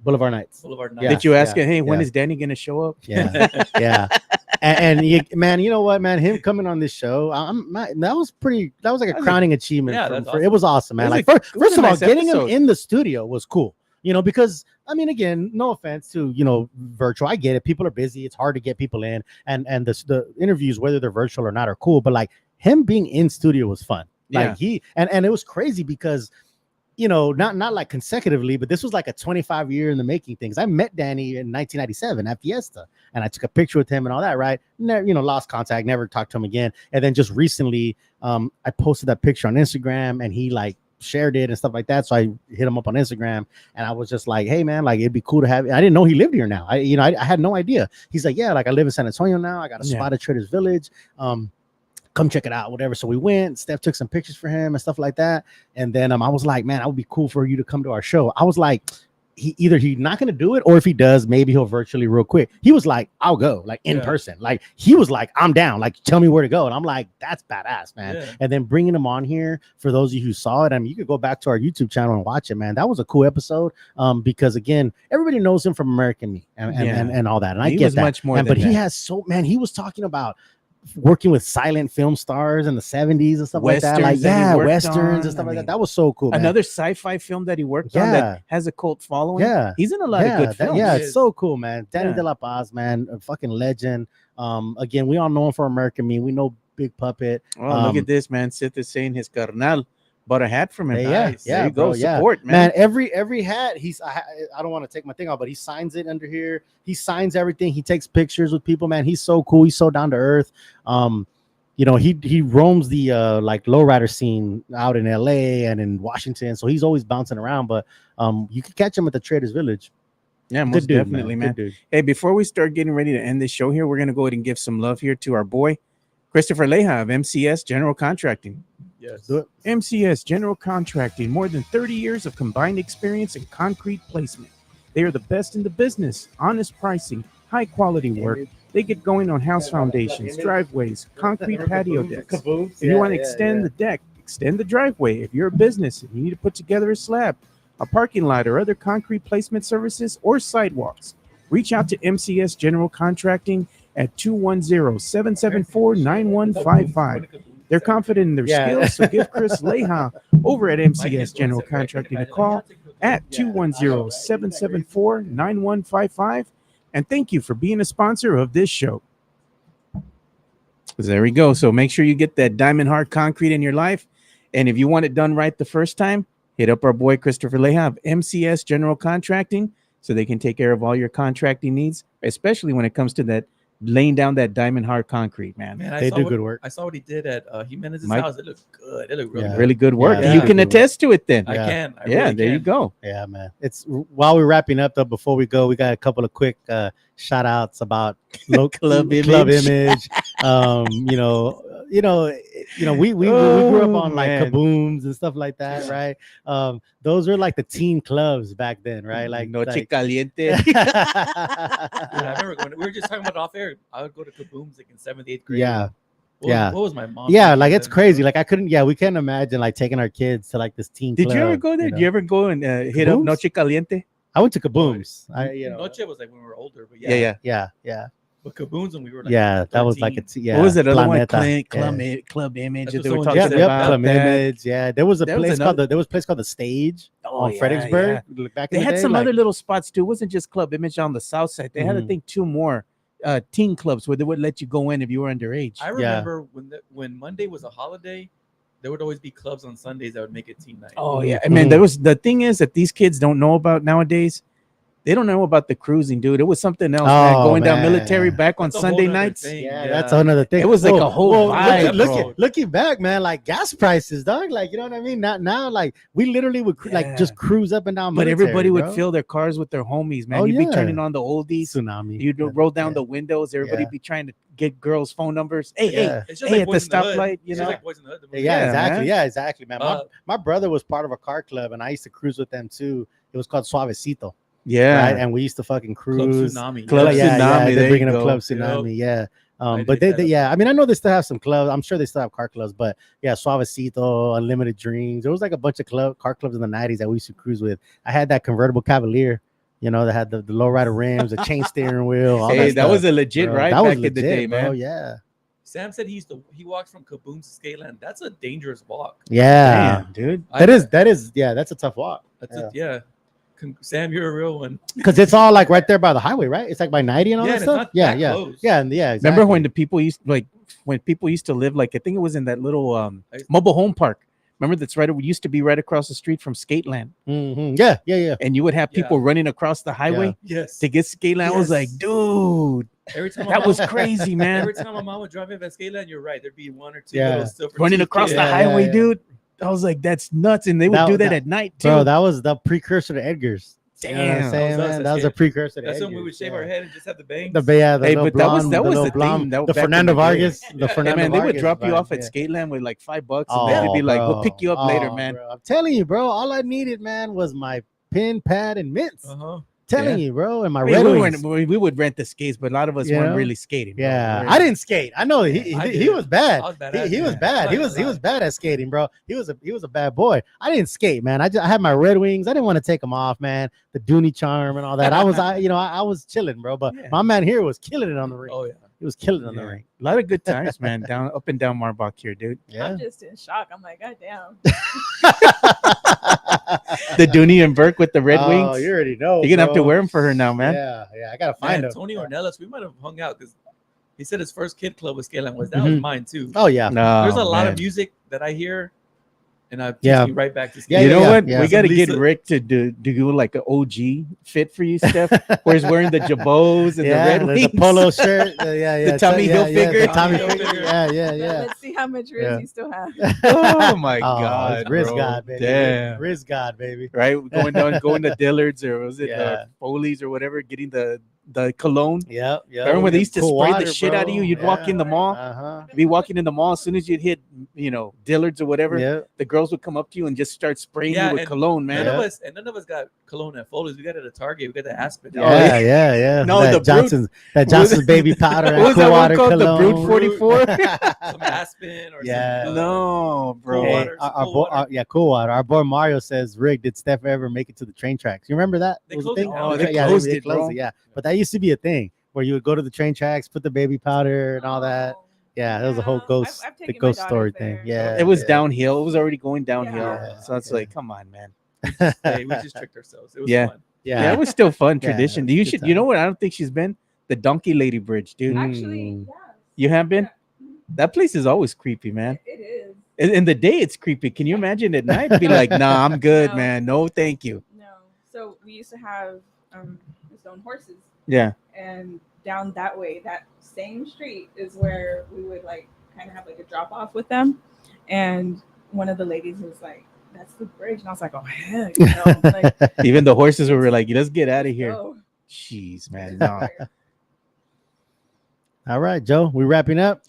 Speaker 3: Boulevard Nights.
Speaker 4: Boulevard Nights.
Speaker 3: Yeah.
Speaker 1: Did you ask him, hey, when
Speaker 3: yeah.
Speaker 1: is Danny gonna show up?
Speaker 3: Yeah, yeah. Man, you know what, man? Him coming on this show, that was like a crowning achievement.
Speaker 4: Yeah, that's
Speaker 3: It was awesome, man.
Speaker 1: It was
Speaker 3: Like
Speaker 1: a-
Speaker 3: first
Speaker 1: it was a
Speaker 3: of all,
Speaker 1: nice
Speaker 3: getting him
Speaker 1: episode.
Speaker 3: in the studio was cool. Because I mean, again, no offense to virtual. I get it. People are busy. It's hard to get people in, and the interviews, whether they're virtual or not, are cool. But like him being in studio was fun. Like
Speaker 1: Yeah.
Speaker 3: and it was crazy because not like consecutively, but this was like a 25 year in the making things. I met Danny in 1997 at Fiesta, and I took a picture with him and all that, right? Never, lost contact, never talked to him again. And then just recently, I posted that picture on Instagram, and he like shared it and stuff like that. So I hit him up on Instagram, and I was just like, hey man, like it'd be cool to have. I didn't know he lived here now. I had no idea. He's like, yeah, like I live in San Antonio now. I got a spot at Traders Village. Come check it out, whatever. So we went. Steph took some pictures for him and stuff like that. And then I was like, man, that would be cool for you to come to our show. I was like, he's not gonna do it, or if he does, maybe he'll virtually real quick. He was like, I'll go, like in person. Like he was like, I'm down. Like tell me where to go. And I'm like, that's badass, man.
Speaker 4: Yeah.
Speaker 3: And then bringing him on here for those of you who saw it, I mean, you could go back to our YouTube channel and watch it, man. That was a cool episode. Because again, everybody knows him from American Me and all that. And I
Speaker 1: He
Speaker 3: get
Speaker 1: was
Speaker 3: that.
Speaker 1: much more
Speaker 3: And,
Speaker 1: than
Speaker 3: but he
Speaker 1: that.
Speaker 3: has he was talking about working with silent film stars in the 70s and stuff like that. Like,
Speaker 1: Westerns that he worked
Speaker 3: westerns
Speaker 1: on.
Speaker 3: and stuff
Speaker 1: I
Speaker 3: like that.
Speaker 1: mean,
Speaker 3: That was so cool, man.
Speaker 1: Another sci-fi film that he worked on
Speaker 3: Yeah.
Speaker 1: that has a cult following.
Speaker 3: Yeah.
Speaker 1: He's in a lot of good films.
Speaker 3: Yeah,
Speaker 4: He
Speaker 3: it's
Speaker 4: is.
Speaker 3: so cool, man. Danny
Speaker 1: Yeah.
Speaker 3: De La Paz, man, a fucking legend. Again, we all know him for American Me. We know Big Puppet.
Speaker 1: Oh, look at this, man. Sith is saying his carnal bought a hat from him.
Speaker 3: Yeah,
Speaker 1: Nice.
Speaker 3: yeah,
Speaker 1: There you go.
Speaker 3: bro, yeah.
Speaker 1: Support,
Speaker 3: Man,
Speaker 1: man.
Speaker 3: every hat, I don't want to take my thing off, but he signs it under here. He signs everything. He takes pictures with people, man. He's so cool. He's so down to earth. He roams the like lowrider scene out in LA and in Washington. So he's always bouncing around, but you can catch him at the Traders Village.
Speaker 1: Yeah,
Speaker 3: Good
Speaker 1: most
Speaker 3: dude,
Speaker 1: definitely, man.
Speaker 3: Good dude.
Speaker 1: Hey, before we start getting ready to end this show here, we're going to go ahead and give some love here to our boy, Christopher Leja of MCS General Contracting.
Speaker 4: Yes.
Speaker 3: Do it.
Speaker 1: MCS General Contracting, more than 30 years of combined experience in concrete placement. They are the best in the business, honest pricing, high quality work. They get going on house foundations, driveways, concrete patio decks. If you want to extend the deck, extend the driveway. If you're a business and you need to put together a slab, a parking lot, or other concrete placement services or sidewalks, reach out to MCS General Contracting at 210-774-9155. They're confident in their skills, so give Chris Leha over at MCS General Contracting a call at 210-774-9155. And thank you for being a sponsor of this show. There we go. So make sure you get that diamond hard concrete in your life. And if you want it done right the first time, hit up our boy Christopher Leha of MCS General Contracting so they can take care of all your contracting needs, especially when it comes to that laying down that diamond hard concrete, man.
Speaker 3: They do good work.
Speaker 4: I saw what he did at Jimenez's house. It looked good. It looked
Speaker 1: really good work.
Speaker 3: Yeah,
Speaker 1: you can attest to it then.
Speaker 4: I can. I
Speaker 1: there
Speaker 4: really
Speaker 1: you go.
Speaker 3: Yeah, man. It's while we're wrapping up though, before we go, we got a couple of quick shout outs about club image. We grew up on like kabooms and stuff like that, right? Those were like the teen clubs back then, right? Like
Speaker 1: Noche Caliente.
Speaker 4: I remember when we were just talking about off air. I would go to kabooms like in 7th, 8th grade. What was my mom?
Speaker 3: Yeah, like it's crazy. Like I couldn't. Yeah, we can't imagine like taking our kids to like this teen.
Speaker 1: Did
Speaker 3: club,
Speaker 1: you ever go there? Did you ever go and hit up Noche Caliente?
Speaker 3: I went to kabooms.
Speaker 4: Noche was like when we were older, but
Speaker 3: yeah.
Speaker 4: But kabooms when we were like
Speaker 3: that
Speaker 4: 13.
Speaker 3: was like
Speaker 1: What was it? Other one?
Speaker 3: Club
Speaker 1: Image.
Speaker 4: That's
Speaker 1: They
Speaker 4: what
Speaker 1: were
Speaker 4: someone
Speaker 1: talking
Speaker 4: said.
Speaker 1: about
Speaker 3: Club
Speaker 1: that.
Speaker 3: Image. Yeah, there was a place called the Stage on
Speaker 1: yeah,
Speaker 3: Fredericksburg. Back in
Speaker 1: They
Speaker 3: the
Speaker 1: had
Speaker 3: day,
Speaker 1: some
Speaker 3: like,
Speaker 1: other little spots too. It wasn't just Club Image on the south side. They had, I think, 2 more teen clubs where they would let you go in if you were underage.
Speaker 4: I remember when Monday was a holiday, there would always be clubs on Sundays that would make it teen night.
Speaker 1: Oh yeah, I mean, the thing is that these kids don't know about nowadays. They don't know about the cruising, dude. It was something else, man. Going down Military back on Sunday nights.
Speaker 3: Yeah, that's another thing.
Speaker 1: It was like a whole vibe,
Speaker 3: looking back, man, like gas prices, dog. Like, you know what I mean? Now, like we literally would like just cruise up and down.
Speaker 1: But
Speaker 3: Military,
Speaker 1: everybody would
Speaker 3: bro.
Speaker 1: fill their cars with their homies, man. You'd be turning on the oldies.
Speaker 3: Tsunami.
Speaker 1: You'd roll down the windows. Everybody be trying to get girls' phone numbers. Hey,
Speaker 4: like
Speaker 1: at the stoplight, you know.
Speaker 4: Like Boys in the Hood, the movie.
Speaker 3: Yeah, exactly, man. My brother was part of a car club, and I used to cruise with them too. It was called Suavecito.
Speaker 1: Yeah,
Speaker 3: right? And we used to fucking cruise.
Speaker 4: Club Tsunami.
Speaker 1: Tsunami.
Speaker 3: They're bringing up Club Tsunami. Yep. Yeah. But they I mean, I know they still have some clubs. I'm sure they still have car clubs, but yeah, Suavecito, Unlimited Dreams. There was like a bunch of car clubs in the 90s that we used to cruise with. I had that convertible Cavalier, you know, that had the low rider rims, the chain steering wheel. All that
Speaker 1: was a legit ride back in the day, man.
Speaker 3: Bro, yeah.
Speaker 4: Sam said he walks from Kabooms to Skateland. That's a dangerous walk.
Speaker 3: Yeah.
Speaker 1: Damn, dude.
Speaker 3: That is that's a tough walk.
Speaker 4: Sam, you're a real one.
Speaker 3: Because it's all like right there by the highway, right? It's like by 90 and all that stuff.
Speaker 4: Yeah.
Speaker 3: Exactly.
Speaker 1: Remember when people used to live, like, I think it was in that little mobile home park. Remember that's right. It used to be right across the street from Skateland.
Speaker 3: Mm-hmm. Yeah.
Speaker 1: And you would have people running across the highway to get Skateland. I was like, dude,
Speaker 4: every time
Speaker 1: that was crazy, man.
Speaker 4: Every time my mom would drive in at Skateland, you're right. There'd be 1 or 2 little silver
Speaker 1: running across the highway, dude. I was like, that's nuts. And they would do that at night too.
Speaker 3: Bro, that was the precursor to Edgar's.
Speaker 1: Damn,
Speaker 3: you know what I'm saying, man? That was a precursor to
Speaker 4: That's
Speaker 3: Edgar's.
Speaker 4: when we would shave our head and just have the bangs.
Speaker 3: That was the thing. The Fernando Vargas. The Fernando
Speaker 1: man,
Speaker 3: Vargas.
Speaker 1: They would drop you off at Skateland with like $5, and they'd be like, "We'll pick you up later, man."
Speaker 3: Bro. I'm telling you, bro. All I needed, man, was my pen, pad, and mints. Telling you, bro, and my Red Wings.
Speaker 1: We would rent the skates, but a lot of us weren't really skating. Bro.
Speaker 3: Yeah, I didn't skate. I know he was bad. He was bad. He was bad at skating, bro. He was a bad boy. I didn't skate, man. I had my Red Wings. I didn't want to take them off, man. The Dooney charm and all that. I was chilling, bro. But my man here was killing it on the ring. Oh yeah. He was killing it on the ring.
Speaker 1: A lot of good times, man. Up and down Marbach here, dude.
Speaker 3: Yeah.
Speaker 5: I'm just in shock. I'm like, God damn.
Speaker 1: The Dooney and Burke with the Red Wings.
Speaker 3: Oh, you already know.
Speaker 1: You're gonna have to wear them for her now, man.
Speaker 3: Yeah. I gotta find them.
Speaker 4: Tony Ornelas, we might have hung out because he said his first kid club was Skateland was was mine too.
Speaker 3: Oh yeah.
Speaker 4: There's a lot of music that I hear. And I take you right back to
Speaker 1: you know what? We got to get Rick to do like an OG fit for you, Steph, where he's wearing the Jabos and the Red Wings.
Speaker 3: The polo shirt. The
Speaker 1: Tommy Hilfiger.
Speaker 3: The Tommy Hilfiger. Yeah.
Speaker 5: Let's see how much ribs you still have.
Speaker 1: Oh my God.
Speaker 3: Riz God, baby.
Speaker 1: Damn.
Speaker 3: Riz God, baby.
Speaker 1: Right? Going to Dillard's or was it Foley's or whatever, getting the the cologne.
Speaker 3: Yeah.
Speaker 1: Remember when they used to
Speaker 3: Cool
Speaker 1: spray
Speaker 3: water,
Speaker 1: the shit out of you? You'd walk in the mall. Be walking in the mall. As soon as you'd hit, Dillard's or whatever, the girls would come up to you and just start spraying you with cologne, man.
Speaker 4: None of us got cologne at Foley's. We got it at Target. We got the Aspen.
Speaker 3: Yeah.
Speaker 1: No,
Speaker 3: that Johnson's baby powder.
Speaker 1: What was that one called? The Brute 44.
Speaker 4: Some Aspen or some,
Speaker 1: no, bro.
Speaker 3: Cool water. Our boy Mario says, Rick, did Steph ever make it to the train tracks? You remember that?
Speaker 4: They closed it.
Speaker 1: Oh, they closed it, bro.
Speaker 3: Yeah, but that used to be a thing where you would go to the train tracks, put the baby powder and all that. Yeah, that was a whole ghost story thing. Yeah,
Speaker 1: it was downhill. It was already going downhill. So it's like, come on, man.
Speaker 4: We just tricked ourselves. It was fun.
Speaker 3: Yeah,
Speaker 1: it was still fun tradition. You know what? I don't think she's been the Donkey Lady Bridge, dude.
Speaker 5: Actually,
Speaker 1: you have been. That place is always creepy, man.
Speaker 5: It is.
Speaker 1: In the day, it's creepy. Can you imagine at night? Be like, nah, I'm good, man. No, thank you.
Speaker 5: No. So we used to have his own horses.
Speaker 1: Yeah.
Speaker 5: And down that way, that same street is where we would like kind of have like a drop off with them. And one of the ladies was like, "That's the bridge," and I was like, "Oh hell!" Like,
Speaker 1: even the horses were like, "Let's get out of here."
Speaker 5: Go.
Speaker 1: Jeez, man. No.
Speaker 3: All right, Joe. We're wrapping up.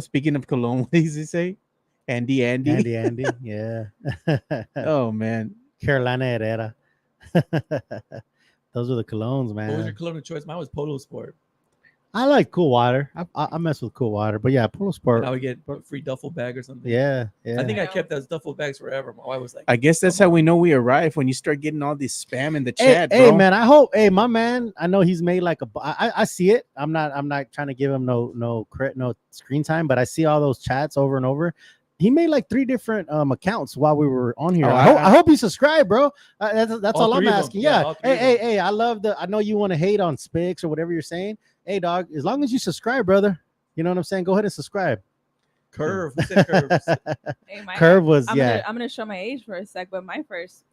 Speaker 1: Speaking of cologne, what does he say? Andy.
Speaker 3: Yeah.
Speaker 1: Oh man.
Speaker 3: Carolina Herrera. Those are the colognes, man.
Speaker 4: What was your cologne of choice? Mine was Polo Sport.
Speaker 3: I like Cool Water. I mess with Cool Water, but yeah, Polo Sport.
Speaker 4: Now we get a free duffel bag or something.
Speaker 3: Yeah.
Speaker 4: I think I kept those duffel bags forever. My wife was like,
Speaker 1: I guess that's how we know we arrive, when you start getting all this spam in the chat. Bro.
Speaker 3: Hey, man, my man, I know he's made like I see it. I'm not trying to give him no screen time, but I see all those chats over and over. He made like 3 different accounts while we were on here. I hope you subscribe, bro. That's all I'm asking. Yeah. Hey, I know you want to hate on Spix or whatever you're saying. Hey, dog, as long as you subscribe, brother, you know what I'm saying? Go ahead and subscribe.
Speaker 4: Curve. Who said Curves?
Speaker 3: Curve was,
Speaker 5: I'm gonna show my age for a sec, but my first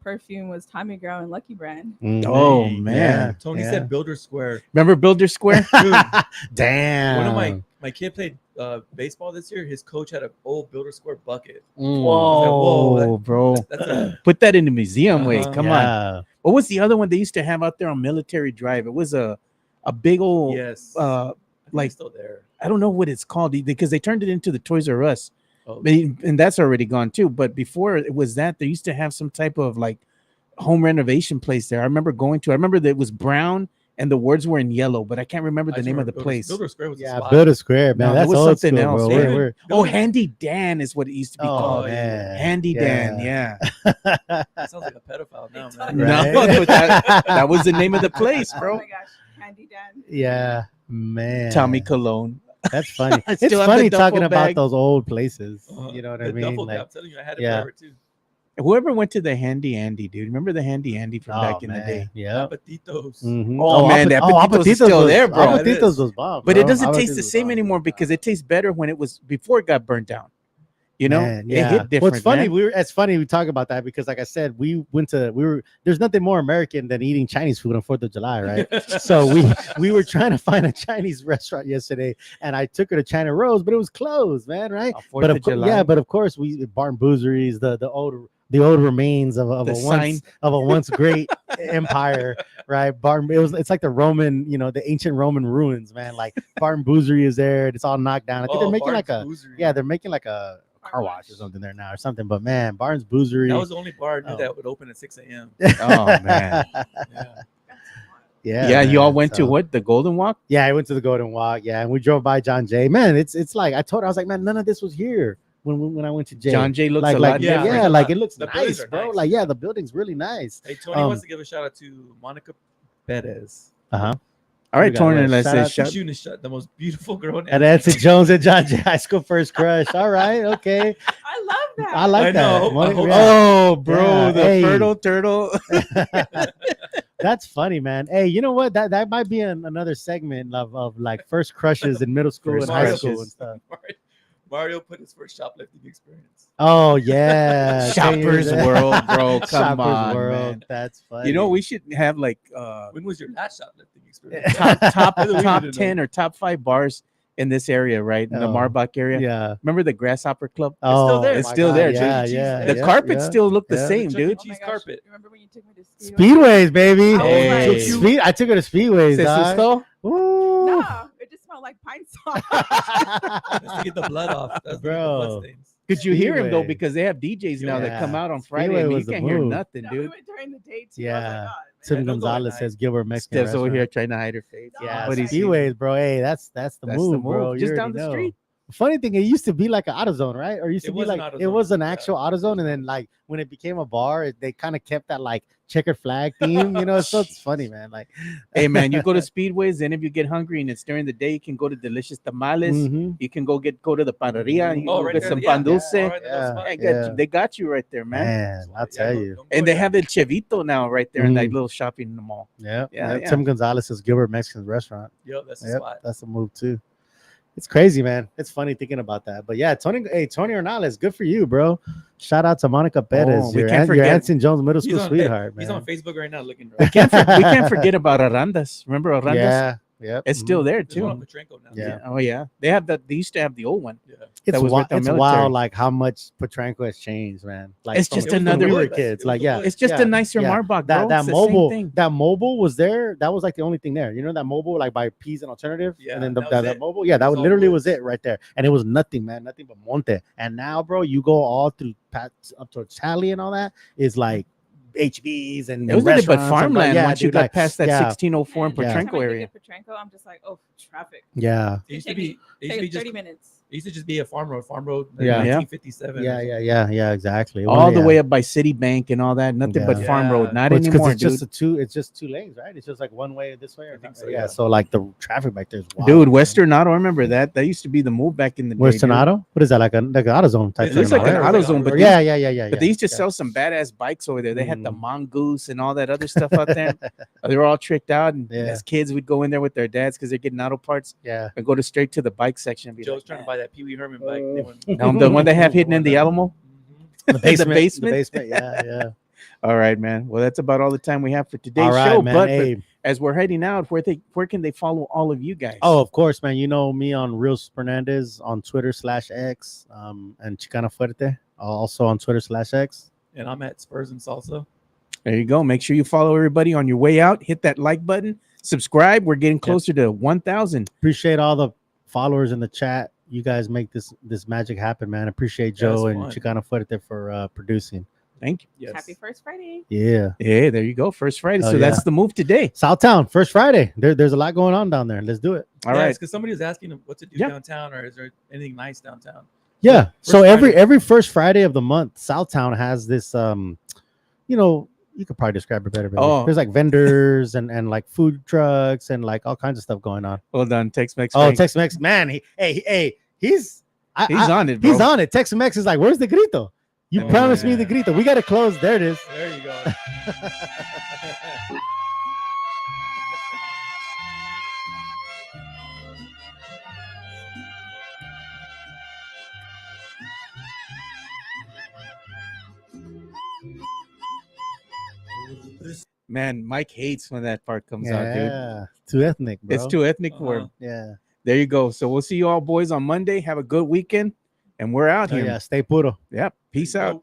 Speaker 5: perfume was Tommy Girl and Lucky Brand.
Speaker 1: Oh man.
Speaker 3: Yeah.
Speaker 4: Tony said Builder Square.
Speaker 1: Remember Builder Square?
Speaker 4: Dude,
Speaker 3: damn.
Speaker 4: One of my kid played baseball this year. His coach had an old Builder Square bucket.
Speaker 1: Whoa, bro. Put that in the museum. Wait, come on. What was the other one they used to have out there on Military Drive? It was a big old like
Speaker 4: still there.
Speaker 1: I don't know what it's called because they turned it into the Toys R Us. And that's already gone too. But before it was that, they used to have some type of like home renovation place there. I remember that it was brown and the words were in yellow, but I can't remember the name of the place.
Speaker 4: Builder Square was
Speaker 3: Builder Square, man.
Speaker 1: No,
Speaker 3: that's
Speaker 1: was something
Speaker 3: school,
Speaker 1: else. Handy Dan is what it used to be called.
Speaker 3: Man.
Speaker 1: Handy Dan, yeah.
Speaker 4: That sounds like a pedophile now, man.
Speaker 1: No, but that was the name of the place, bro.
Speaker 5: Oh my gosh, Handy Dan.
Speaker 3: Yeah, man.
Speaker 1: Tommy Cologne.
Speaker 3: That's funny. It's funny talking about those old places. You know what I mean?
Speaker 4: Like, I'm telling you, I had it forever too.
Speaker 1: Whoever went to the Handy Andy, dude. Remember the Handy Andy from back in the day?
Speaker 3: Yeah.
Speaker 4: Apetitos.
Speaker 1: Mm-hmm. Oh, man, the Apetitos is still there, bro.
Speaker 3: Apetitos was bomb.
Speaker 1: But it doesn't taste the same anymore because it tastes better when it was before it got burnt down. You know,
Speaker 3: it
Speaker 1: hit different.
Speaker 3: What's funny, it's funny we talk about that because, like I said, there's nothing more American than eating Chinese food on 4th of July, right? So we were trying to find a Chinese restaurant yesterday, and I took her to China Rose, but it was closed, man, right? But of course, we Barn Boozeries, the old remains of a once great empire, right? It's like the Roman, the ancient Roman ruins, man. Like Barn Boozery is there. It's all knocked down. I think they're making like a car wash or something there now or something. But man, Barnes Boozery.
Speaker 4: That was the only bar I knew that would open at 6 a.m.
Speaker 1: Oh man.
Speaker 3: Yeah.
Speaker 1: You all went to what? The Golden Walk?
Speaker 3: Yeah, I went to the Golden Walk. Yeah, and we drove by John Jay. Man, it's like I was like, man, none of this was here when I went to Jay.
Speaker 1: John Jay looks
Speaker 3: like,
Speaker 1: a lot different.
Speaker 3: Yeah, like it looks
Speaker 4: the
Speaker 3: nice, bro.
Speaker 4: Nice.
Speaker 3: Like the building's really nice.
Speaker 4: Hey, Tony wants to give a shout out to Monica Perez.
Speaker 1: All right, Tony, let's say
Speaker 4: shooting a shot. The most beautiful girl in
Speaker 3: and Nancy Jones and John Jay High School first crush. All right, okay.
Speaker 5: I love that.
Speaker 3: I like that.
Speaker 1: Oh, bro, the fertile turtle.
Speaker 3: That's funny, man. Hey, you know what? That might be another segment of like first crushes in middle school and high school and stuff.
Speaker 4: Mario put his first shoplifting experience.
Speaker 3: Oh yeah,
Speaker 1: Shoppers World, bro. Come on,
Speaker 3: World.
Speaker 1: Man.
Speaker 3: That's funny.
Speaker 1: You know, we should have like
Speaker 4: when was your last shoplifting experience?
Speaker 1: top 10 or top 5 bars in this area, right? In the Marbach area.
Speaker 3: Yeah.
Speaker 1: Remember the Grasshopper Club?
Speaker 3: Oh,
Speaker 1: it's still there.
Speaker 3: Yeah,
Speaker 1: dude.
Speaker 3: yeah.
Speaker 1: The carpets still look the same, dude.
Speaker 5: Oh my gosh,
Speaker 4: carpet.
Speaker 5: Remember when you took me to
Speaker 3: Speedways, baby.
Speaker 1: Hey.
Speaker 3: I took her to Speedways.
Speaker 1: Se asustó?
Speaker 5: No, it just smelled like pine saw.
Speaker 4: Just to get the blood off. That's
Speaker 3: Bro.
Speaker 1: Could you hear him though? Because they have DJs now that come out on Friday and you can't hear nothing, dude.
Speaker 5: We went during the day too.
Speaker 3: Yeah.
Speaker 5: I was like,
Speaker 3: Tim Gonzalez says Gilbert Mexican.
Speaker 1: Steph's over here trying to hide her face.
Speaker 3: Yeah,
Speaker 1: but
Speaker 3: Speedways, bro. Hey, that's the move, bro.
Speaker 1: Just down the street.
Speaker 3: Funny thing, it used to be like an AutoZone, right? Or used to be like it was an actual AutoZone, and then like when it became a bar, they kind of kept that like checkered flag theme, you know. So it's funny, man. Like,
Speaker 1: hey, man, you go to Speedways, then if you get hungry and it's during the day, you can go to Delicious Tamales. You can go to the panaderia. You can get some pan dulce. They got you right there, man.
Speaker 3: I'll tell you.
Speaker 1: And they have the Chevito now right there in that little shopping mall.
Speaker 3: Yeah. Tim Gonzalez's Gilbert Mexican restaurant.
Speaker 4: Yep, that's the spot.
Speaker 3: That's a move too. It's crazy, man. It's funny thinking about that. But yeah, Tony Ornales, good for you, bro. Shout out to Monica Perez, your Anson Jones middle school sweetheart, man.
Speaker 4: He's on Facebook right now looking.
Speaker 1: We can't forget about Arandas. Remember Arandas?
Speaker 3: Yeah,
Speaker 1: it's still there too.
Speaker 4: Now.
Speaker 3: Yeah.
Speaker 1: Oh yeah, they have that. They used to have the old one.
Speaker 4: Yeah.
Speaker 3: It's wild, like how much Potranco has changed, man. Like
Speaker 1: it's just another.
Speaker 3: We were kids, like
Speaker 1: it's just a nicer Marbach. Bro.
Speaker 3: That mobile was there. That was like the only thing there. You know that mobile, like by P's and Alternative, and then that mobile. Yeah, that literally was it right there, and it was nothing, man, nothing but Monte. And now, bro, you go all through up towards Cali and all that is like HBs and
Speaker 1: it was nothing but farmland once you got
Speaker 3: like,
Speaker 1: past that 1604 in Potranco area.
Speaker 5: Potranco, I'm just like, oh, traffic.
Speaker 3: Yeah.
Speaker 4: It used to be
Speaker 5: 30 minutes.
Speaker 4: It used to just be a farm road,
Speaker 3: 1957. Yeah, exactly.
Speaker 1: All the way up by Citibank and all that. Nothing but farm road. Not anymore,
Speaker 3: it's just it's two lanes, right? It's just like one way this way. I think so. Yeah. So like the traffic back there is wild.
Speaker 1: Dude, Western Auto, I remember that. That used to be the move back in the day.
Speaker 3: Western Auto? What is that? Like an AutoZone type
Speaker 1: thing? It's like an AutoZone, but
Speaker 3: yeah.
Speaker 1: But they used to sell some badass bikes over there. They had the Mongoose and all that other stuff out there. They were all tricked out, and as kids, we'd go in there with their dads because they're getting auto parts.
Speaker 3: Yeah.
Speaker 1: And go straight to the bike section. And be
Speaker 4: Joe's trying to buy that Pee Wee Herman bike.
Speaker 1: The one they have hidden in the Alamo.
Speaker 3: The basement. Yeah.
Speaker 1: All right, man. Well, that's about all the time we have for today's show. Man, but as we're heading out, where can they follow all of you guys?
Speaker 3: Oh, of course, man. You know me on Real Fernandez on Twitter/X, and Chicana Fuerte also on Twitter/X.
Speaker 4: And I'm at Spurs and Salsa.
Speaker 1: There you go. Make sure you follow everybody on your way out. Hit that like button. Subscribe. We're getting closer to 1,000.
Speaker 3: Appreciate all the followers in the chat. You guys make this magic happen, man. Appreciate Joe and Chicana Fuerte for producing.
Speaker 1: Thank you.
Speaker 5: Yes. Happy first Friday.
Speaker 3: Yeah.
Speaker 1: There you go. First Friday. So that's the move today.
Speaker 3: Southtown, first Friday. There's a lot going on down there. Let's do it.
Speaker 1: All right.
Speaker 4: Because somebody was asking what to do downtown, or is there anything nice downtown?
Speaker 3: Yeah. So every first Friday of the month, Southtown has this you could probably describe it better. Oh, there's like vendors and like food trucks and like all kinds of stuff going on.
Speaker 1: Hold on, Tex-Mex.
Speaker 3: Oh, Tex-Mex, man. He's
Speaker 1: on it, bro.
Speaker 3: He's on it. Tex-Mex is like, where's the grito? You promised me the grito. We got to close. There it is.
Speaker 4: There you go.
Speaker 1: Man, Mike hates when that part comes out, dude.
Speaker 3: Yeah, too ethnic, bro.
Speaker 1: It's too ethnic for him.
Speaker 3: Yeah.
Speaker 1: There you go. So we'll see you all boys on Monday. Have a good weekend, and we're out here.
Speaker 3: Yeah, stay puro.
Speaker 1: Yep. Peace out.